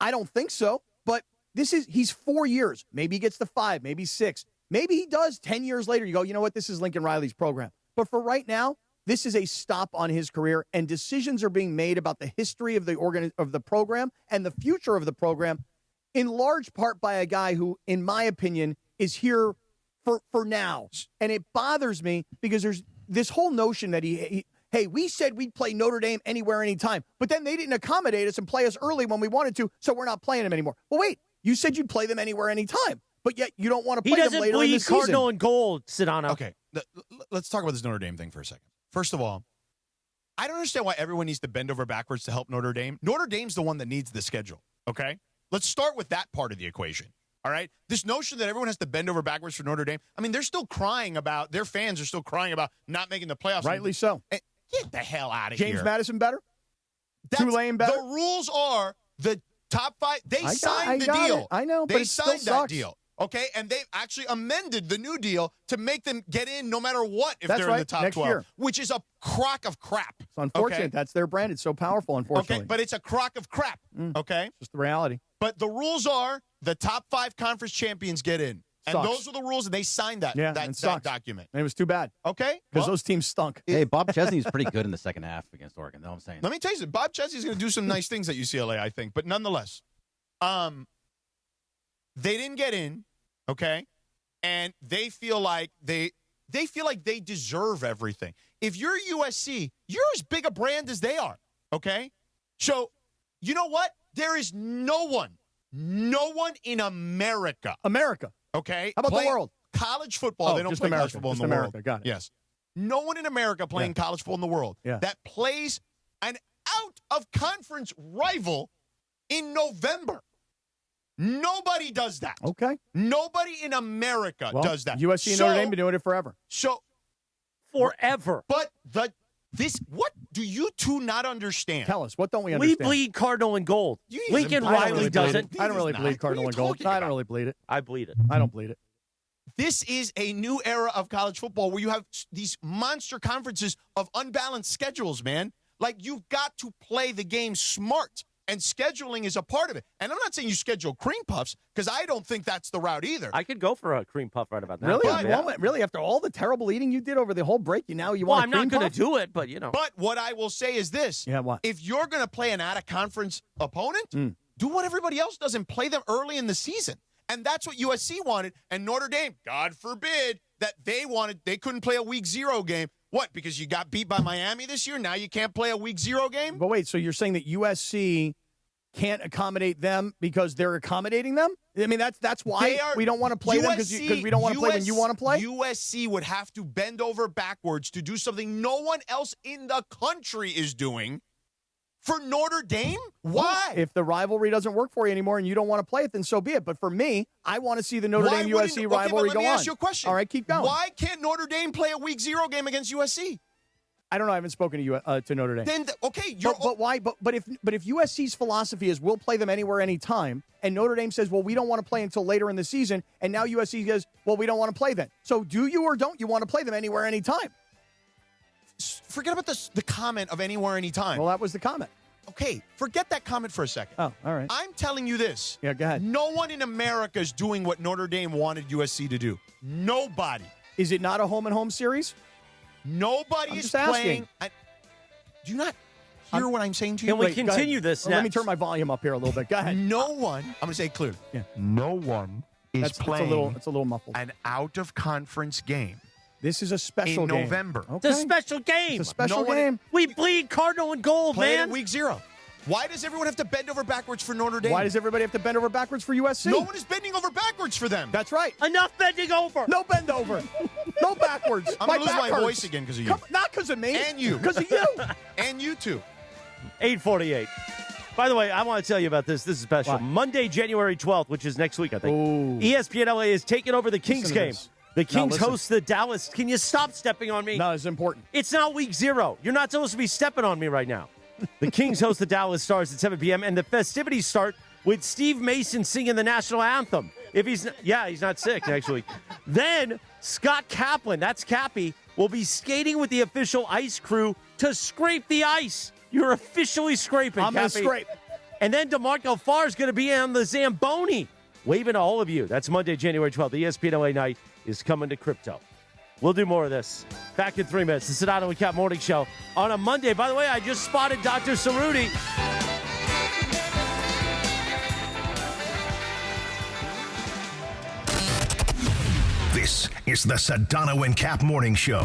I don't think so. But he's 4 years. Maybe he gets to 5, maybe 6. Maybe he does 10 years later. You go, you know what? This is Lincoln Riley's program. But for right now, this is a stop on his career, and decisions are being made about the history of the program and the future of the program, in large part by a guy who, in my opinion, is here for now. And it bothers me because there's this whole notion that hey, we said we'd play Notre Dame anywhere, anytime, but then they didn't accommodate us and play us early when we wanted to, so we're not playing them anymore. Well, wait, you said you'd play them anywhere, anytime, but yet you don't want to play them later in the season. He doesn't bleed Cardinal and gold, Sedano. Okay, let's talk about this Notre Dame thing for a second. First of all, I don't understand why everyone needs to bend over backwards to help Notre Dame. Notre Dame's the one that needs the schedule, okay? Let's start with that part of the equation, all right? This notion that everyone has to bend over backwards for Notre Dame, I mean, they're still crying about, their fans are still crying about not making the playoffs. Rightly so. Get the hell out of here. James Madison better? Tulane better? The rules are the top 5. They signed the deal. I know, but they it signed still that sucks. deal. Okay, and they've actually amended the new deal to make them get in no matter what if That's they're right, in the top next 12, year. which is a crock of crap. It's unfortunate. Okay? That's their brand. It's so powerful, unfortunately. Okay, but it's a crock of crap, okay? Just the reality. But the rules are the top 5 conference champions get in. And Sucks. those are the rules, and they signed that, Yeah, that it sucks. document. And it was too bad. Okay? Because those teams stunk. Hey, Bob Chesney's pretty good in the second half against Oregon. That's what I'm saying. Let me tell you something. Bob Chesney's going to do some nice things at UCLA, I think. But nonetheless, they didn't get in, okay? And they feel like they deserve everything. If you're USC, you're as big a brand as they are, okay? So, you know what? There is no one in America. America. Okay? How about the world? college football. They don't play college football in the America. world. Got it. Yes. No one in America playing college football in the world that plays an out-of-conference rival in November. Nobody does that. Okay. Nobody in America does that. USC and Notre Dame been doing it forever. Forever. But what do you two not understand? Tell us, what don't we We understand? bleed cardinal and gold. Lincoln Riley doesn't. I don't really bleed cardinal and gold. I don't really bleed it. I bleed it. I don't bleed it. This is a new era of college football where you have these monster conferences of unbalanced schedules, man. Like, you've got to play the game smart, and scheduling is a part of it. And I'm not saying you schedule cream puffs, because I don't think that's the route either. I could go for a cream puff right about now. Really? Really? After all the terrible eating you did over the whole break, you want I'm a cream not going puff? to do it, but, you know. But what I will say is this. Yeah, what? If you're going to play an out-of-conference opponent, do what everybody else does and play them early in the season. And that's what USC wanted. And Notre Dame, God forbid, that they couldn't play a week 0 game. What, because you got beat by Miami this year? Now you can't play a week 0 game? But wait, so you're saying that USC can't accommodate them because they're accommodating them? I mean, that's why we don't want to play them, because we don't want to play when you want to play? USC would have to bend over backwards to do something no one else in the country is doing for Notre Dame? Why? Well, if the rivalry doesn't work for you anymore and you don't want to play it, then so be it. But for me, I want to see the Notre Dame-USC rivalry go on. Let me ask you a question. All right, keep going. Why can't Notre Dame play a week 0 game against USC? I don't know. I haven't spoken to Notre Dame. Then but why? But if USC's philosophy is we'll play them anywhere, anytime, and Notre Dame says, well, we don't want to play until later in the season, and now USC says, well, we don't want to play then. So do you or don't you want to play them anywhere, anytime? Forget about the comment of anywhere, anytime. Well, that was the comment. Okay, forget that comment for a second. Oh, all right. I'm telling you this. Yeah, go ahead. No one in America is doing what Notre Dame wanted USC to do. Nobody. Is it not a home-and-home series? Nobody is playing. Do you not hear what I'm saying to you? Can we continue this Let me turn my volume up here a little bit. Go ahead. No one, I'm going to say it clearly. Yeah. No one is playing it's a little muffled. an out-of-conference game. This is a special in game. November. Okay. It's a special game. It's a special game. We bleed cardinal and gold, Play it man. at week 0. Why does everyone have to bend over backwards for Notre Dame? Why does everybody have to bend over backwards for USC? No one is bending over backwards for them. That's right. Enough bending over. No bend over. No backwards. I'm going to lose my hurts. voice again because of you. Not because of me. And you. Because of you. And you too. 8:48. By the way, I want to tell you about this. This is special. What? Monday, January 12th, which is next week, I think. Ooh. ESPN LA is taking over the Kings Listen to game. this. The Kings listen. host the Dallas. Can you stop stepping on me? No, it's important. It's not week 0. You're not supposed to be stepping on me right now. The Kings host the Dallas Stars at 7 p.m., and the festivities start with Steve Mason singing the national anthem. If he's not sick, actually. Then Scott Kaplan, that's Cappy, will be skating with the official ice crew to scrape the ice. You're officially scraping, I'm going to Cappy. scrape. And then DeMarco Farr is going to be on the Zamboni, waving to all of you. That's Monday, January 12th. The ESPN LA night is coming to crypto. We'll do more of this. Back in 3 minutes. The Sedano and Kap Morning Show on a Monday. By the way, I just spotted Dr. Cerruti. This is the Sedano and Kap Morning Show.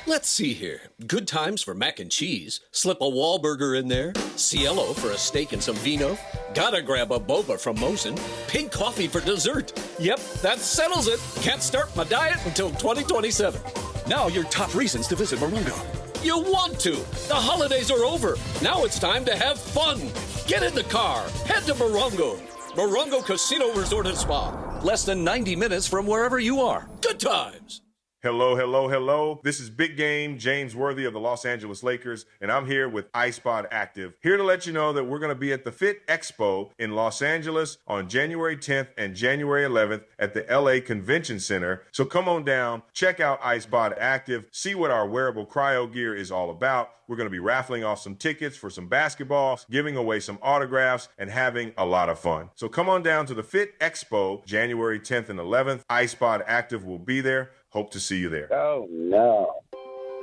Let's see here. Good times for mac and cheese. Slip a Wahlburger in there. Cielo for a steak and some vino. Gotta grab a boba from Mosin. Pink coffee for dessert. Yep, that settles it. Can't start my diet until 2027. Now your top reasons to visit Morongo. You want to. The holidays are over. Now it's time to have fun. Get in the car. Head to Morongo. Morongo Casino Resort and Spa. Less than 90 minutes from wherever you are. Good times. Hello, hello, hello. This is Big Game James Worthy of the Los Angeles Lakers, and I'm here with iSpot Active. Here to let you know that we're going to be at the Fit Expo in Los Angeles on January 10th and January 11th at the LA Convention Center. So come on down, check out iSpot Active, see what our wearable cryo gear is all about. We're going to be raffling off some tickets for some basketballs, giving away some autographs, and having a lot of fun. So come on down to the Fit Expo January 10th and 11th. iSpot Active will be there. Hope to see you there. Oh, no.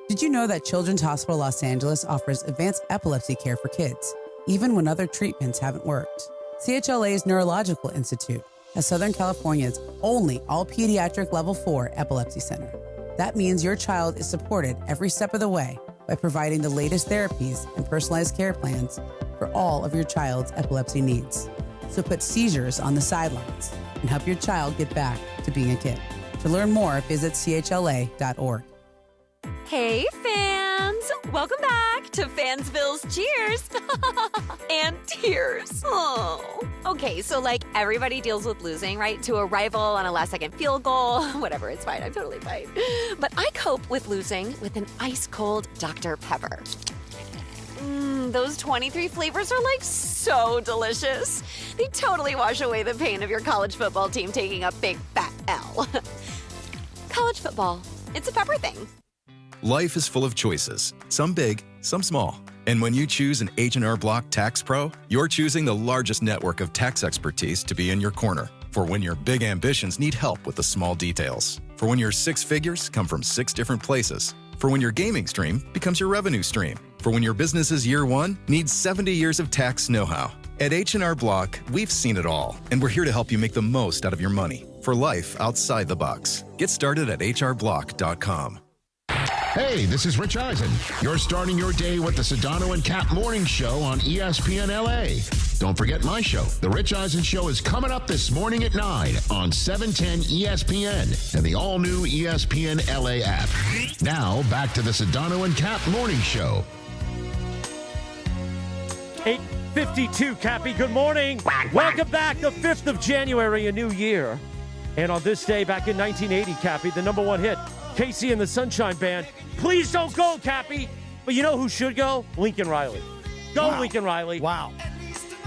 Did you know that Children's Hospital Los Angeles offers advanced epilepsy care for kids, even when other treatments haven't worked? CHLA's Neurological Institute has Southern California's only all-pediatric Level 4 epilepsy center. That means your child is supported every step of the way by providing the latest therapies and personalized care plans for all of your child's epilepsy needs. So put seizures on the sidelines and help your child get back to being a kid. To learn more, visit chla.org. Hey, fans! Welcome back to Fansville's Cheers and Tears. Oh. Okay, so like everybody deals with losing, right? To a rival on a last-second field goal. Whatever, it's fine. I'm totally fine. But I cope with losing with an ice-cold Dr. Pepper. Those 23 flavors are like so delicious. They totally wash away the pain of your college football team taking a big fat L. College football, it's a pepper thing. Life is full of choices, some big, some small. And when you choose an H&R Block Tax Pro, you're choosing the largest network of tax expertise to be in your corner. For when your big ambitions need help with the small details. For when your six figures come from 6 different places. For when your gaming stream becomes your revenue stream. For when your business's year one needs 70 years of tax know-how. At H&R Block, we've seen it all, and we're here to help you make the most out of your money for life outside the box. Get started at hrblock.com. Hey, this is Rich Eisen. You're starting your day with the Sedano and Kap Morning Show on ESPN LA. Don't forget my show. The Rich Eisen Show is coming up this morning at 9 on 710 ESPN and the all-new ESPN LA app. Now, back to the Sedano and Kap Morning Show. 8:52, Cappy, good morning. Welcome back, the 5th of January, a new year. And on this day, back in 1980, Cappy, the number one hit, Casey and the Sunshine Band. Please don't go, Cappy. But you know who should go? Lincoln Riley. Go, wow. Lincoln Riley. Wow.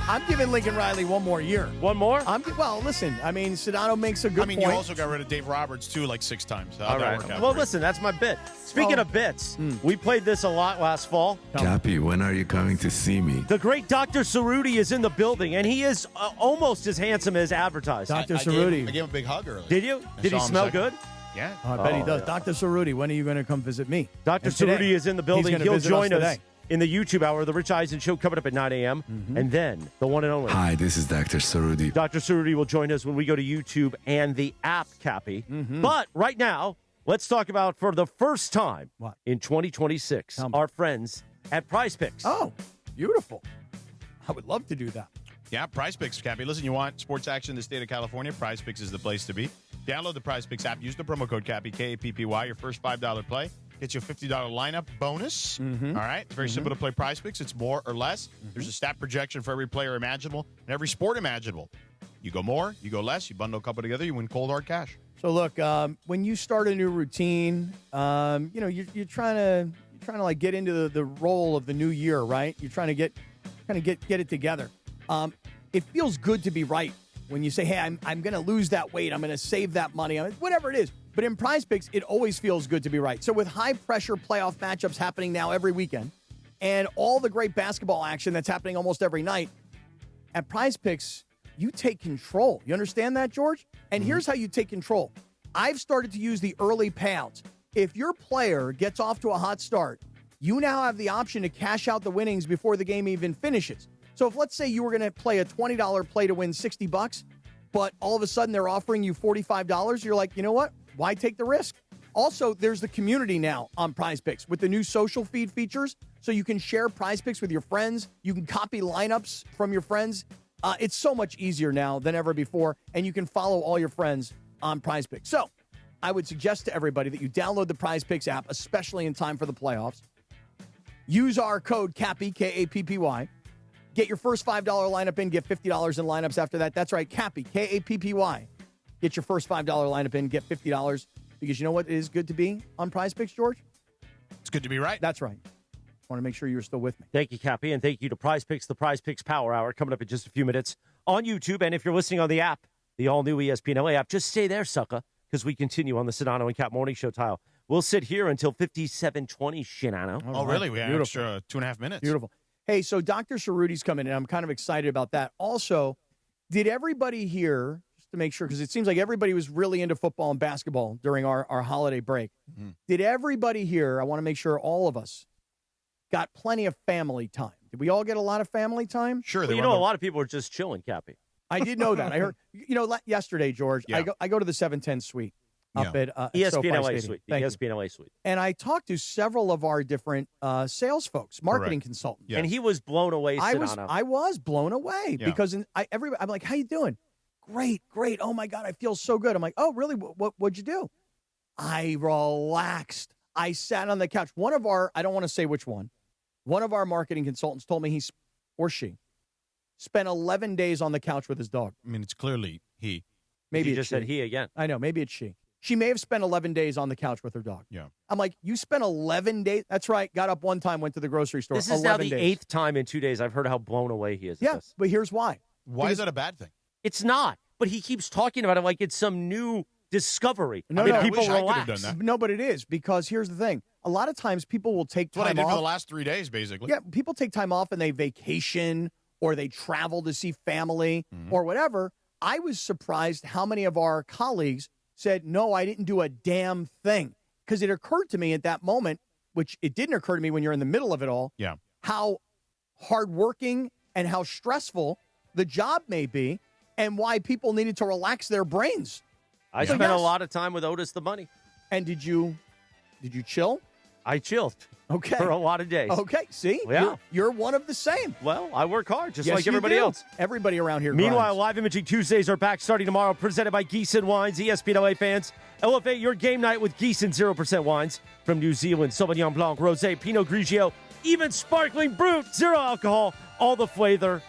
I'm giving Lincoln Riley one more year. One more? Well, listen, I mean, Sedano makes a good point. You also got rid of Dave Roberts, too, like 6 times. All right. Well, listen, that's my bit. Speaking of bits, we played this a lot last fall. Cappy, when are you coming to see me? The great Dr. Cerruti is in the building, and he is almost as handsome as advertised. Dr. Cerruti. I gave him a big hug earlier. Did you? Did he smell good? Yeah. I bet he does. Yeah. Dr. Cerruti, when are you going to come visit me? Dr. Cerruti is in the building. He'll join us in the YouTube hour, the Rich Eisen Show, coming up at 9 a.m. And then the one and only. Hi, this is Dr. Cerruti. Dr. Cerruti will join us when we go to YouTube and the app, Cappy. But right now, let's talk about, for the first time in 2026, our friends at Prize Picks. Oh, beautiful. I would love to do that. Yeah, Prize Picks, Cappy. Listen, you want sports action in the state of California? Prize Picks is the place to be. Download the Prize Picks app. Use the promo code Cappy, K-A-P-P-Y. Your first $5 play gets you a $50 lineup bonus. All right? It's very simple to play Prize Picks. It's more or less. There's a stat projection for every player imaginable and every sport imaginable. You go more, you go less, you bundle a couple together, you win cold hard cash. So look, when you start a new routine, you're trying to like get into the role of the new year, right? You're trying to get it together. It feels good to be right when you say, hey, I'm going to lose that weight, I'm going to save that money, whatever it is. But in Prize Picks, it always feels good to be right. So with high-pressure playoff matchups happening now every weekend and all the great basketball action that's happening almost every night, at Prize Picks, you take control. You understand that, George? And here's how you take control. I've started to use the early payouts. If your player gets off to a hot start, you now have the option to cash out the winnings before the game even finishes. So if, let's say, you were going to play a $20 play to win $60, but all of a sudden they're offering you $45, you're like, you know what? Why take the risk? Also, there's the community now on Prize Picks with the new social feed features, so you can share Prize Picks with your friends. You can copy lineups from your friends. It's so much easier now than ever before, and you can follow all your friends on Prize Picks. So I would suggest to everybody that you download the Prize Picks app, especially in time for the playoffs. Use our code CAPPY, K-A-P-P-Y. Get your first $5 lineup in, get $50 in lineups after that. That's right, CAPPY, K-A-P-P-Y. Get your first $5 lineup in, get $50. Because you know what is good to be on Prize Picks, George? It's good to be right. That's right. I want to make sure you're still with me. Thank you, Cappy, and thank you to Prize Picks, the Prize Picks Power Hour, coming up in just a few minutes on YouTube. And if you're listening on the app, the all-new ESPN LA app, just stay there, sucker, because we continue on the Sedano and Kap Morning Show tile. We'll sit here until 57:20, Shinano. Oh, really? We have extra 2.5 minutes. Beautiful. Hey, so Dr. Cerruti's coming in. I'm kind of excited about that. Also, did everybody here, just to make sure, because it seems like everybody was really into football and basketball during our holiday break. Did everybody here, I want to make sure all of us, got plenty of family time? Did we all get a lot of family time? Sure. Well, a lot of people were just chilling, Cappy. I did know that. I heard, yesterday, George, I go to the 710 suite up at ESPN LA Stadium. suite. Thank you. ESPN LA suite. And I talked to several of our different sales folks, marketing consultants. And he was blown away, I was blown away because I'm like, how you doing? great. Oh, my God, I feel so good. I'm like, oh, really? What'd you do? I relaxed. I sat on the couch. I don't want to say which one of our marketing consultants told me she spent 11 days on the couch with his dog. I mean, it's clearly he. Maybe you it's just she. said he again. I know. Maybe it's she. She may have spent 11 days on the couch with her dog. Yeah. I'm like, you spent 11 days? That's right. Got up one time, went to the grocery store. This is now the 8th time in 2 days I've heard how blown away he is. Yeah, but here's why. Why is that a bad thing? It's not. But he keeps talking about it like it's some new discovery. No, people I wish I could relax. have done that. No, but it is, because here's the thing. A lot of times people will take That's time what I did off. for the last 3 days, basically. Yeah, people take time off and they vacation or they travel to see family or whatever. I was surprised how many of our colleagues said, no, I didn't do a damn thing. Because it occurred to me at that moment, which it didn't occur to me when you're in the middle of it all, how hardworking and how stressful the job may be and why people needed to relax their brains. I spent a lot of time with Otis the Bunny. And did you chill? I chilled. Okay. For a lot of days. Okay, see? Yeah. You're one of the same. Well, I work hard, just Yes, like you everybody do. else. Everybody around here Meanwhile, grinds. Live Imaging Tuesdays are back starting tomorrow, presented by Gießen Wines. ESPN LA fans, elevate your game night with Gießen 0% wines from New Zealand. Sauvignon Blanc, Rosé, Pinot Grigio, even Sparkling Brut, 0 alcohol, all the flavor.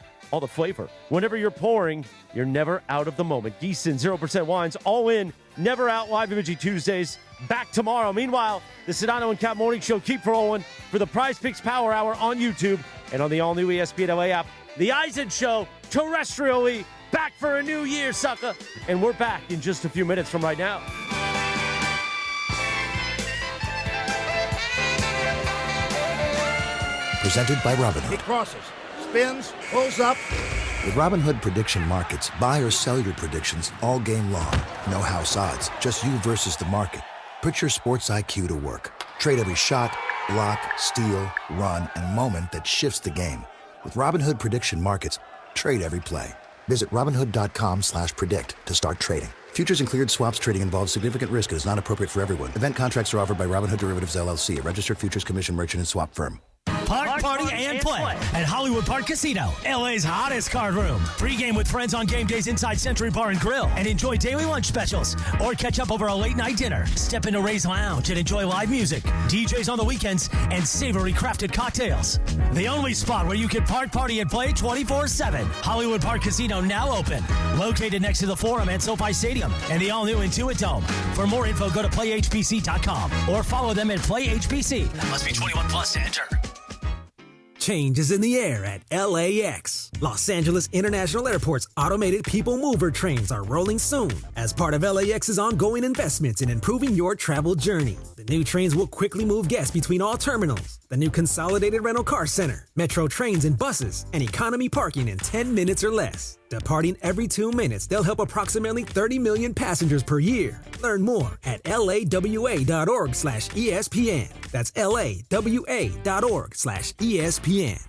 Whenever you're pouring, you're never out of the moment. Gießen 0% wines, all in, never out. Live Imaging Tuesdays, back tomorrow. Meanwhile, the Sedano and Kap Morning Show keep rolling for the Prize Picks Power Hour on YouTube and on the all-new ESPN LA app. The Eisen Show, terrestrially, back for a new year, sucker. And we're back in just a few minutes from right now. Presented by Robinhood. He crosses, spins, pulls up. With Robinhood Prediction Markets, buy or sell your predictions all game long. No house odds, just you versus the market. Put your sports IQ to work. Trade every shot, block, steal, run, and moment that shifts the game. With Robinhood Prediction Markets, trade every play. Visit Robinhood.com/predict to start trading. Futures and cleared swaps trading involves significant risk and is not appropriate for everyone. Event contracts are offered by Robinhood Derivatives LLC, a registered futures commission merchant and swap firm. Park, party, and play at Hollywood Park Casino, LA's hottest card room. Pre-game with friends on game days inside Century Bar and Grill and enjoy daily lunch specials or catch up over a late-night dinner. Step into Ray's Lounge and enjoy live music, DJs on the weekends, and savory crafted cocktails. The only spot where you can park, party, and play 24/7. Hollywood Park Casino now open. Located next to the Forum at SoFi Stadium and the all-new Intuit Dome. For more info, go to playhbc.com or follow them at PlayHBC. Must be 21 plus to enter. Change is in the air at LAX. Los Angeles International Airport's automated people mover trains are rolling soon as part of LAX's ongoing investments in improving your travel journey. The new trains will quickly move guests between all terminals, the new consolidated rental car center, metro trains and buses, and economy parking in 10 minutes or less. Departing every 2 minutes, they'll help approximately 30 million passengers per year. Learn more at lawa.org/ESPN. That's lawa.org/ESPN.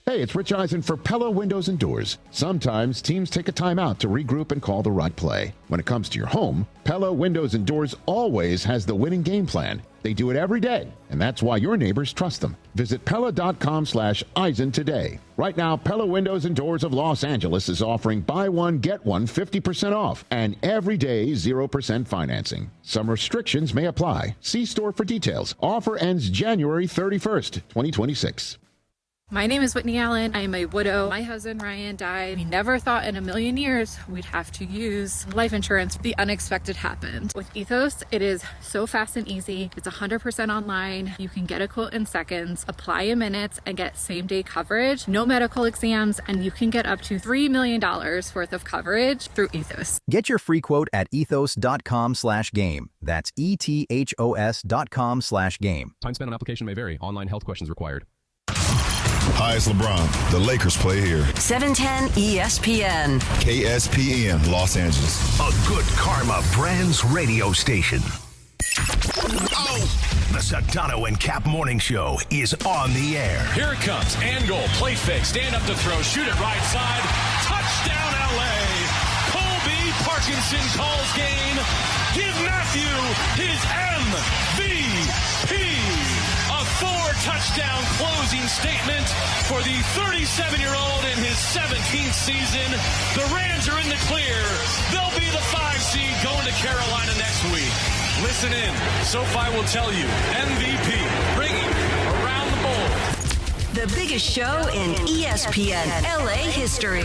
Hey, it's Rich Eisen for Pella Windows and Doors. Sometimes teams take a timeout to regroup and call the right play. When it comes to your home, Pella Windows and Doors always has the winning game plan. They do it every day, and that's why your neighbors trust them. Visit Pella.com/Eisen today. Right now, Pella Windows and Doors of Los Angeles is offering buy one, get one 50% off and everyday 0% financing. Some restrictions may apply. See store for details. Offer ends January 31st, 2026. My name is Whitney Allen. I am a widow. My husband, Ryan, died. We never thought in a million years we'd have to use life insurance. The unexpected happened. With Ethos, it is so fast and easy. It's 100% online. You can get a quote in seconds, apply in minutes, and get same-day coverage. No medical exams, and you can get up to $3 million worth of coverage through Ethos. Get your free quote at ethos.com/game. That's ETHOS.com/game. Time spent on application may vary. Online health questions required. Hi, it's LeBron. The Lakers play here. 710 ESPN. KSPN, Los Angeles. A Good Karma Brands radio station. The Sedano and Kap Morning Show is on the air. Here it comes. And goal. Play fake. Stand up to throw. Shoot it right side. Touchdown, L.A. Colby Parkinson calls game. Give Matthew his MVP. A 4 touchdown closing statement for the 37-year-old in his 17th season. The Rams are in the clear. They'll be the 5 seed going to Carolina next week. Listen in. SoFi will tell you. MVP bringing around the bowl. The biggest show in ESPN LA history.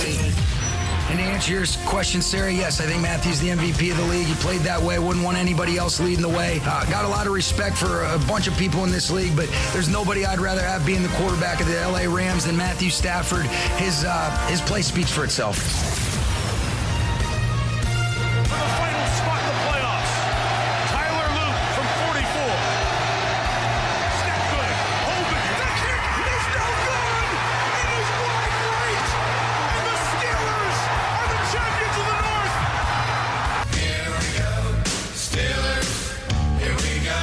And to answer your question, Sarah, yes, I think Matthew's the MVP of the league. He played that way. Wouldn't want anybody else leading the way. Got a lot of respect for a bunch of people in this league, but there's nobody I'd rather have being the quarterback of the LA Rams than Matthew Stafford. His play speaks for itself. For the final spot in the playoffs, Tyler Luke from 44. Snap good. Holding. The kick is no good. It is wide right. And the Steelers are the champions of the North. Here we go, Steelers. Here we go.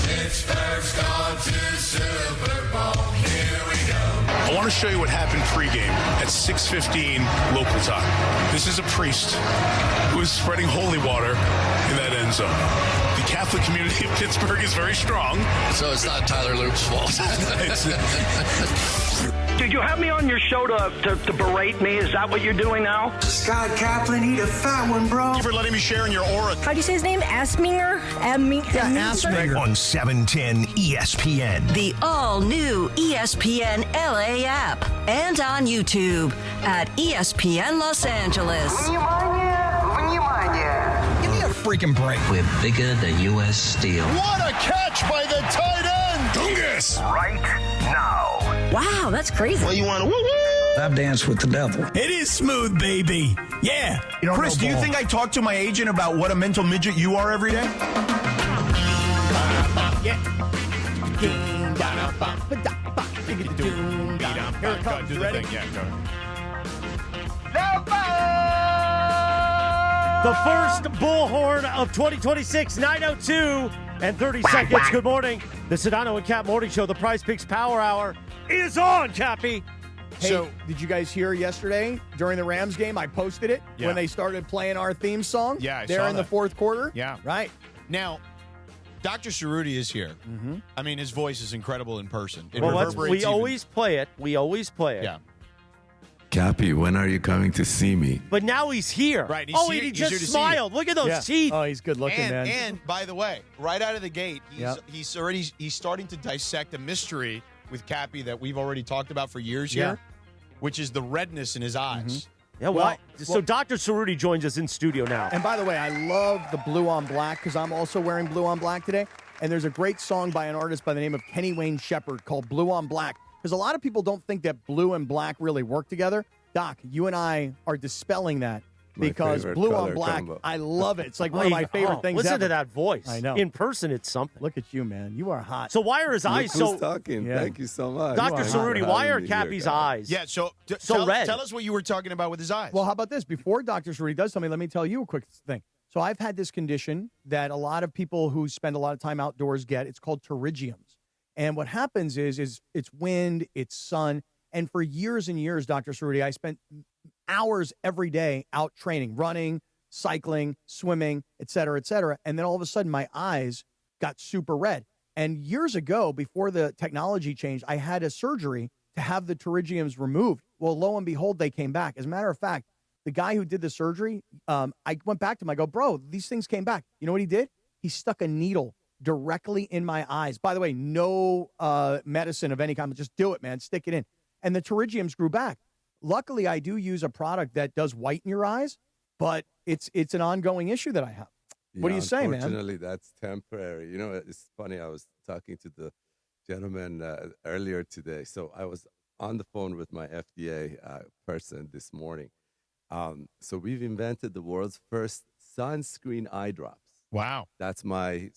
Pittsburgh's gone to Super Bowl. Here we go. I want to show you what happened pregame at 6:15 local time. This is a priest who is spreading holy water in that end zone. The Catholic community of Pittsburgh is very strong. So it's not Tyler Luke's fault. Did you have me on your show to berate me? Is that what you're doing now? Scott Kaplan, eat a fat one, bro. Thank you for letting me share in your aura. How do you say his name? Asminger? Asminger. On 710 ESPN. The all-new ESPN LA app and on YouTube at ESPN Los Angeles. Give me a freaking break. We're bigger than U.S. Steel. What a catch by the tight end! Dungus. Right now. Wow, that's crazy. Well, you want to woo-woo? I've danced with the devil. It is smooth, baby. Yeah. Chris, do you think I talked to my agent about what a mental midget you are every day? Yeah. Here it comes. Do the thing. Yeah, go. The first bullhorn of 2026, 9:02 and 30 seconds. Good morning. The Sedano and Kap Morning Show, the Prize Picks Power Hour is on, Cappy. Hey, So- did you guys hear yesterday during the Rams game? I posted it Yeah. when they started playing our theme song. Yeah, I there saw in the that. fourth quarter. Yeah. Right. Now, Dr. Cerruti is here. Mm-hmm. I mean, his voice is incredible in person. It Well, reverberates we even- always play it. We always play it. Yeah. Cappy, when are you coming to see me? But now he's here. Right, he's Oh, here- he he's here just to see smiled. Look at those Yeah. teeth. Oh, he's good looking, man. And by the way, right out of the gate, Yep. he's starting to dissect a mystery with Cappy that we've already talked about for years Yeah. here, which is the redness in his eyes. Yeah, well, so Dr. Cerruti joins us in studio now. And by the way, I love the blue on black because I'm also wearing blue on black today. And there's a great song by an artist by the name of Kenny Wayne Shepherd called Blue on Black. Because a lot of people don't think that blue and black really work together. Doc, you and I are dispelling that My because favorite blue on color black, combo. I love it. It's like one of my favorite things Listen ever. to that voice. I know. In person, it's something. Look at you, man. You are hot. So why are his Look eyes who's so... talking. Yeah. Thank you so much. Dr. Thanks for Cerruti, why having are me Cappy's here, guys. eyes Yeah, so so red? Tell us what you were talking about with his eyes. Well, how about this? Before Dr. Cerruti does something, let me tell you a quick thing. So I've had this condition that a lot of people who spend a lot of time outdoors get. It's called pterygiums. And what happens is it's wind, it's sun. And for years and years, Dr. Cerruti, I spent hours every day out training, running, cycling, swimming, et cetera, et cetera. And then all of a sudden, my eyes got super red. And years ago, before the technology changed, I had a surgery to have the pterygiums removed. Well, lo and behold, they came back. As a matter of fact, the guy who did the surgery, I went back to him. I go, bro, these things came back. You know what he did? He stuck a needle directly in my eyes. By the way, no medicine of any kind. Just do it, man. Stick it in. And the pterygiums grew back. Luckily, I do use a product that does whiten your eyes, but it's an ongoing issue that I have. What do you say, man? Unfortunately, that's temporary. You know, it's funny. I was talking to the gentleman earlier today. So I was on the phone with my FDA person this morning. So we've invented the world's first sunscreen eye drops. Wow. That's my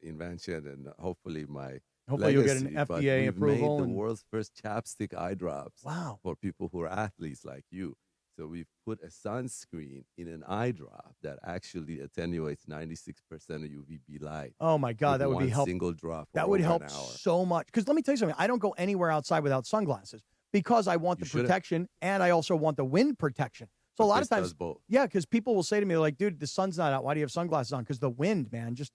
invention and hopefully my Hopefully you'll get an legacy, but FDA we've approval. made the and- world's first chapstick eye drops. Wow. For people who are athletes like you. So we've put a sunscreen in an eye drop that actually attenuates 96% of UVB light. Oh my God, with that would be one helpful. single drop. for That would over help an hour. so much. Because let me tell you something. I don't go anywhere outside without sunglasses because I want the shouldn't. protection and I also want the wind protection. So a lot This of times, does both. yeah, because people will say to me like, "Dude, the sun's not out. Why do you have sunglasses on?" Because the wind, man, just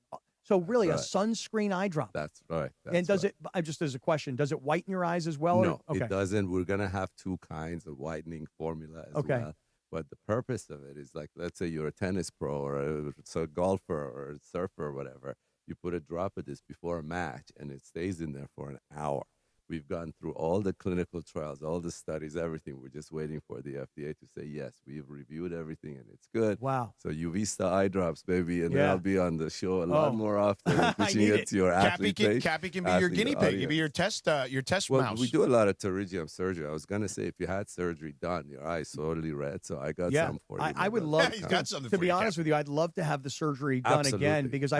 So really, right. a sunscreen eye drop. That's right. And does it? Just as a question, does it whiten your eyes as well? No, Okay. it doesn't. We're gonna have two kinds of whitening formula as well. But the purpose of it is like, let's say you're a tennis pro or a golfer or a surfer or whatever. You put a drop of this before a match, and it stays in there for an hour. We've gone through all the clinical trials, all the studies, everything. We're just waiting for the FDA to say, yes, we've reviewed everything and it's good. Wow. So UV eye drops, baby, and then I'll be on the show a lot more often, pushing it to your athlete page. Cappy can be your guinea pig. He can be your test mouse. We do a lot of pterygium surgery. I was going to say, if you had surgery done, your eyes totally red, so I got some for you. I would love to be honest with you, I'd love to have the surgery done again because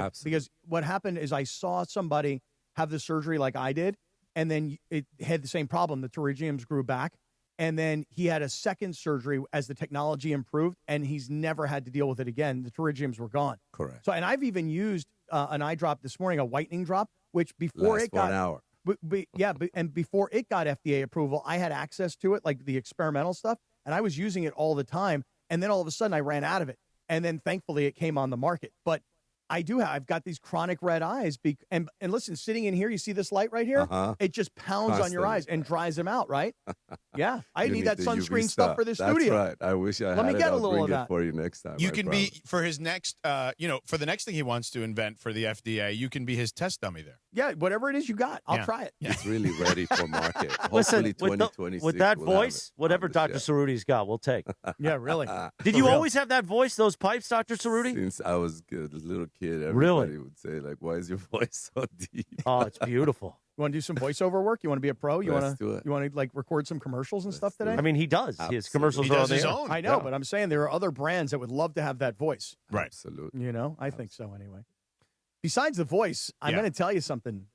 what happened is I saw somebody have the surgery like I did, and then it had the same problem. The pterygiums grew back, and then he had a second surgery as the technology improved, and he's never had to deal with it again. The pterygiums were gone. Correct. So, and I've even used an eye drop this morning, a whitening drop, which before lasts it got for an hour. And before it got FDA approval, I had access to it, like the experimental stuff, and I was using it all the time. And then all of a sudden, I ran out of it, and then thankfully it came on the market. But I've got these chronic red eyes. And listen, sitting in here, you see this light right here? It just pounds on your eyes and dries them out, right? Yeah. I need that sunscreen stuff for the studio. That's right. I wish I had it. Let me get a little of bring it that for you next time. You can be, for his next, for the next thing he wants to invent for the FDA, you can be his test dummy there. Yeah, whatever it is you got, I'll try it. It's really ready for market. Listen, Hopefully 2026. with that voice, whatever Dr. Cerruti's got, we'll take. Yeah, really. Did you always have that voice, those pipes, Dr. Cerruti? Since I was a little kid, everybody Really? would say, like, why is your voice so deep? Oh, it's beautiful. You want to do some voiceover work? You want to be a pro? You Let's do want it. to like record some commercials and stuff today? I mean, he does. His Absolutely. commercials He are does on his the air. own. I know, but I'm saying there are other brands that would love to have that voice. Right. Absolutely. You know, I think so anyway. Besides the voice, I'm going to tell you something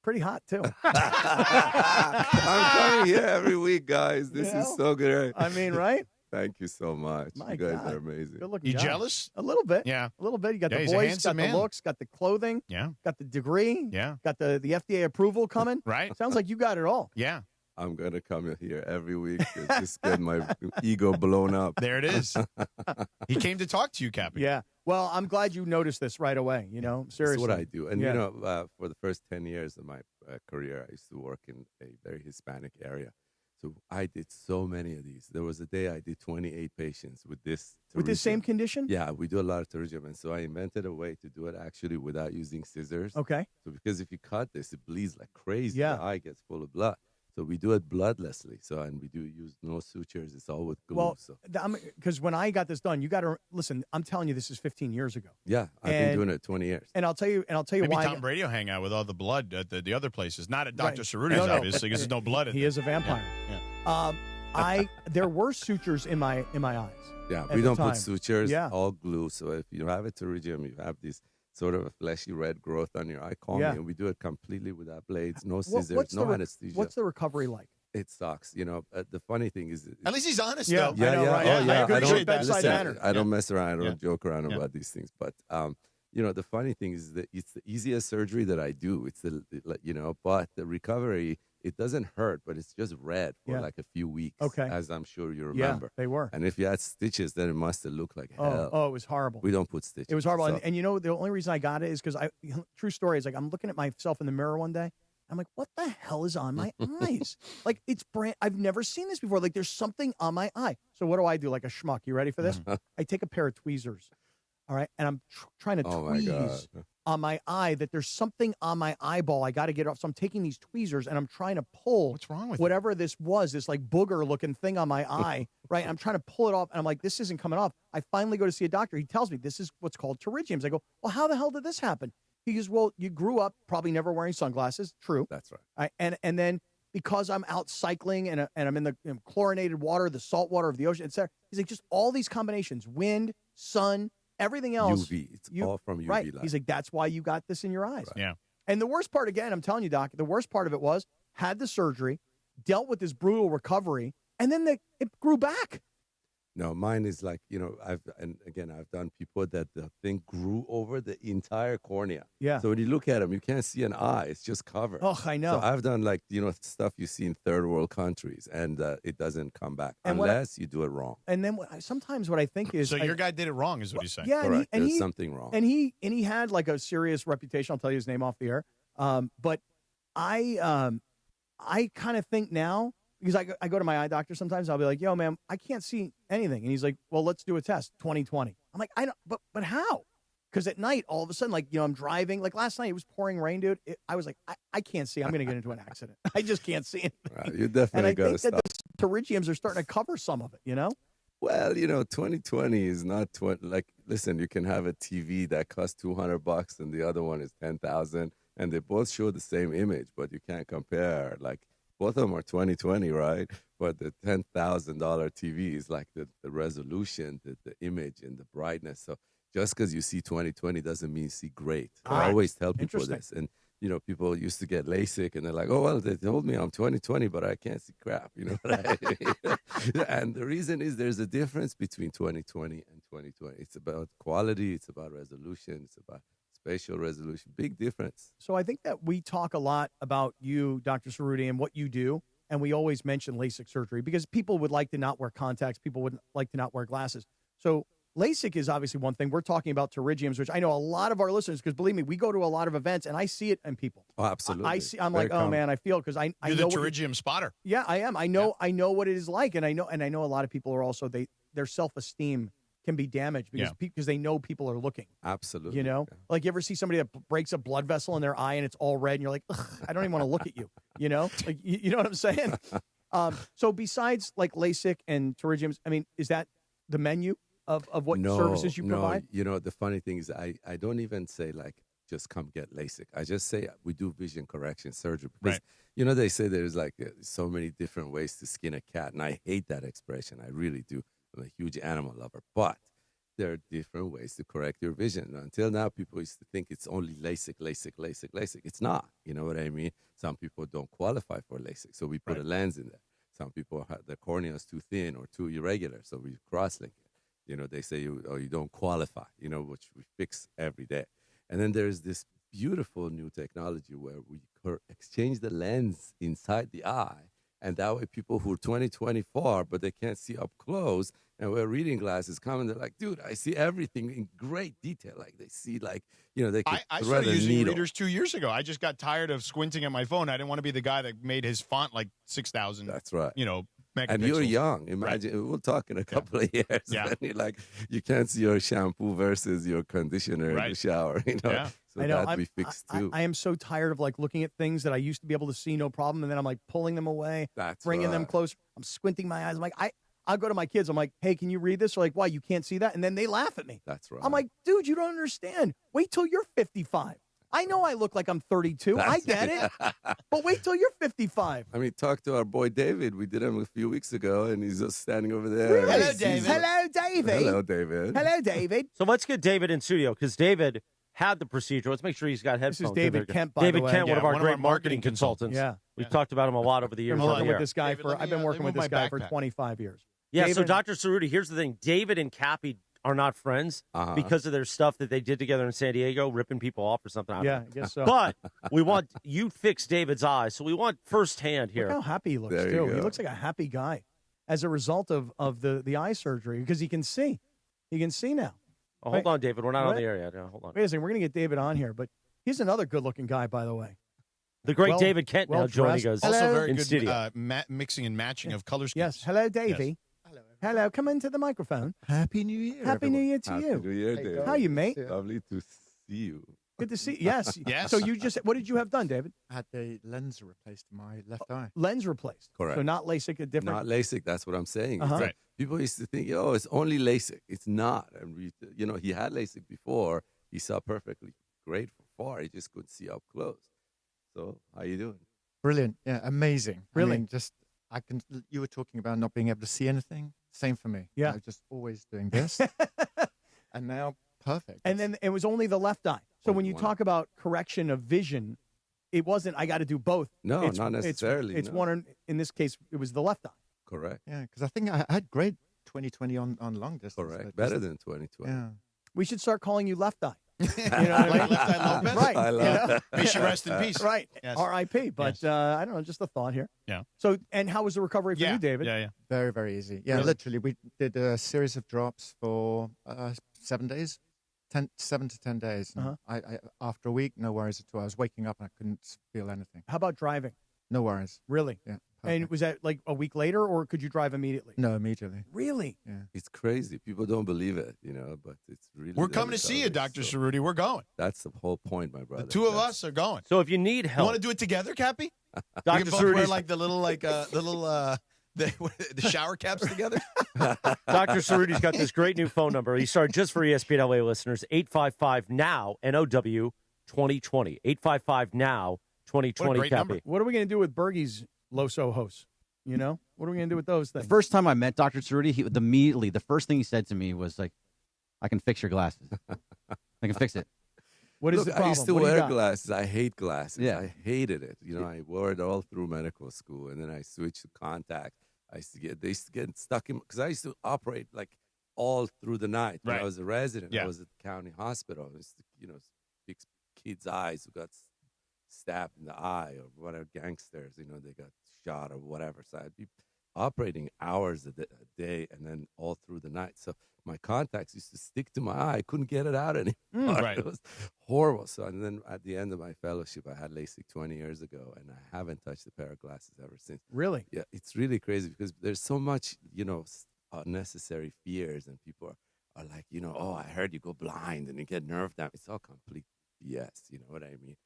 pretty hot, too. I'm coming here every week, guys. This is so good. I mean, right? Thank you so much. My you guys God. are amazing. Good looking You guy. jealous? A little bit. Yeah. A little bit. You got Yeah, the he's a voice, handsome got the man. looks, got the clothing, Yeah. got the degree, Yeah. got the FDA approval coming. Right. Sounds like you got it all. Yeah. I'm going to come here every week to just get my ego blown up. There it is. He came to talk to you, Cappy. Yeah. Well, I'm glad you noticed this right away. You know, seriously. That's what I do. And, Yeah. you know, for the first 10 years of my career, I used to work in a very Hispanic area. So I did so many of these. There was a day I did 28 patients with this. With this same condition? Yeah, we do a lot of pterygium. And so I invented a way to do it actually without using scissors. Okay. So because if you cut this, it bleeds like crazy. Yeah. The eye gets full of blood. So we do it bloodlessly. So, and we do use no sutures. It's all with glue. Well, so because when I got this done, you got to listen. I'm telling you, this is 15 years ago. yeah, I've been doing it 20 years. And I'll tell you Maybe why. Tom Brady will hang out with all the blood at the other places. Not at Dr. Right. Cerruti's, No, no. obviously, because there's no blood in He there. is a vampire. Yeah. There were sutures in my eyes. Yeah, at we the don't time. put sutures, Yeah. all glue. So if you have a pterygium, you have this sort of a fleshy red growth on your eye. Call Yeah. me, and we do it completely without blades, no What- scissors, what's no the anesthesia. What's the recovery like? It sucks. You know, the funny thing is... At least he's honest, Yeah. though. Yeah, I know, yeah. right? Oh, Yeah, yeah. I I appreciate don't, bedside listen, manner. I don't mess around. I don't Yeah. joke around Yeah. about these things. But, you know, the funny thing is that it's the easiest surgery that I do. It's but the recovery, it doesn't hurt, but it's just red for like a few weeks. Okay. As I'm sure you remember. Yeah, they were. And if you had stitches, then it must have looked like hell. Oh, it was horrible. We don't put stitches. It was horrible. So- And you know, the only reason I got it is because true story is like I'm looking at myself in the mirror one day. I'm like, what the hell is on my eyes? Like I've never seen this before. Like there's something on my eye. So what do I do? Like a schmuck. You ready for this? I take a pair of tweezers. All right. And I'm trying to Oh, my tweeze God. on my eye that there's something on my eyeball. I got to get it off. So I'm taking these tweezers and I'm trying to pull What's wrong with whatever this was, this like booger looking thing on my eye. Right. And I'm trying to pull it off. And I'm like, this isn't coming off. I finally go to see a doctor. He tells me this is what's called pterygiums. I go, well, how the hell did this happen? He goes, well, you grew up probably never wearing sunglasses. True. That's right. And then because I'm out cycling and I'm in the chlorinated water, the salt water of the ocean, etc. He's like, just all these combinations, wind, sun, everything else. UV. It's all from UV right. light. He's like, that's why you got this in your eyes. Right. Yeah. And the worst part, again, I'm telling you, Doc, the worst part of it was had the surgery, dealt with this brutal recovery, and then it grew back. No, mine is like, I've done people that the thing grew over the entire cornea. Yeah. So when you look at them, you can't see an eye. It's just covered. Oh, I know. So I've done like, stuff you see in third world countries, and it doesn't come back And unless you do it wrong. And then sometimes what I think is, So your guy did it wrong, is what he's saying. yeah, Correct. and There's something wrong. And he had like a serious reputation. I'll tell you his name off the air. But I kind of think now, because I go to my eye doctor sometimes, I'll be like, yo, man, I can't see anything. And he's like, well, let's do a test, 20/20. I'm like, I don't, but how? Because at night, all of a sudden, like, I'm driving. Like last night, it was pouring rain, dude. I was like, I can't see. I'm going to get into an accident. I just can't see anything. You definitely got to And I think stop. that the pterygiums are starting to cover some of it, Well, 2020 is not 20. Like, listen, you can have a TV that costs $200 and the other one is 10,000, and they both show the same image, but you can't compare. Like, both of them are 2020, right? But the $10,000 TV is like the resolution, the image, and the brightness. So just because you see 2020 doesn't mean you see great. I always tell people this, and people used to get LASIK, and they're like, "Oh well, they told me I'm 20/20, but I can't see crap." You know what I mean? And the reason is there's a difference between 20/20 and 20/20. It's about quality, it's about resolution, it's about spatial resolution. Big difference. So I think that we talk a lot about you, Dr. Cerruti, and what you do, and we always mention LASIK surgery because people would like to not wear contacts, people would like to not wear glasses. So LASIK is obviously one thing. We're talking about pterygiums, which I know a lot of our listeners, because believe me, we go to a lot of events and I see it in people. Oh, absolutely. I'm like, oh man, I feel, because I You're know the pterygium spotter. Yeah, I am. I know what it is like, and I know a lot of people are also their self-esteem can be damaged because they know people are looking. Absolutely. Like you ever see somebody that breaks a blood vessel in their eye and it's all red, and you're like, ugh, I don't even want to look at you. Like you know what I'm saying? So besides like LASIK and pterygiums, I mean, is that the menu of what services you provide? No, the funny thing is I don't even say like just come get LASIK. I just say we do vision correction surgery because they say there's like so many different ways to skin a cat, and I hate that expression. I really do. I'm a huge animal lover, but there are different ways to correct your vision. Until now, people used to think it's only LASIK, LASIK, LASIK, LASIK. It's not. You know what I mean? Some people don't qualify for LASIK, so we put a lens in there. Some people have the cornea is too thin or too irregular, so we cross-link it. They say you don't qualify, which we fix every day. And then there's this beautiful new technology where we exchange the lens inside the eye. And that way people who are 20/20 far, but they can't see up close, and wear reading glasses come and they're like, dude, I see everything in great detail. Like they see they can I thread started a using needle. readers 2 years ago. I just got tired of squinting at my phone. I didn't want to be the guy that made his font like 6,000. That's right. Megapixels. And you're young. Imagine, we'll talk in a couple of years. Yeah. And you're like, you can't see your shampoo versus your conditioner in the shower. Yeah. So that we fixed too. I am so tired of like looking at things that I used to be able to see no problem, and then I'm like pulling them away, bringing them closer. I'm squinting my eyes. I'm like, I'll go to my kids. I'm like, hey, can you read this? They're like, why, you can't see that? And then they laugh at me. That's right. I'm like, dude, you don't understand. Wait till you're 55. I know I look like I'm 32. I get it. But wait till you're 55. I mean, talk to our boy David. We did him a few weeks ago, and he's just standing over there. Really? Hello, David. Hello, David. Hello, David. Hello, David. So let's get David in studio because David had the procedure. Let's make sure he's got headphones. This is David Kemp, by the way. David Kemp, one of our one of great our marketing marketing consultants. Yeah. We've talked about him a lot over the years. I've been on the working with air. this guy David, I've been working with this guy for backpack. 25 years. Yeah, so David- Dr. Cerruti, here's the thing. David and Cappy are not friends because of their stuff that they did together in San Diego, ripping people off or something. Yeah, I guess so. But we want you fix David's eyes, so we want firsthand here. Look how happy he looks, There you too. go. He looks like a happy guy as a result of the eye surgery because he can see. He can see now. Oh, hold on, David. We're not on What? the air yet. No, hold on. Wait a second. We're going to get David on here, but he's another good-looking guy, by the way. The great Well- David Kent now joining well-dressed. us Also very in good studio. mixing and matching of color schemes. Yes. Hello, Davey. Hello. Come into the microphone. Happy New Year. Happy New Year to Happy you. New Year, David. How you, mate? Lovely to see you. Good to see you. Yes. Yes. So you just, what did you have done, David? I had the lens replaced in my left eye. Lens replaced. Correct. So not LASIK, a different. Not LASIK. That's what I'm saying. Uh-huh. It's Right. People used to think, oh, it's only LASIK. It's not. And he had LASIK before. He saw perfectly great from far. He just couldn't see up close. So how you doing? Brilliant. Yeah, amazing. Really? I mean, you were talking about not being able to see anything. Same for me. Yeah. I was just always doing this. And now, perfect. And then it was only the left eye. So when you talk about correction of vision, it wasn't, I got to do both. No, It's- not necessarily. It's no. one, in this case, it was the left eye. Correct. Yeah, because I think I had great 2020 on long distance. Correct. Better than 2020. Yeah. We should start calling you Left Eye. You know what Like I mean? Left Eye Lopez? Right. I love that. May she rest in peace. Right. Yes. R.I.P. But I don't know, just a thought here. Yeah. So, and how was the recovery for you, David? Yeah. Very, very easy. Yeah, Really? literally, we did a series of drops for 7 days, 7 to 10 days. And I after a week, no worries at all. I was waking up and I couldn't feel anything. How about driving? No worries. Really? Yeah. And was that like a week later, or could you drive immediately? No, immediately. Really? Yeah. It's crazy. People don't believe it, but it's really. We're coming to see you, Dr. Cerruti. We're going. That's the whole point, my brother. The two of us are going. So if you need You help, want to do it together, Cappy? Dr. We can both wear Cerruti's like the shower caps together. Dr. Cerruti's got this great new phone number. He started just for ESPN LA listeners, 855-NOW, NOW, 2020. 855-NOW, 2020, Cappy. What are we going to do with Bergie's Loso hosts? You know? What are we going to do with those things? The first time I met Dr. Cerruti, immediately, the first thing he said to me was like, I can fix your glasses. I can fix it. What is Look, the problem? I used to What do you wear got? glasses. I hate glasses. Yeah. I hated it. I wore it all through medical school, and then I switched to contact. They used to get stuck in, because I used to operate like all through the night. When I Right. was a resident. Yeah. I was at the county hospital. I used to, fix kids' eyes who got stabbed in the eye, or whatever, gangsters, they got shot or whatever. So I'd be operating hours a day and then all through the night. So my contacts used to stick to my eye. I couldn't get it out anymore. Right. It was horrible. So, and then at the end of my fellowship, I had LASIK 20 years ago, and I haven't touched a pair of glasses ever since. Really? Yeah, it's really crazy because there's so much, unnecessary fears, and people are like, oh, I heard you go blind and you get nerve damage. It's all complete BS. You know what I mean?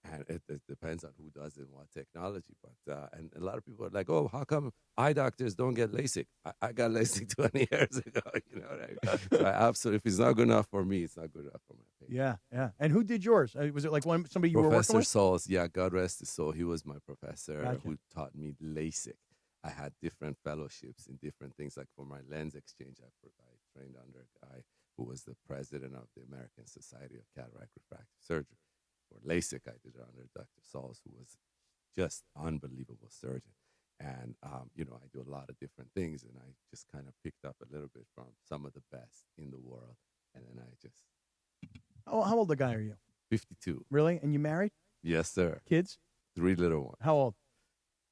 And it depends on who does it and what technology. But and a lot of people are like, oh, how come eye doctors don't get LASIK? I got LASIK 20 years ago. You know what I mean? So I absolutely, if it's not good enough for me, it's not good enough for my patient. Yeah. And who did yours? Was it like somebody you were working Professor with? Sauls, yeah, God rest his soul. He was my professor Gotcha. who taught me LASIK. I had different fellowships in different things. Like for my lens exchange, I trained under a guy who was the president of the American Society of Cataract Refractive Surgery. For LASIK, I did it under Dr. Sauls, who was just unbelievable surgeon. And, I do a lot of different things, and I just kind of picked up a little bit from some of the best in the world. And then I just... Oh, how old a guy are you? 52. Really? And you married? Yes, sir. Kids? 3 little ones. How old?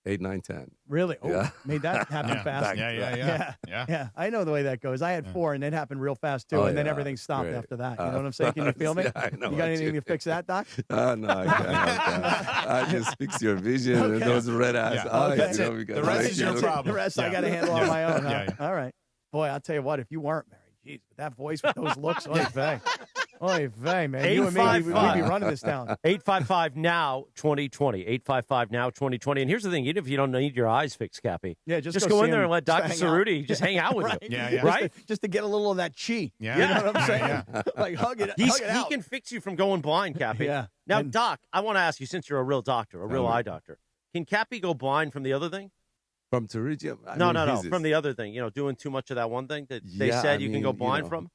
8, 9, 10. Really? Oh, Yeah. made that happen fast. Yeah. I know the way that goes. I had 4, and it happened real fast, too, Oh, and then yeah, everything stopped great. after that. You know what I'm saying? Can you feel me? Yeah, I know You got what anything you to fix that, Doc? No, I can't. I just fix your vision and those red eyes. Okay. That's it. The rest is your problem. The rest I got to handle on my own. Huh? All right. Boy, I'll tell you what, if you weren't married, geez, with that voice, with those looks, oy vey. Oy vey, man. You and me, we'd be running this down. 855-NOW, 2020. 855-NOW, 2020. And here's the thing, even if you don't need your eyes fixed, Cappy, Yeah, just go see in there him and let just Dr. hang out. Cerruti just hang out with Right. you. Yeah. Right? Just to get a little of that chi. Yeah. You know what I'm saying? Yeah. Like, hug it He out. can fix you from going blind, Cappy. Yeah. Now, And- Doc, I want to ask you, since you're a real doctor, a real right. eye doctor, can Cappy go blind from the other thing? From Pterygium? No. From the other thing, doing too much of that one thing that they said you can go blind from?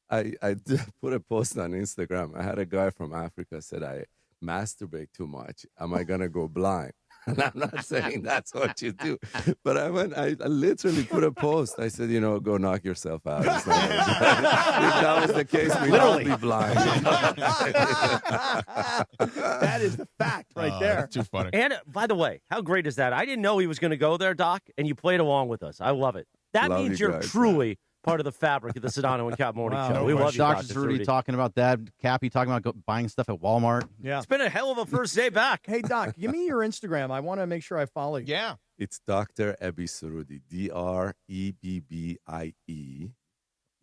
I did put a post on Instagram. I had a guy from Africa said, I masturbate too much. Am I going to go blind? And I'm not saying that's what you do. But I literally put a post. I said, go knock yourself out. It's not if that was the case, we'd all be blind. That is the fact right there. That's too funny. And by the way, how great is that? I didn't know he was going to go there, Doc, and you played along with us. I love it. That Love means you you're guys, truly part of the fabric of the Sedano and Kap Morning Show. Wow. We love you, Dr. Dr. Cerruti Cerruti. talking about that. Cappy talking about buying stuff at Walmart. Yeah. It's been a hell of a first day back. Hey, Doc, give me your Instagram. I want to make sure I follow you. Yeah. It's Dr. Ebby Cerruti, Drebbbie.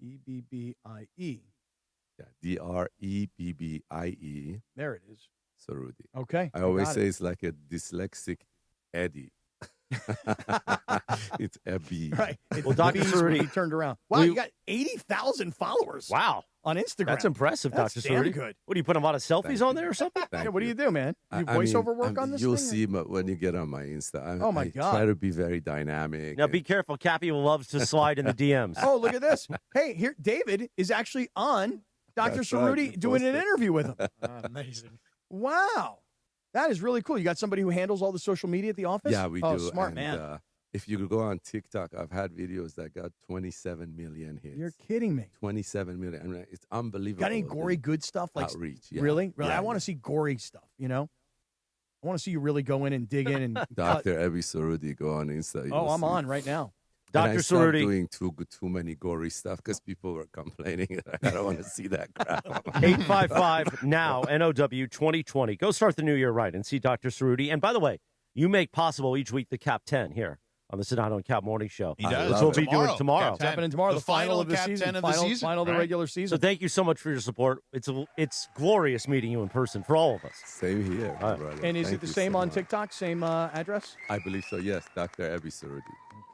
E-B-B-I-E. Yeah, Drebbbie There it is. Cerruti. Okay. I always got say it. it's like a dyslexic Eddie. It's Ebby. Right. It's Well, Dr. B's Cerruti- when he turned around. Wow, you got 80,000 followers. Wow. On Instagram. That's impressive, That's Dr. damn Cerruti. good. What, do you put a lot of selfies Thank on you. there or something? Yeah, Thank what do you do, man? You voiceover work on this You'll thing? see when you get on my Insta. Oh, my I God. try to be very dynamic. Now, be careful. Cappy loves to slide in the DMs. Oh, look at this. Hey, here, David is actually on Dr. That's right, Cerruti you doing an posted. interview with him. Amazing. Wow. That is really cool. You got somebody who handles all the social media at the office? Yeah, we oh, do. Smart and, man. if you go on TikTok, I've had videos that got 27 million hits. You're kidding me. 27 million. I mean, it's unbelievable. Got any gory good stuff? Like outreach? Yeah. Really? Yeah, I want to see gory stuff, you know? I want to see you really go in and dig in and Dr. Ebi Sarudi, go on Insta. Oh, I'm on right now. Dr. Dr. Sarudi. Sarudi. Doing too many gory stuff because people were complaining. I don't want to see that crap. 855 now NOW 2020. Go start the new year right and see Dr. Cerruti. And by the way, you make possible each week the Cap 10 here on the Sedano and Kap Morning Show. He does. Which we'll be doing tomorrow. It's happening tomorrow. The final of the Cap season. 10 of the season. Final of the Right. regular So season. thank you so much for your support. It's glorious meeting you in person for all of us. Same here, brother. And is Thank it the you same so on much. TikTok? Same address? I believe so, yes. Dr. Ebi Sarudi.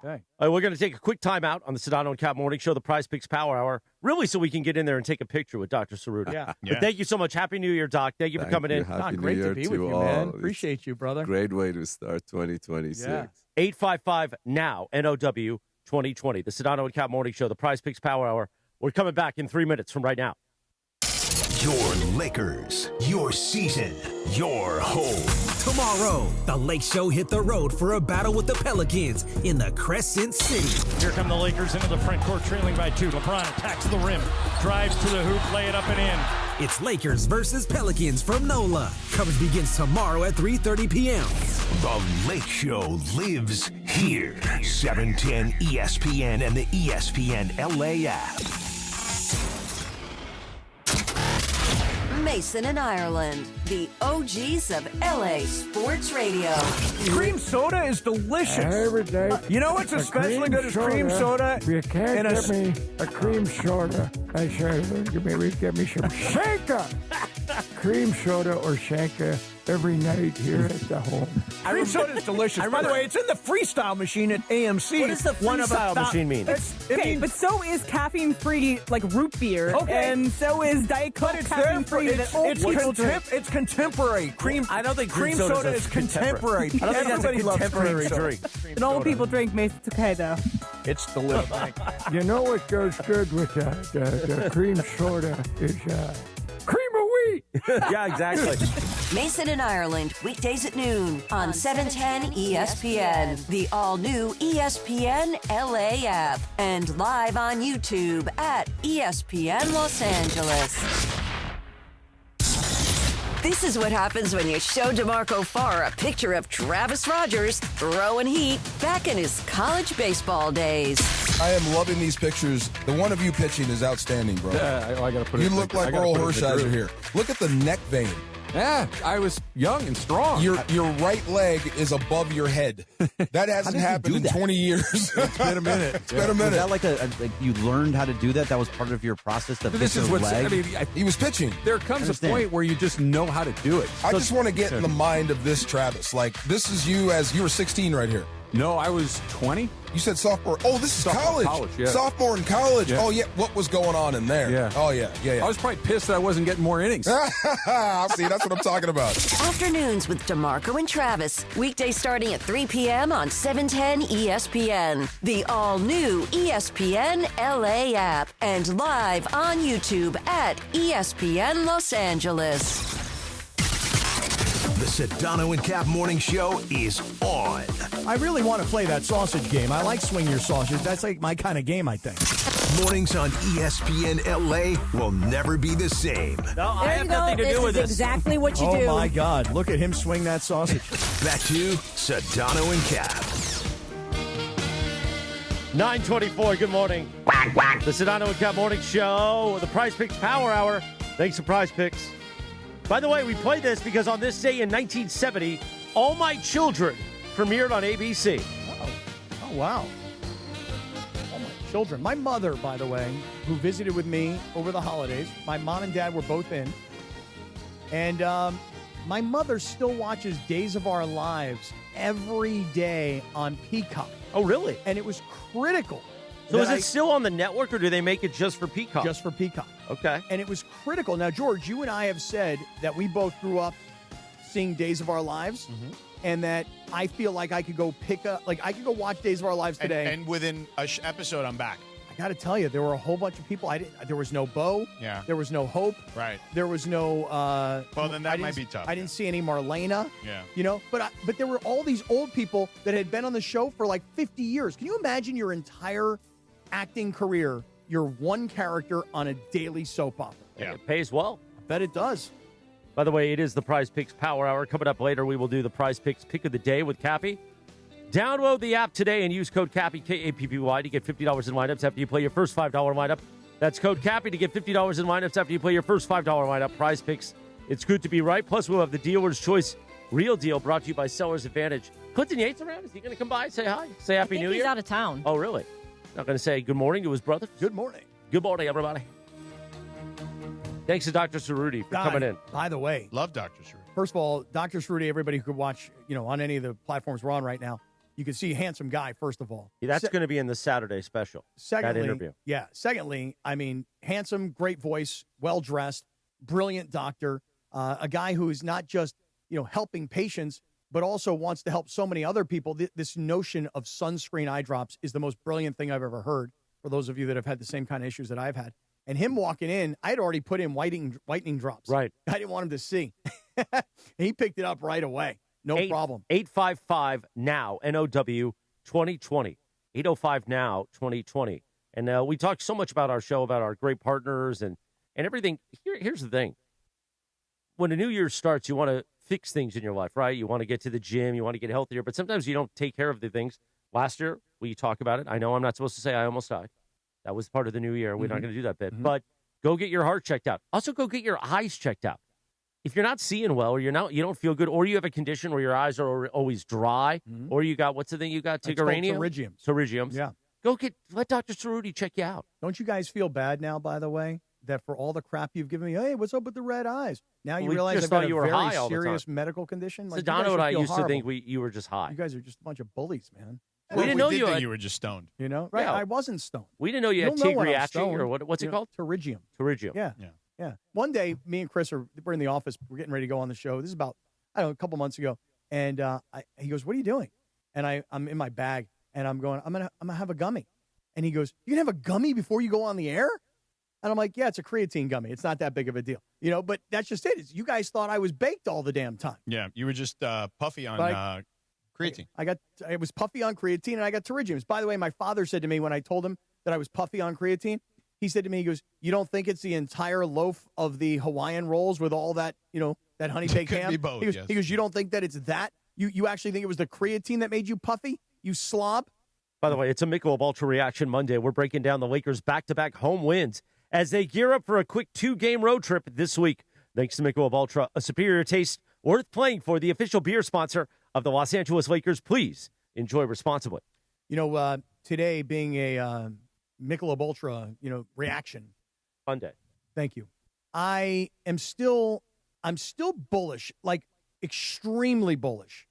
Okay. All right, we're going to take a quick time out on the Sedano and Kap Morning Show, the Prize Picks Power Hour, really so we can get in there and take a picture with Dr. Cerruti. Yeah. But thank you so much. Happy New Year, Doc. Thank you for coming in. Happy Great New to Year be with you, all. man. It's Appreciate you, brother. Great way to start 2026. Yeah. 855 now NOW 2020. The Sedano and Kap Morning Show, the Prize Picks Power Hour. We're coming back in 3 minutes from right now. Your Lakers, your season, your home. Tomorrow, the Lake Show hit the road for a battle with the Pelicans in the Crescent City. Here come the Lakers into the front court, trailing by 2. LeBron attacks the rim, drives to the hoop, lay it up and in. It's Lakers versus Pelicans from NOLA. Coverage begins tomorrow at 3:30 p.m. The Lake Show lives here. 710 ESPN and the ESPN LA app. Mason and Ireland, the OGs of LA Sports Radio. Cream soda is delicious. Every day. You know what's especially good as cream soda? You can't And a get me a cream soda. I say, get me some Shanka. Cream soda or Shanka every night here at the home. Cream soda is delicious. By the way, it's in the freestyle machine at AMC. What does the freestyle machine mean? Okay, but so is caffeine-free, like root beer. Okay. And so is Diet Coke But it's there for caffeine-free that old people drink. it's contemporary. I don't think cream soda's soda a is contemporary. I don't think that's a Everybody loves contemporary cream drink. soda. And old people drink Mason. It's okay, though. It's delicious. You know what goes good with the cream soda is cream of wheat. Yeah, exactly. Mason and Ireland, weekdays at noon on 710 ESPN, the all-new ESPN LA app, and live on YouTube at ESPN Los Angeles. This is what happens when you show DeMarco Farr a picture of Travis Rogers throwing heat back in his college baseball days. I am loving these pictures. The one of you pitching is outstanding, bro. Yeah, I gotta put You it. look like Earl Hershiser here. Look at the neck vein. Yeah, I was young and strong. Your right leg is above your head. That hasn't happened in 20 years. It's been a minute. It's been a minute. Was that like you learned how to do that? That was part of your process to This fix is your what's. leg? I mean, He was pitching. there comes a understand. point where you just know how to do it. I just want to get in the mind of this Travis. Like, this is you as you were 16 right here. No, I was 20. You said sophomore. Oh, this is Sophomore college. yeah. Sophomore in college. Yeah. Oh, yeah. What was going on in there? Yeah. Oh, yeah. Yeah. I was probably pissed that I wasn't getting more innings. See, that's what I'm talking about. Afternoons with DeMarco and Travis. Weekdays starting at 3 p.m. on 710 ESPN. The all-new ESPN LA app. And live on YouTube at ESPN Los Angeles. The Sedano and Kap Morning Show is on. I really want to play that sausage game. I like swing your sausage. That's like my kind of game, I think. Mornings on ESPN LA will never be the same. No, I have nothing to do with this. Exactly what you do. Oh, my God. Look at him swing that sausage. Back to Sedano and Kap. 9:24. Good morning. The Sedano and Kap Morning Show, the Prize Picks Power Hour. Thanks to Prize Picks. By the way, we played this because on this day in 1970, All My Children premiered on ABC. Oh, wow. All my children. My mother, by the way, who visited with me over the holidays, my mom and dad were both in. And my mother still watches Days of Our Lives every day on Peacock. Oh, really? And it was critical. So is that it still on the network, or do they make it just for Peacock? Just for Peacock. Okay. And it was critical. Now, George, you and I have said that we both grew up seeing Days of Our Lives, and that I feel like I could go I could go watch Days of Our Lives today. And within an episode, I'm back. I got to tell you, there were a whole bunch of people. There was no Bo. Yeah. There was no Hope. Right. There was no. Well, then that might be tough. I didn't see any Marlena. Yeah. But there were all these old people that had been on the show for like 50 years. Can you imagine your entire acting career? You're one character on a daily soap opera. Yeah. It pays well. I bet it does. By the way, it is the Prize Picks Power Hour. Coming up later, we will do the Prize Picks Pick of the Day with Cappy. Download the app today and use code Cappy, K-A-P-P-Y, to get $50 in lineups after you play your first $5 lineup. That's code Cappy to get $50 in lineups after you play your first $5 lineup. Prize Picks. It's good to be right. Plus, we'll have the Dealer's Choice Real Deal brought to you by Seller's Advantage. Clinton Yates around? Is he going to come by and say hi? Say Happy New Year? He's out of town. Oh, really? Not going to say good morning to his brother? Good morning. Good morning, everybody. Thanks to Dr. Cerruti for coming in. By the way. Love Dr. Cerruti. First of all, Dr. Cerruti, everybody who could watch, on any of the platforms we're on right now, you can see a handsome guy, first of all. Yeah, that's going to be in the Saturday special, Secondly, that interview. Yeah. Secondly, handsome, great voice, well-dressed, brilliant doctor, a guy who is not just, helping patients, but also wants to help so many other people. This notion of sunscreen eye drops is the most brilliant thing I've ever heard, for those of you that have had the same kind of issues that I've had. And him walking in, I had already put in whitening drops. Right. I didn't want him to see. And he picked it up right away. No problem. 855-NOW, N-O-W, 2020. 805-NOW, 2020. And we talked so much about our show, about our great partners and everything. Here's the thing. When a new year starts, you want to fix things in your life, right? You want to get to the gym. You want to get healthier. But sometimes you don't take care of the things. Last year, we talk about it. I know I'm not supposed to say I almost died. That was part of the new year. We're not going to do that bit. But go get your heart checked out. Also, go get your eyes checked out. If you're not seeing well, or you don't feel good, or you have a condition where your eyes are always dry, or you got, what's the thing you got? Tiggeranium? Pterygiums. Yeah. Let Dr. Cerruti check you out. Don't you guys feel bad now, by the way, that for all the crap you've given me, hey, what's up with the red eyes? Now you realize I've got a very serious medical condition? Sedano and I used to think you were just high. You guys are just a bunch of bullies, man. We didn't know you were just stoned. Right? Yeah. I wasn't stoned. We didn't know you had TIG reaction, or what's it called? Pterygium. Pterygium. Yeah. One day, me and Chris we're in the office. We're getting ready to go on the show. This is about, a couple months ago. And he goes, "What are you doing?" And I'm in my bag, and I'm going, I'm gonna have a gummy. And he goes, "You can have a gummy before you go on the air?" And I'm like, "Yeah, it's a creatine gummy. It's not that big of a deal, But that's just it. You guys thought I was baked all the damn time. Yeah, you were just puffy on creatine. I was puffy on creatine, and I got pterygiums. By the way, my father said to me when I told him that I was puffy on creatine, he said to me, he goes, "You don't think it's the entire loaf of the Hawaiian rolls with all that, that honey baked ham?" Be both, he goes, "You don't think that it's that? You actually think it was the creatine that made you puffy? You slob?" By the way, it's a Michelob Ultra Reaction Monday. We're breaking down the Lakers' back-to-back home wins as they gear up for a quick 2-game road trip this week. Thanks to Michelob Ultra, a superior taste worth playing for, the official beer sponsor of the Los Angeles Lakers. Please enjoy responsibly. Today being a Michelob Ultra, reaction Monday. Thank you. I'm still bullish, like extremely bullish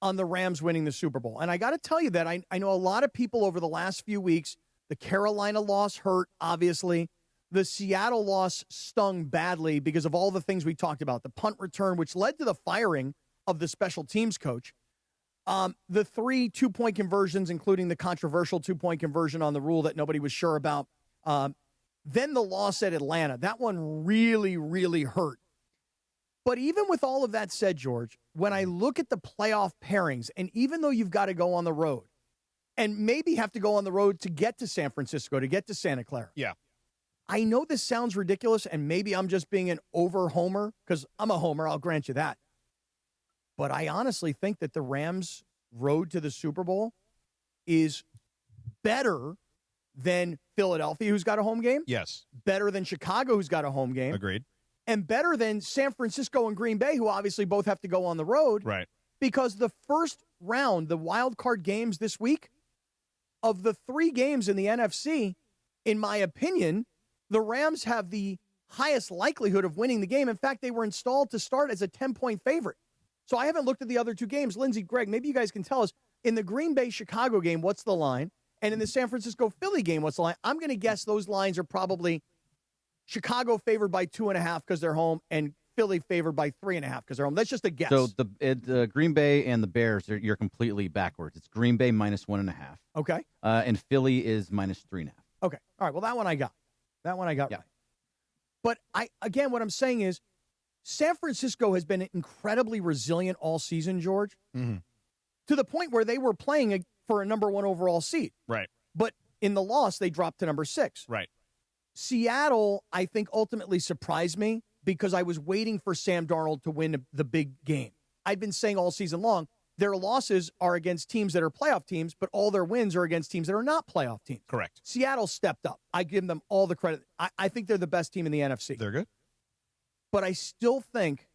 on the Rams winning the Super Bowl. And I got to tell you that I know a lot of people over the last few weeks, the Carolina loss hurt, obviously. The Seattle loss stung badly because of all the things we talked about. The punt return, which led to the firing of the special teams coach. The 3 2-point conversions, including the controversial 2-point conversion on the rule that nobody was sure about. Then the loss at Atlanta. That one really, really hurt. But even with all of that said, George, when I look at the playoff pairings, and even though you've got to go on the road, and maybe have to go on the road to get to San Francisco, to get to Santa Clara. Yeah. I know this sounds ridiculous, and maybe I'm just being an over-homer, because I'm a homer, I'll grant you that. But I honestly think that the Rams' road to the Super Bowl is better than Philadelphia, who's got a home game. Yes. Better than Chicago, who's got a home game. Agreed. And better than San Francisco and Green Bay, who obviously both have to go on the road. Right. Because the first round, the wild card games this week, of the 3 games in the NFC, in my opinion, the Rams have the highest likelihood of winning the game. In fact, they were installed to start as a 10-point favorite. So I haven't looked at the other 2 games. Lindsey, Greg, maybe you guys can tell us, in the Green Bay-Chicago game, what's the line? And in the San Francisco-Philly game, what's the line? I'm going to guess those lines are probably Chicago favored by 2.5 because they're home, and Philly favored by 3.5 because they're home. That's just a guess. So the Green Bay and the Bears, you're completely backwards. It's Green Bay -1.5. Okay. And Philly is -3.5. Okay. All right. Well, that one I got. Right. But what I'm saying is San Francisco has been incredibly resilient all season, George, to the point where they were playing for a number 1 overall seed. Right. But in the loss, they dropped to number 6. Right. Seattle, I think, ultimately surprised me because I was waiting for Sam Darnold to win the big game. I've been saying all season long, their losses are against teams that are playoff teams, but all their wins are against teams that are not playoff teams. Correct. Seattle stepped up. I give them all the credit. I think they're the best team in the NFC. They're good. But I still think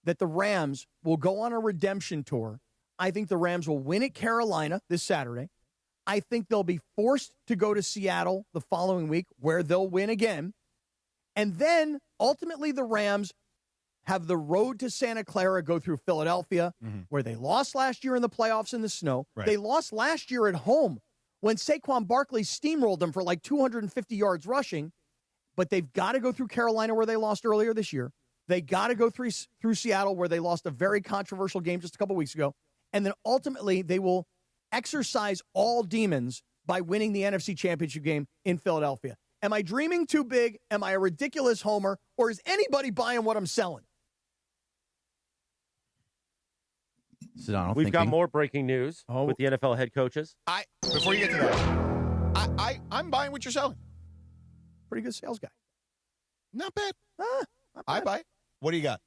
that the Rams will go on a redemption tour. I think the Rams will win at Carolina this Saturday. I think they'll be forced to go to Seattle the following week, where they'll win again. And then, ultimately, the Rams have the road to Santa Clara go through Philadelphia, where they lost last year in the playoffs in the snow. Right. They lost last year at home when Saquon Barkley steamrolled them for like 250 yards rushing. But they've got to go through Carolina, where they lost earlier this year. They got to go through Seattle, where they lost a very controversial game just a couple weeks ago. And then ultimately, they will exercise all demons by winning the NFC Championship game in Philadelphia. Am I dreaming too big? Am I a ridiculous homer? Or is anybody buying what I'm selling? Sedano, We've got more breaking news with the NFL head coaches. Before you get to that, I'm buying what you're selling. Pretty good sales guy. Not bad. I buy it. What do you got?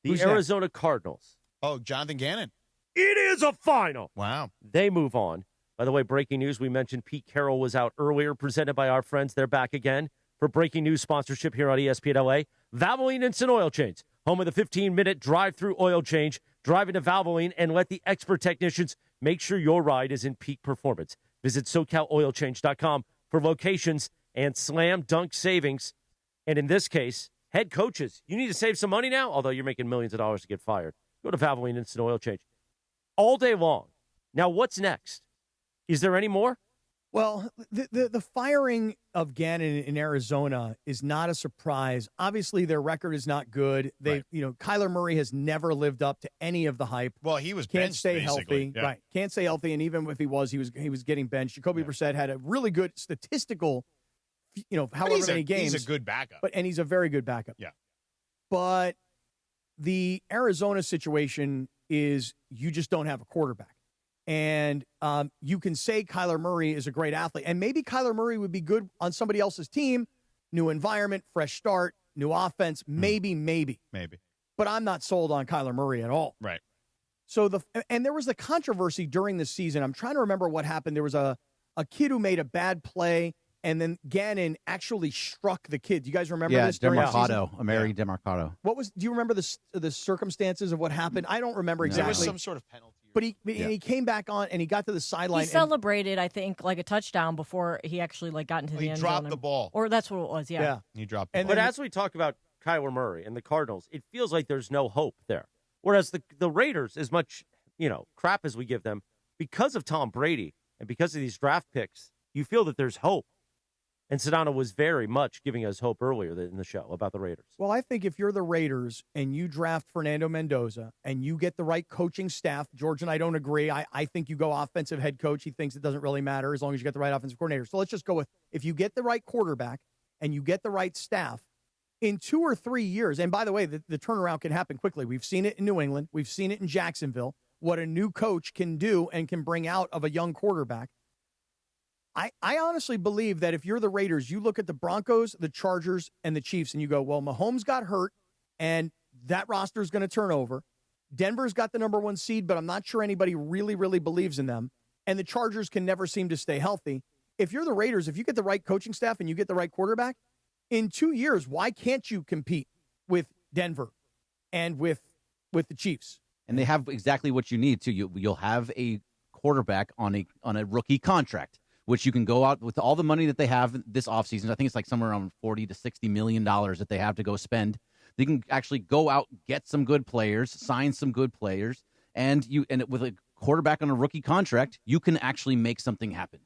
The Arizona Cardinals. Oh, Jonathan Gannon. It is a final. Wow. They move on. By the way, breaking news, we mentioned Pete Carroll was out earlier, presented by our friends. They're back again for breaking news sponsorship here on ESPN LA. Valvoline Instant Oil Change, home of the 15-minute drive-through oil change. Drive into Valvoline and let the expert technicians make sure your ride is in peak performance. Visit SoCalOilChange.com for locations and slam dunk savings. And in this case, head coaches, you need to save some money now, although you're making millions of dollars to get fired. Go to Valvoline Instant Oil Change all day long. Now, what's next? Is there any more? Well, the firing of Gannon in Arizona is not a surprise. Obviously, their record is not good. Kyler Murray has never lived up to any of the hype. Well, he was can't benched, stay basically. healthy, Yeah. right? Can't stay healthy, and even if he was getting benched. Jacoby Brissett had a really good statistical, however many games. He's a good backup, and he's a very good backup. Yeah, but the Arizona situation is you just don't have a quarterback. And you can say Kyler Murray is a great athlete, and maybe Kyler Murray would be good on somebody else's team, new environment, fresh start, new offense, maybe. But I'm not sold on Kyler Murray at all. Right. So there was the controversy during the season. I'm trying to remember what happened. There was a kid who made a bad play, and then Gannon actually struck the kid. Do you guys remember this? DeMarcado, Amari DeMarcado. Do you remember the circumstances of what happened? I don't remember exactly. There was some sort of penalty. But he came back on and he got to the sideline. He celebrated, I think, like a touchdown before he actually got into the end zone. He dropped the ball. Or that's what it was, yeah. He dropped the ball. But as we talk about Kyler Murray and the Cardinals, it feels like there's no hope there. Whereas the Raiders, as much crap as we give them, because of Tom Brady and because of these draft picks, you feel that there's hope. And Sedano was very much giving us hope earlier in the show about the Raiders. Well, I think if you're the Raiders and you draft Fernando Mendoza and you get the right coaching staff, George and I don't agree. I think you go offensive head coach. He thinks it doesn't really matter as long as you get the right offensive coordinator. So let's just go with if you get the right quarterback and you get the right staff in 2 or 3 years. And by the way, the turnaround can happen quickly. We've seen it in New England. We've seen it in Jacksonville, what a new coach can do and can bring out of a young quarterback. I honestly believe that if you're the Raiders, you look at the Broncos, the Chargers, and the Chiefs, and you go, well, Mahomes got hurt, and that roster is going to turn over. Denver's got the number 1 seed, but I'm not sure anybody really, really believes in them. And the Chargers can never seem to stay healthy. If you're the Raiders, if you get the right coaching staff and you get the right quarterback, in 2 years, why can't you compete with Denver and with the Chiefs? And they have exactly what you need, too. You'll have a quarterback on a rookie contract, which you can go out with all the money that they have this offseason. I think it's like somewhere around $40 to $60 million that they have to go spend. They can actually go out, get some good players, sign some good players, and with a quarterback on a rookie contract, you can actually make something happen.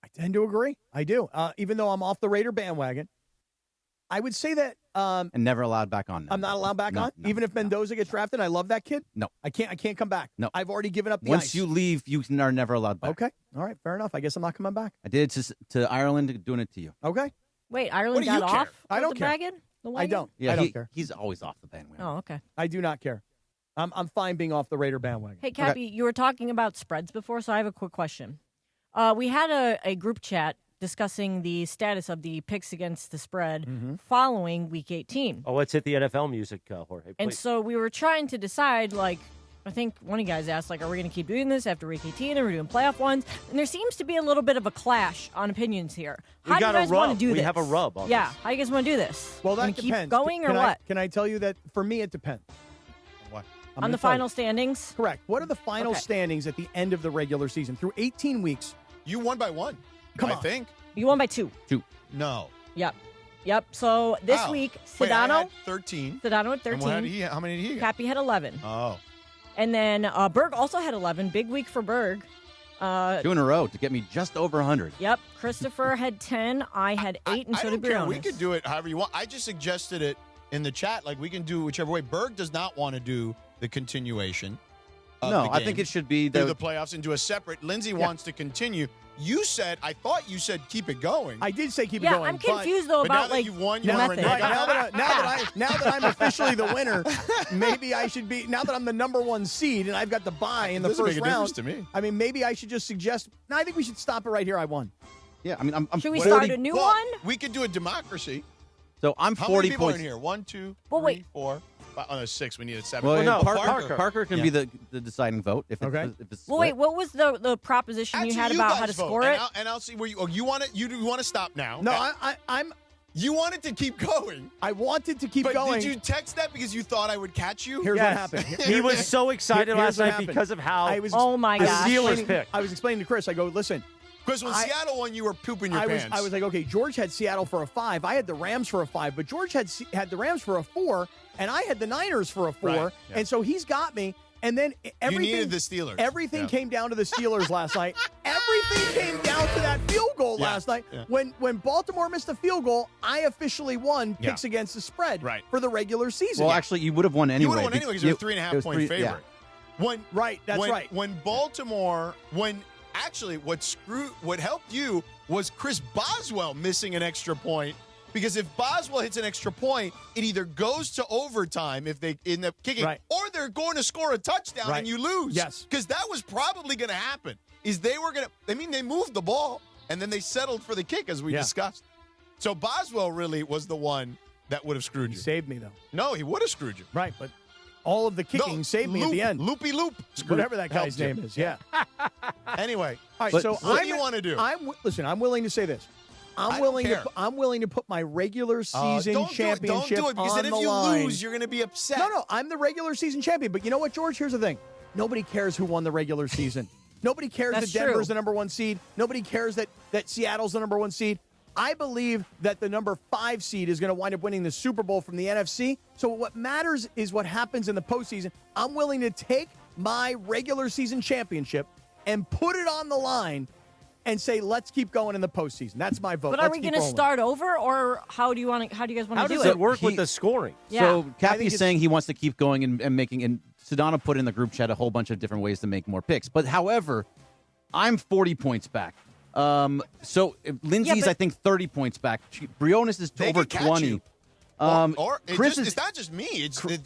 I tend to agree. I do. Even though I'm off the Raider bandwagon, I would say that and never allowed back on. Now. I'm not allowed back on, even if Mendoza gets drafted. I love that kid. No, I can't come back. No, I've already given up the Once ice. you leave, you are never allowed back. Okay, all right, fair enough. I guess I'm not coming back. I did it to Ireland, doing it to you. Okay. Wait, Ireland got off? I don't the care. wagon? The I wagon? don't. Yeah, I don't care. He's always off the bandwagon. Oh, okay. I do not care. I'm fine being off the Raider bandwagon. Hey, Cappy, you were talking about spreads before, so I have a quick question. We had a group chat discussing the status of the picks against the spread following Week 18. Oh, let's hit the NFL music, Jorge. Please. And so we were trying to decide, like, I think one of you guys asked, like, are we going to keep doing this after Week 18? Are we doing playoff ones? And there seems to be a little bit of a clash on opinions here. How do you guys want to do this? We have a rub on Yeah, this. how do you guys want to do this? Well, that Keep depends. going or Can what? Can I tell you that for me it depends. What? On the final standings? Correct. What are the final standings at the end of the regular season through 18 weeks? You won by 1. Come I on. think. You won by 2. 2. No. Yep. So this Wow. week, Wait, I Sedano. had 13. Sedano at 13. And what had he, how many did he get? Cappy had 11. Oh. And then Berg also had 11. Big week for Berg. 2 in a row to get me just over 100. Yep. Christopher had 10. I had 8, and I so don't did care. Briones. We could do it however you want. I just suggested it in the chat. Like, we can do whichever way. Berg does not want to do the continuation of No, the I game think it should be through the playoffs and do a separate. Lindsay Yeah. wants to continue. I thought you said keep it going. I did say keep it Yeah, going. I'm confused, though, but now about, that like, you've won, the you want to method. Right, now that I'm officially the winner, maybe I should be. Now that I'm the number 1 seed and I've got the bye in the Doesn't first make a difference round, to me. I mean, maybe I should just suggest. No, I think we should stop it right here. I won. Yeah, I mean, I'm Should we 40, start a new Well, one? We could do a democracy. So I'm How 40 many people points. are in here? 1, 2, Well, 3, wait. 4, 5. Oh, no, 6. We needed 7. Well, no, Parker can be the deciding vote if it's, Okay. if it's Well, wait, what was the proposition you Actually, had about guys how to vote, score and it? I'll see where you. Oh, you want it? You want to stop now? No, And You wanted to keep going. I wanted to keep But going. did you text that because you thought I would catch you? Here's Yes. what happened. He was so excited Here's last what night happened. because of how Oh, my the gosh. Steelers picked. I was explaining to Chris. I go, listen. Because when Seattle won, you were pooping your pants. I was like, okay, George had Seattle for a 5. I had the Rams for a 5, but George had the Rams for a 4, and I had the Niners for a 4. Right, yeah. And so he's got me. And then everything. You needed the Steelers. Everything Yeah. came down to the Steelers last night. Everything came down to that field goal last night. Yeah. When Baltimore missed a field goal, I officially won Yeah. picks against the spread Right. for the regular season. Well, actually, you would have won anyway. You would have won anyway because you're a 3.5 point favorite. Yeah. When Baltimore, what helped you was Chris Boswell missing an extra point. Because if Boswell hits an extra point, it either goes to overtime if they end up kicking, Right. or they're going to score a touchdown Right. and you lose. Yes. Because that was probably going to happen. They moved the ball and then they settled for the kick as we discussed. So Boswell really was the one that would have screwed He you. saved me, though. No, he would have screwed you. Right, but all of the kicking saved me at the end. Loopy loop. Whatever that guy's Helped you. name is, yeah. Anyway, All right, but so what do you want to do? Listen, I'm willing to say this. I I'm don't willing care. I'm willing to put my regular season don't championship do it because on then if the you line. lose, you're going to be upset. No, I'm the regular season champion. But you know what, George? Here's the thing. Nobody cares who won the regular season. Nobody cares That's that Denver's true. the number 1 seed. Nobody cares that Seattle's the number 1 seed. I believe that the number 5 seed is going to wind up winning the Super Bowl from the NFC. So what matters is what happens in the postseason. I'm willing to take my regular season championship and put it on the line and say, let's keep going in the postseason. That's my vote. But are Let's we keep going to rolling. start over, or how do you guys want How to do does it? it work with the scoring? Yeah. So I think Cappy's it's- saying he wants to keep going and making, and Sedano put in the group chat a whole bunch of different ways to make more picks. But however, I'm 40 points back. So Lindsay's, but- I think, 30 points back. Briones is They over can catch 20. you. Chris it's not just me.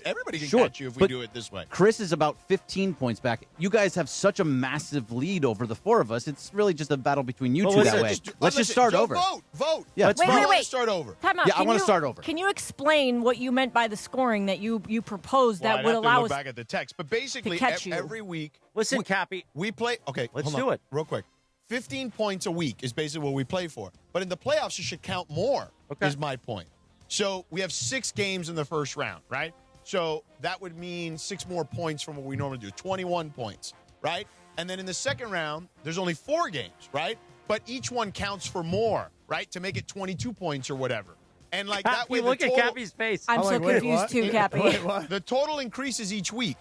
Everybody can Sure, catch you if we but do it this way. Chris is about 15 points back. You guys have such a massive lead over the 4 of us. It's really just a battle between you Well, two listen, that way. Let's just start Joe, over. Vote. Yeah, Let's wait, vote. wait, I wanna wait. start over. Time out. Yeah, I want to start over. Can you explain what you meant by the scoring that you proposed Well, that I'd would have to allow look us? back at the text, but basically catch you. every week. Listen, Cappy. We play. Okay, Let's hold do on, it. real quick. 15 points a week is basically what we play for. But in the playoffs, you should count more. Okay. Is my point. So we have 6 games in the first round, right? So that would mean 6 more points from what we normally do, 21 points, right? And then in the second round, there's only 4 games, right? But each one counts for more, right? To make it 22 points or whatever. And like that way, look the at total, Cappy's face. I'm so confused too, Cappy. the total increases each week.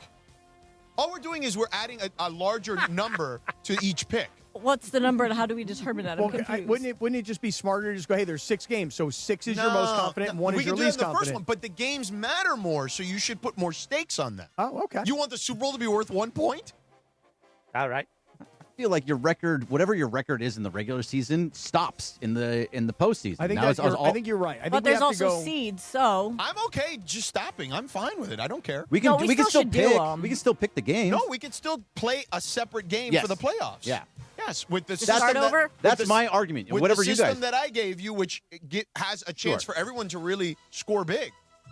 All we're doing is we're adding a larger number to each pick. what's the number and how do we determine that? I'm confused. Wouldn't it just be smarter to just go, hey, there's 6 games, so 6 is your most confident and 1 is your least confident? We can do that in the first one, but the games matter more, so you should put more stakes on them. Oh, okay. You want the Super Bowl to be worth 1 point? All right. I feel like your record, whatever your record is in the regular season, stops in the postseason. I think you're right. I think but there's also seeds, so I'm okay just stopping. I'm fine with it. I don't care. We can still pick. We can still pick the game. No, we can still play a separate game for the playoffs. Yeah. Yes, with the system start over. That's my argument. With whatever the you system guys that I gave you, which has a chance for everyone to really score big.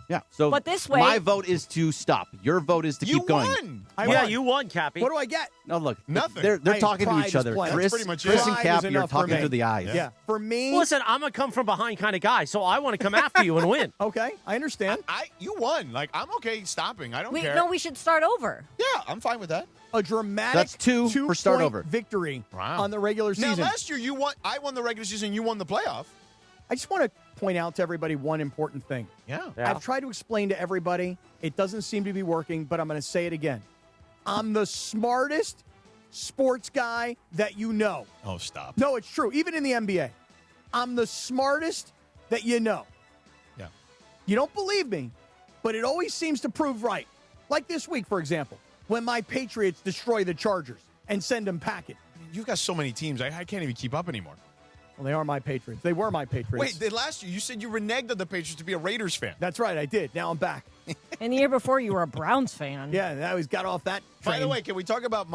Yeah. So but this way, my vote is to stop. Your vote is to keep going. You won, Cappy. What do I get? No, look, nothing. They're talking to each other. Chris and Cap, you're talking through the eyes. Yeah. For me, listen, I'm a come from behind kind of guy, so I want to come after you and win. Okay, I understand. You won. Like I'm okay stopping. I don't care. No, we should start over. Yeah, I'm fine with that. A dramatic That's two for start over victory on the regular season. Now last year you won. I won the regular season. You won the playoff. I just want to point out to everybody one important thing. Yeah. I've tried to explain to everybody. It doesn't seem to be working, but I'm going to say it again. I'm the smartest sports guy that you know. Oh, stop. No, it's true. Even in the NBA. I'm the smartest that you know. Yeah. You don't believe me, but it always seems to prove right. Like this week, for example, when my Patriots destroy the Chargers and send them packing. You've got so many teams. I can't even keep up anymore. Well, they are my Patriots. They were my Patriots. Wait, last year you said you reneged on the Patriots to be a Raiders fan. That's right, I did. Now I'm back. And the year before, you were a Browns fan. Yeah, now he's got off that train. By the way, can we talk about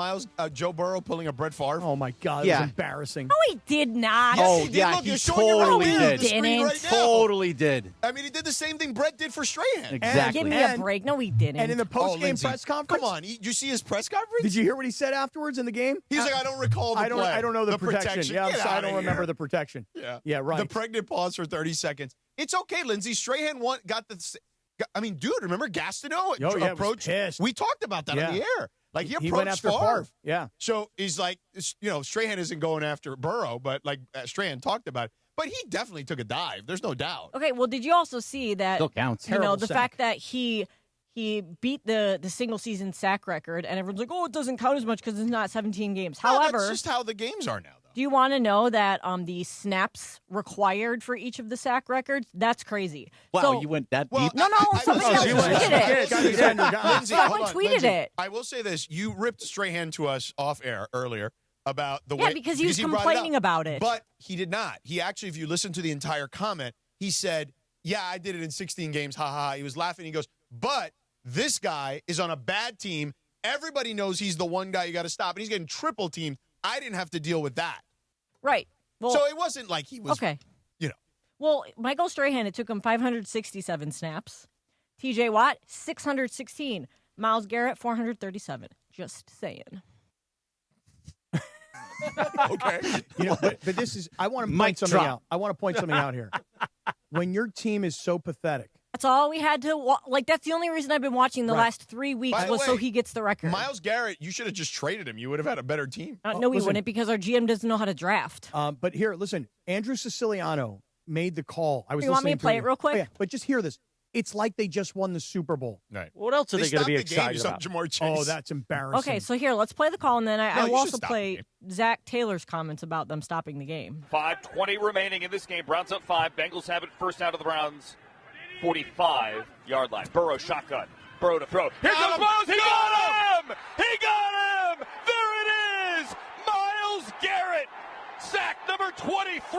Joe Burrow pulling a Brett Favre? Oh, my God. It was embarrassing. No, he did not. Oh, Yes, he did. yeah, Look, he you're showing your totally own did. screen right now. Totally did. I mean, he did the same thing Brett did for Strahan. Exactly. Give me a break. No, he didn't. And in the post-game press conference? Come on. Did you see his press conference? Did you hear what he said afterwards in the game? He's like, I don't recall the play. I don't know the protection. Yeah, I don't remember the protection. Yeah, right. The pregnant pause for 30 seconds. It's okay, Lindsey. Strahan got the... I mean, dude, remember Gastineau approach? We talked about that on the air. Like, he went after Favre. Yeah. So he's like, Strahan isn't going after Burrow, but like Strahan talked about it. But he definitely took a dive. There's no doubt. Okay, well, did you also see that? Still counts. The fact that he beat the single season sack record, and everyone's like, oh, it doesn't count as much because it's not 17 games. However, that's just how the games are now. Do you want to know that the snaps required for each of the sack records? That's crazy. Wow, so, you went that deep? No, somebody else tweeted it. Someone tweeted it. I will say this. You ripped Strahan to us off air earlier about the way. Yeah, because he was complaining about it. But he did not. He actually, if you listen to the entire comment, he said, yeah, I did it in 16 games. Ha, ha, ha. He was laughing. He goes, but this guy is on a bad team. Everybody knows he's the one guy you got to stop, and he's getting triple teamed. I didn't have to deal with that. Right. Well, so it wasn't like he was, okay. Well, Michael Strahan, it took him 567 snaps. TJ Watt, 616. Myles Garrett, 437. Just saying. Okay. But this is, I want to point something out. I want to point something out here. When your team is so pathetic. That's all we had to that's the only reason I've been watching the last 3 weeks so he gets the record. Myles Garrett, you should have just traded him. You would have had a better team. No, we wouldn't because our GM doesn't know how to draft. But here, listen, Andrew Siciliano made the call. You want me to play it real quick? Oh, yeah, but just hear this. It's like they just won the Super Bowl. Right. What else are they going to be excited about? Jamar Chase. Oh, that's embarrassing. Okay, so here, let's play the call, and then I will also play Zach Taylor's comments about them stopping the game. 5:20 remaining in this game. Browns up 5. Bengals have it first out of the Browns. 45-yard line. Burrow shotgun. Burrow to throw. Here comes Miles. He got him! He got him! There it is! Myles Garrett. Sack number 23.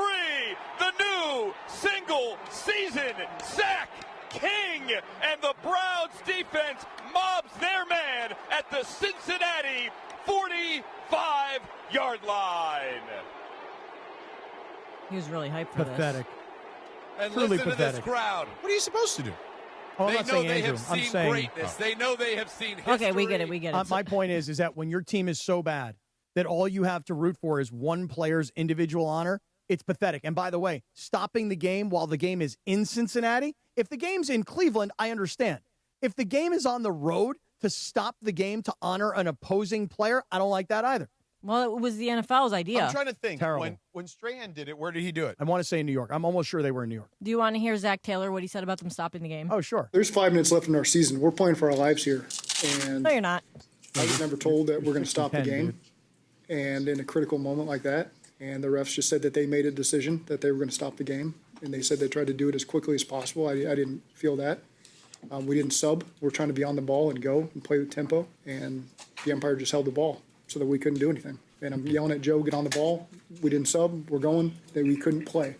The new single-season sack king. And the Browns defense mobs their man at the Cincinnati 45-yard line. He was really hyped for this. Pathetic. And Truly listen pathetic. to this crowd. What are you supposed to do? Oh, they know they have seen greatness. They know they have seen history. Okay, we get it. My point is that when your team is so bad that all you have to root for is one player's individual honor, it's pathetic. And by the way, stopping the game while the game is in Cincinnati, if the game's in Cleveland, I understand. If the game is on the road, to stop the game to honor an opposing player, I don't like that either. Well, it was the NFL's idea. I'm trying to think. Terrible. When Strahan did it, where did he do it? I want to say in New York. I'm almost sure they were in New York. Do you want to hear Zach Taylor, what he said about them stopping the game? Oh, sure. There's 5 minutes left in our season. We're playing for our lives here. And no, you're not. I was never told that we're going to stop the game. and in a critical moment like that. And the refs just said that they made a decision that they were going to stop the game. And they said they tried to do it as quickly as possible. I didn't feel that. We didn't sub. We're trying to be on the ball and go and play with tempo. And the umpire just held the ball so that we couldn't do anything. And I'm yelling at Joe, get on the ball. We didn't sub. We're going. That we couldn't play.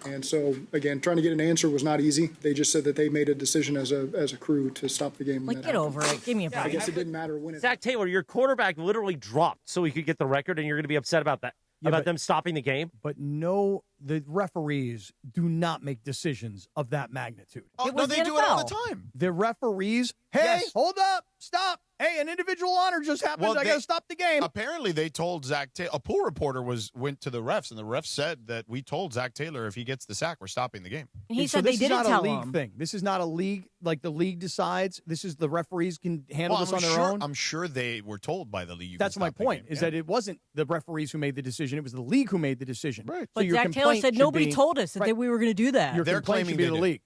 And so, again, trying to get an answer was not easy. They just said that they made a decision as a crew to stop the game. Like, get over it. Give me a break. I guess it didn't matter when it Zach Taylor, your quarterback literally dropped so he could get the record, and you're going to be upset about that, about them stopping the game? But no, the referees do not make decisions of that magnitude. Oh, no, they do it all the time. The referees, hey, hold up, stop. Hey, an individual honor just happened. I got to stop the game. Apparently, they told Zach Taylor. A pool reporter went to the refs, and the refs said that we told Zach Taylor if he gets the sack, we're stopping the game. And he said they didn't tell him. This is not a league thing. This is not a league, like the league decides. This is the referees can handle this on their own. I'm sure they were told by the league. That's my point, is that it wasn't the referees who made the decision. It was the league who made the decision. Right. So But Zach Taylor said nobody told us that we were going to do that. Your complaint should be the league.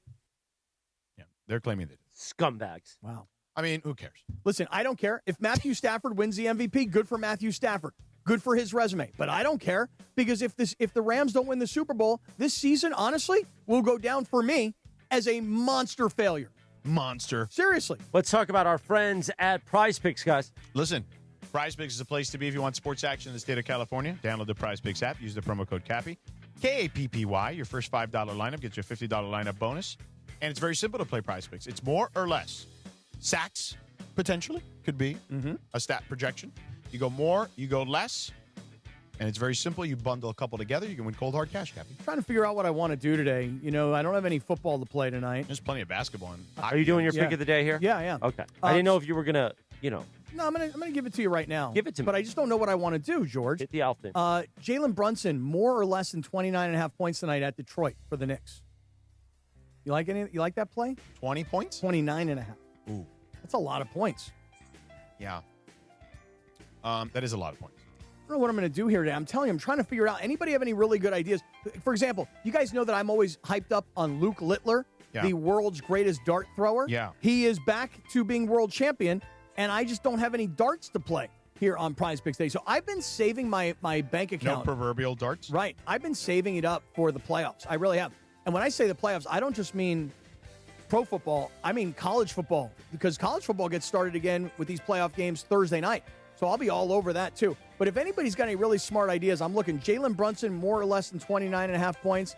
Yeah, they're claiming they did. Scumbags. Wow. I mean, who cares? Listen, I don't care. If Matthew Stafford wins the MVP, good for Matthew Stafford. Good for his resume. But I don't care, because if the Rams don't win the Super Bowl, this season, honestly, will go down for me as a monster failure. Monster. Seriously. Let's talk about our friends at Prize Picks, guys. Listen, Prize Picks is a place to be if you want sports action in the state of California. Download the Prize Picks app. Use the promo code Cappy. K-A-P-P-Y. Your first $5 lineup gets you a $50 lineup bonus. And it's very simple to play Prize Picks. It's more or less. Sacks, potentially, could be a stat projection. You go more, you go less. And it's very simple. You bundle a couple together, you can win cold hard cash, Cappy. I'm trying to figure out what I want to do today. You know, I don't have any football to play tonight. There's plenty of basketball. Are you doing your pick of the day here? Yeah, I am. Okay. I didn't know if you were going to, No, I'm gonna give it to you right now. Give it to me. But I just don't know what I want to do, George. Get the Alf in. Jalen Brunson, more or less than 29.5 points tonight at Detroit for the Knicks. You like that play? 20 points? 29.5. Ooh. That's a lot of points. Yeah. That is a lot of points. I don't know what I'm going to do here today. I'm telling you, I'm trying to figure it out. Anybody have any really good ideas? For example, you guys know that I'm always hyped up on Luke Littler, the world's greatest dart thrower. Yeah. He is back to being world champion, and I just don't have any darts to play here on Prize Picks Day. So I've been saving my bank account. No proverbial darts? Right. I've been saving it up for the playoffs. I really have. And when I say the playoffs, I don't just mean pro football. I mean college football, because college football gets started again with these playoff games Thursday night. So I'll be all over that too. But if anybody's got any really smart ideas, I'm looking Jalen Brunson, more or less than 29.5 points.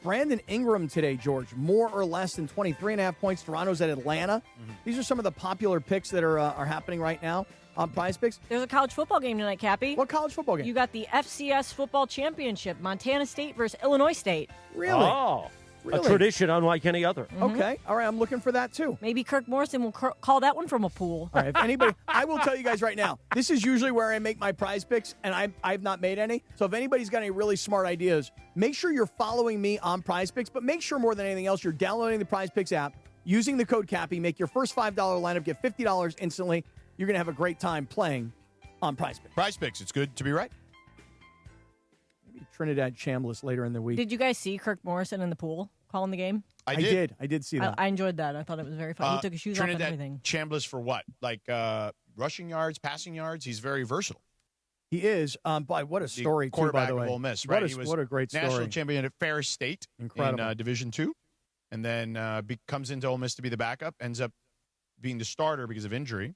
Brandon Ingram today, George, more or less than 23.5 points. Toronto's at Atlanta. These are some of the popular picks that are happening right now on Prize Picks. There's a college football game tonight, Cappy. What college football game? You got the FCS football championship, Montana State versus Illinois State. Really? Oh, Really? a tradition unlike any other. Okay. All right. I'm looking for that too. Maybe Kirk Morrison will call that one from a pool. All right. If anybody, I will tell you guys right now, this is usually where I make my prize picks, and I've not made any. So if anybody's got any really smart ideas, make sure you're following me on Prize Picks, but make sure more than anything else, you're downloading the Prize Picks app, using the code Cappy, make your first $5 lineup, get $50 instantly. You're going to have a great time playing on Prize Picks. Prize Picks. It's good to be right. Maybe Trinidad Chambliss later in the week. Did you guys see Kirk Morrison in the pool calling the game? I did see that. I enjoyed that. I thought it was very fun. He took his shoes off and Trinidad everything. Chambliss for what? Like rushing yards, passing yards? He's very versatile. He is. But what a story, too, by the way. Of Ole Miss, right? He was what a great story. National champion at Ferris State Incredible. in Division II. And then comes into Ole Miss to be the backup, ends up being the starter because of injury,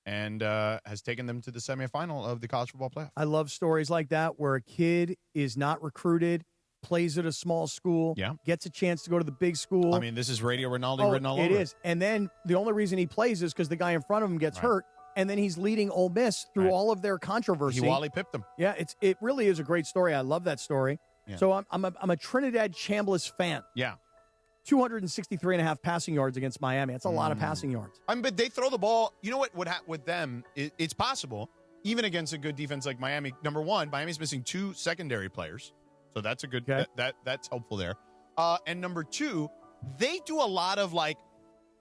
and has taken them to the semifinal of the college football playoff. I love stories like that where a kid is not recruited, plays at a small school, gets a chance to go to the big school. I mean, this is Radio Ronaldo written all over. It is. And then the only reason he plays is because the guy in front of him gets hurt, and then he's leading Ole Miss through all of their controversy. He Wally pipped them. Yeah, it really is a great story. I love that story. Yeah. So I'm a Trinidad Chambliss fan. Yeah. 263.5 passing yards against Miami. That's a lot of passing yards. I mean, but they throw the ball. You know what would happen with them? It's possible, even against a good defense like Miami. Number one, Miami's missing 2 secondary players. So that's a good that's helpful there. And number 2, they do a lot of like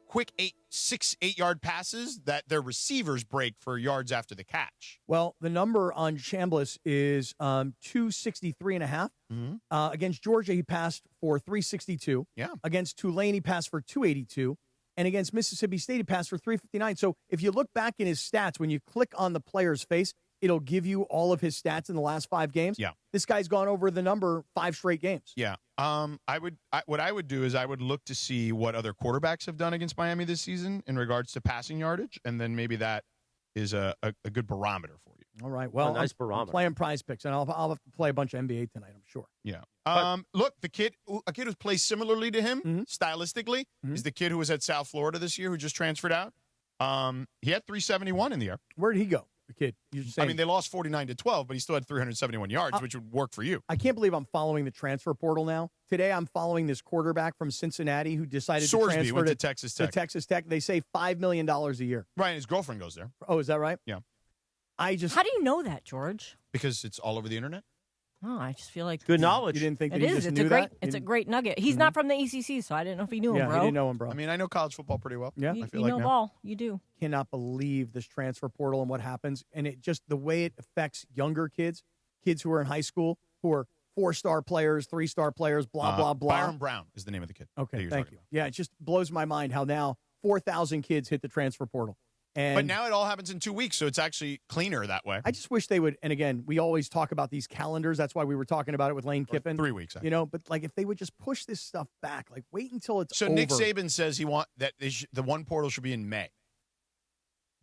quick 6-8 yard passes that their receivers break for yards after the catch. Well, the number on Chambliss is 263.5. Against Georgia, he passed for 362. Yeah. Against Tulane, he passed for 282. And against Mississippi State, he passed for 359. So if you look back in his stats, when you click on the player's face, it'll give you all of his stats in the last 5 games. Yeah. This guy's gone over the number 5 straight games. Yeah. What I would do is I would look to see what other quarterbacks have done against Miami this season in regards to passing yardage, and then maybe that is a good barometer for you. All right. Well, nice I'm barometer. playing Prize Picks, and I'll have to play a bunch of NBA tonight, I'm sure. Yeah. Look, a kid who plays similarly to him stylistically is the kid who was at South Florida this year who just transferred out. He had 371 in the air. Where did he go, the kid? I mean, they lost 49-12, but he still had 371 yards, which would work for you. I can't believe I'm following the transfer portal now. Today, I'm following this quarterback from Cincinnati who decided to transfer went to Texas Tech. To Texas Tech. They say $5 million a year. Right, and his girlfriend goes there. Oh, is that right? Yeah. How do you know that, George? Because it's all over the internet. Oh, I just feel like good knowledge. You didn't think that it he is. just It's knew a great. that? It's a great nugget. He's not from the ECC, so I didn't know if he knew him, bro. he didn't know him, bro. I mean, I know college football pretty well. Yeah, You know ball. You do. Cannot believe this transfer portal and what happens, and it just the way it affects younger kids who are in high school, who are 4-star players, 3-star players, blah blah blah. Byron Brown is the name of the kid. Okay, thank you. Yeah, it just blows my mind how now 4,000 kids hit the transfer portal. But now it all happens in 2 weeks, so it's actually cleaner that way. I just wish they would. And again, we always talk about these calendars. That's why we were talking about it with Lane Kiffin. 3 weeks, you know. But like, if they would just push this stuff back, like wait until it's so over. Nick Saban says the one portal should be in May.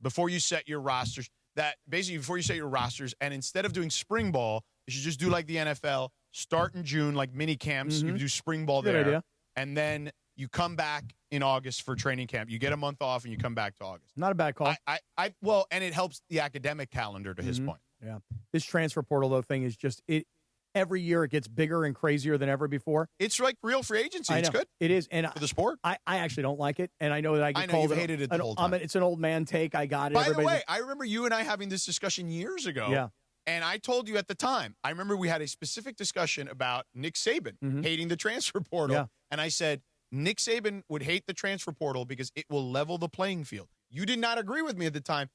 Before you set your rosters, and instead of doing spring ball, you should just do like the NFL. Start in June, like mini camps. You do spring ball Good there, idea. and then you come back in August for training camp. You get a month off, and you come back to August. Not a bad call. And it helps the academic calendar. To his point, Yeah, this transfer portal though thing is just it. Every year it gets bigger and crazier than ever before. It's like real free agency. I It's know. good. It is, and for the sport. I actually don't like it, and I know that I get called. You've hated it the whole time. It's an old man take. I got it. By the way, I remember you and I having this discussion years ago. Yeah. And I told you at the time, I remember we had a specific discussion about Nick Saban hating the transfer portal. Yeah. And I said, Nick Saban would hate the transfer portal because it will level the playing field. You did not agree with me at the time.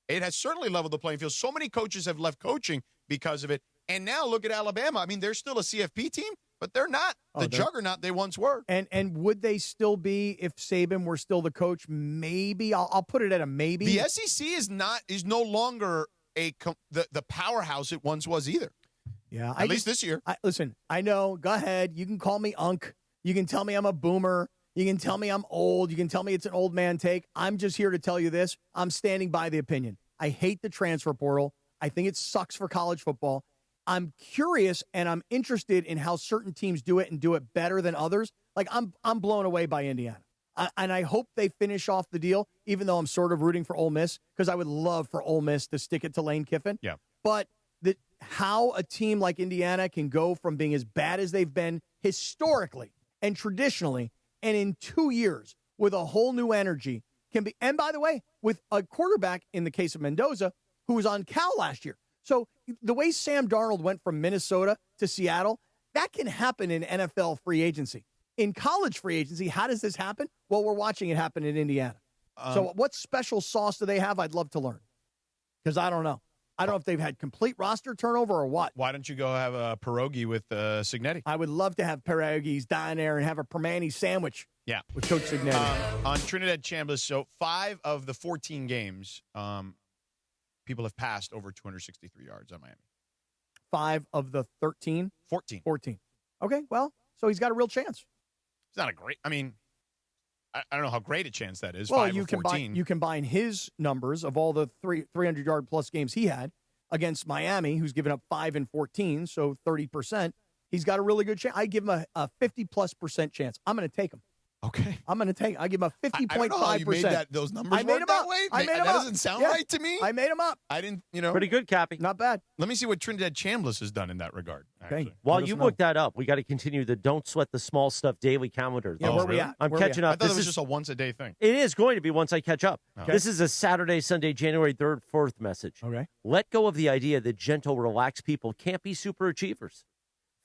It has certainly leveled the playing field. So many coaches have left coaching because of it. And now look at Alabama. I mean, they're still a CFP team, but they're not the juggernaut they once were. And would they still be if Saban were still the coach? Maybe. I'll put it at a maybe. The SEC is no longer the powerhouse it once was either. Yeah, at least this year. Listen, I know. Go ahead. You can call me Unk. You can tell me I'm a boomer. You can tell me I'm old. You can tell me it's an old man take. I'm just here to tell you this. I'm standing by the opinion. I hate the transfer portal. I think it sucks for college football. I'm curious and I'm interested in how certain teams do it and do it better than others. Like I'm blown away by Indiana. And I hope they finish off the deal, even though I'm sort of rooting for Ole Miss, because I would love for Ole Miss to stick it to Lane Kiffin. Yeah. But how a team like Indiana can go from being as bad as they've been historically and traditionally, and in 2 years with a whole new energy can be. And by the way, with a quarterback in the case of Mendoza, who was on Cal last year. So the way Sam Darnold went from Minnesota to Seattle, that can happen in NFL free agency. In college free agency, how does this happen? Well, we're watching it happen in Indiana. So what special sauce do they have? I'd love to learn, because I don't know. I don't know if they've had complete roster turnover or what. Why don't you go have a pierogi with Signetti? I would love to have pierogies down there and have a permani sandwich. Yeah, with Coach Signetti. On Trinidad Chambliss, so 5 of the 14 games, people have passed over 263 yards on Miami. 5 of the 13? 14. Okay, well, so he's got a real chance. It's not a great. I mean, I don't know how great a chance that is. Well, 5 you of 14. you combine his numbers of all the 300-yard plus games he had against Miami, who's given up 5 and 14, so 30%. He's got a really good chance. I give him a 50+% chance. I'm going to take him. Okay. I'm going to take. I give him a 50.5%. I don't know how you made those numbers I made work them that up. way. I made them that up. doesn't sound Yeah. right to me. I made them up. I didn't, Pretty good, Cappy. Not bad. Let me see what Trinidad Chambliss has done in that regard. Actually. While you look that up, we got to continue the Don't Sweat the Small Stuff daily calendar. Yeah, where we at? I'm Where we catching at? up. I thought This it was is just a once-a-day thing. It is going to be once I catch up. Okay. This is a Saturday, Sunday, January 3rd, 4th message. Okay. Let go of the idea that gentle, relaxed people can't be super achievers.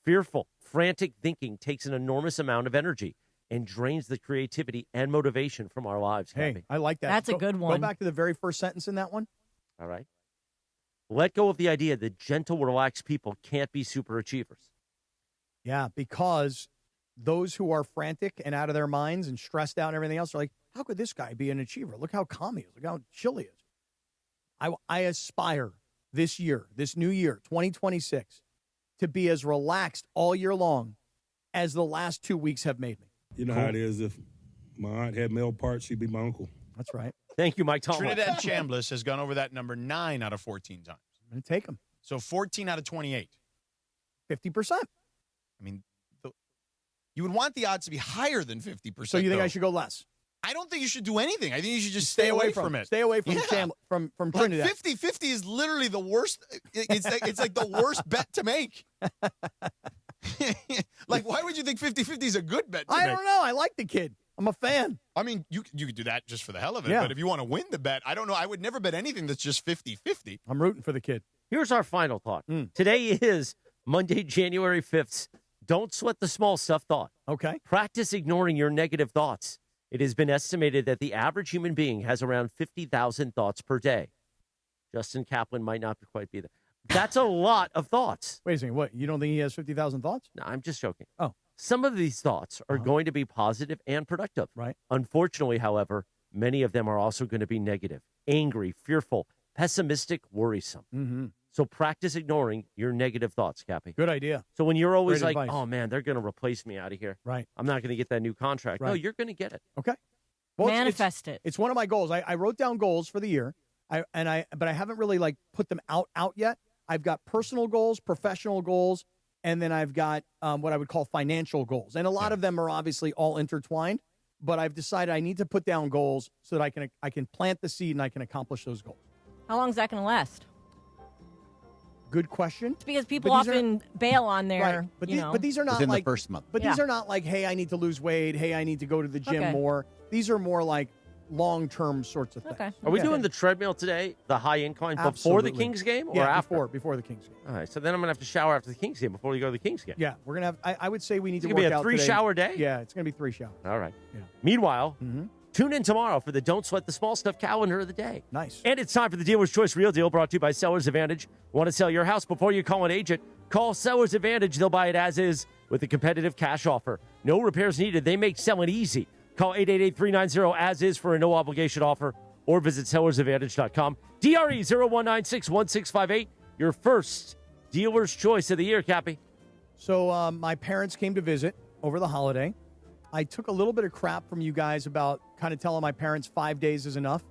Fearful, frantic thinking takes an enormous amount of energy and drains the creativity and motivation from our lives. Hey, Cappy. I like that. That's a good one. Go back to the very first sentence in that one. All right. Let go of the idea that gentle, relaxed people can't be super achievers. Yeah, because those who are frantic and out of their minds and stressed out and everything else are like, how could this guy be an achiever? Look how calm he is. Look how chill he is. I aspire this year, this new year, 2026, to be as relaxed all year long as the last 2 weeks have made me. You know how it is. If my aunt had male parts, she'd be my uncle. That's right. Thank you, Mike Tomlin. Trinidad Chambliss has gone over that number 9 out of 14 times. I'm going to take him. So 14 out of 28. 50%. I mean, you would want the odds to be higher than 50%. So you think I should go less? I don't think you should do anything. I think you should just stay away from it. Stay away from from Trinidad. 50-50 is literally the worst. It's like the worst bet to make. Like, why would you think 50-50 is a good bet to make? I don't know. I like the kid. I'm a fan. I mean, you could do that just for the hell of it. Yeah. But if you want to win the bet, I don't know. I would never bet anything that's just 50-50. I'm rooting for the kid. Here's our final thought. Today is Monday, January 5th. Don't sweat the small stuff thought. Okay. Practice ignoring your negative thoughts. It has been estimated that the average human being has around 50,000 thoughts per day. Justin Kaplan might not quite be there. That's a lot of thoughts. Wait a second. What? You don't think he has 50,000 thoughts? No, I'm just joking. Oh. Some of these thoughts are going to be positive and productive. Right. Unfortunately, however, many of them are also going to be negative, angry, fearful, pessimistic, worrisome. Mm-hmm. So practice ignoring your negative thoughts, Cappy. Good idea. So when you're always Great like, advice. oh, man, they're going to replace me out of here. Right. I'm not going to get that new contract. No, Right. you're going to get it. Okay. Well, Manifest it. It's one of my goals. I wrote down goals for the year, but I haven't really like put them out yet. I've got personal goals, professional goals, and then I've got what I would call financial goals. And a lot of them are obviously all intertwined, but I've decided I need to put down goals so that I can plant the seed and I can accomplish those goals. How long is that going to last? Good question. It's because people But these often bail on their, Right. But these are not Within like the first month. But these are not like, hey, I need to lose weight. Hey, I need to go to the gym Okay. more. These are more like long-term sorts of things. Okay. Are we Yeah. doing the treadmill today, the high incline, before Absolutely. the Kings game or Yeah, after? before the Kings game. All right, so then I'm going to have to shower after the Kings game before we go to the Kings game. Yeah, we're gonna have. I would say we need It's to gonna work be a out 3-shower day? Yeah, it's gonna be 3 showers. All right. Yeah. Meanwhile, tune in tomorrow for the Don't Sweat the Small Stuff calendar of the day. Nice. And it's time for the Dealer's Choice Real Deal brought to you by Seller's Advantage. Want to sell your house before you call an agent? Call Seller's Advantage. They'll buy it as is with a competitive cash offer. No repairs needed. They make selling easy. Call 888-390-AS-IS for a no-obligation offer or visit sellersadvantage.com. DRE 01961658, your first Dealer's Choice of the year, Cappy. So my parents came to visit over the holiday. I took a little bit of crap from you guys about kind of telling my parents 5 days is enough.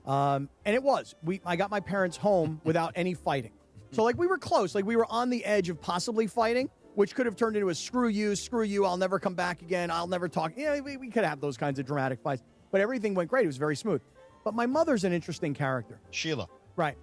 And it was. I got my parents home without any fighting. So, like, we were close. Like, we were on the edge of possibly fighting, which could have turned into a screw you, I'll never come back again, I'll never talk. Yeah, we could have those kinds of dramatic fights. But everything went great. It was very smooth. But my mother's an interesting character. Sheila. Right.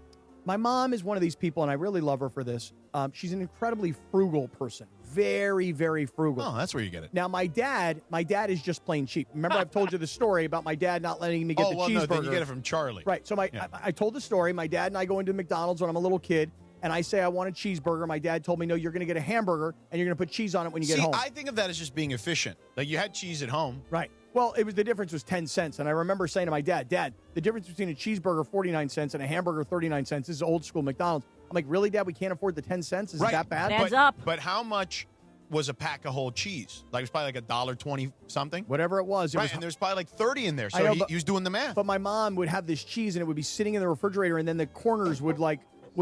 My mom is one of these people, and I really love her for this. She's an incredibly frugal person. Very, very frugal. Oh, that's where you get it. Now, my dad is just plain cheap. Remember, I've told you the story about my dad not letting me get the cheeseburger. No, then you get it from Charlie. Right. So I told the story. My dad and I go into McDonald's when I'm a little kid, and I say I want a cheeseburger. My dad told me, no, you're going to get a hamburger, and you're going to put cheese on it when you get home. I think of that as just being efficient. Like, you had cheese at home. Right. Well, the difference was 10 cents. And I remember saying to my dad, the difference between a cheeseburger, 49 cents, and a hamburger, 39 cents, this is old school McDonald's. I'm like, really, Dad? We can't afford the 10 cents? Is it that bad? Adds up. But how much was a pack of whole cheese? Like, it was probably like $1.20 something? Whatever it was. Right, and there's probably like 30 in there. So know, he was doing the math. But my mom would have this cheese, and it would be sitting in the refrigerator, and then the corners would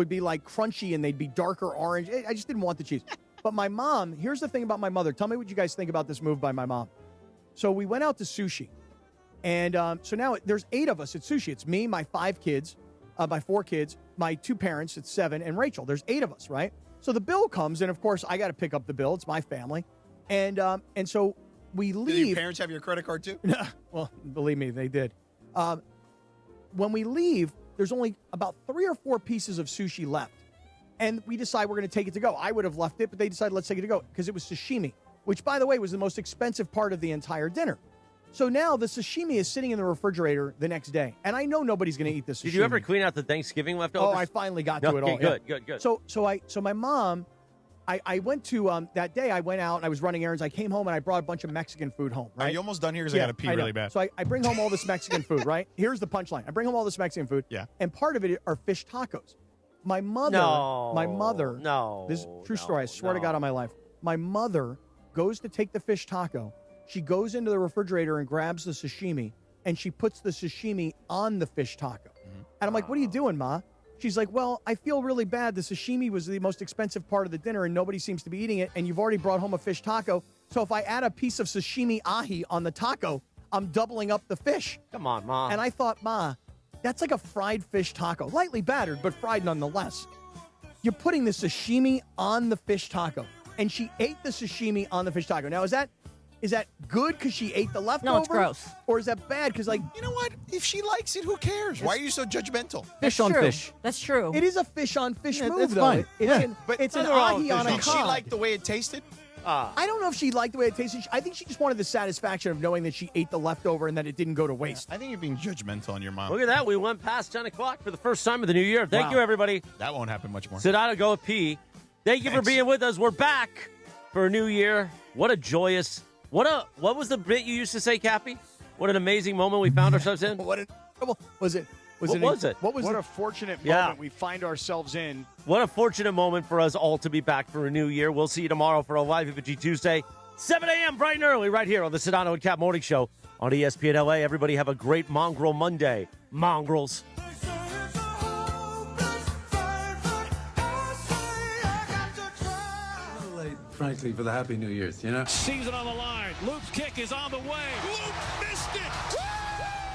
be like crunchy, and they'd be darker orange. I just didn't want the cheese. But my mom, here's the thing about my mother. Tell me what you guys think about this move by my mom. So we went out to sushi. And so now there's 8 of us at sushi. It's me, my 5 kids, my 4 kids, my 2 parents, it's 7, and Rachel. There's 8 of us, right? So the bill comes, and of course I got to pick up the bill. It's my family, and so we leave. Did your parents have your credit card too? Well, believe me, they did. When we leave, there's only about 3 or 4 pieces of sushi left, and we decide we're going to take it to go. I would have left it, but they decided let's take it to go because it was sashimi, which, by the way, was the most expensive part of the entire dinner. So now the sashimi is sitting in the refrigerator the next day, and I know nobody's going to eat this sashimi. Did you ever clean out the Thanksgiving leftovers? Oh, I finally got to it all. Good. So my mom, I went to that day. I went out and I was running errands. I came home and I brought a bunch of Mexican food home. Right? Are you almost done here? Because I got to pee really bad. So I bring home all this Mexican food. Right? Here's the punchline. I bring home all this Mexican food. Yeah. And part of it are fish tacos. My mother. This is a true story. I swear to God on my life. My mother goes to take the fish taco. She goes into the refrigerator and grabs the sashimi, and she puts the sashimi on the fish taco. And I'm like, what are you doing, Ma? She's like, well, I feel really bad. The sashimi was the most expensive part of the dinner, and nobody seems to be eating it, and you've already brought home a fish taco. So if I add a piece of sashimi ahi on the taco, I'm doubling up the fish. Come on, Ma. And I thought, Ma, that's like a fried fish taco. Lightly battered, but fried nonetheless. You're putting the sashimi on the fish taco. And she ate the sashimi on the fish taco. Now, is that good because she ate the leftover? No, it's gross. Or is that bad because, like... You know what? If she likes it, who cares? Why are you so judgmental? Fish on fish. That's true. It is a fish-on-fish move, it's though. fine. It's an ahi on a Did she cod. like the way it tasted? I don't know if she liked the way it tasted. I think she just wanted the satisfaction of knowing that she ate the leftover and that it didn't go to waste. I think you're being judgmental on your mom. Look at that. We went past 10 o'clock for the first time of the new year. Thank you, everybody. That won't happen much more. Sedano, go pee. Thank you for being with us. We're back for a new year. What a joyous... What was the bit you used to say, Cappy? What an amazing moment we found ourselves in. What was it? What was it? What a fortunate moment we find ourselves in. What a fortunate moment for us all to be back for a new year. We'll see you tomorrow for a Live Infantry Tuesday, 7 a.m. bright and early, right here on the Sedano and Kap Morning Show on ESPN LA. Everybody have a great Mongrel Monday. Mongrels. Frankly, for the Happy New Year's, you know? Season on the line. Loop's kick is on the way. Loop missed it.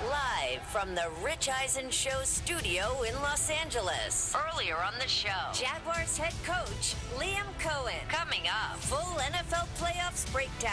Live from the Rich Eisen Show studio in Los Angeles. Earlier on the show, Jaguars head coach Liam Cohen. Coming up, full NFL playoffs breakdown.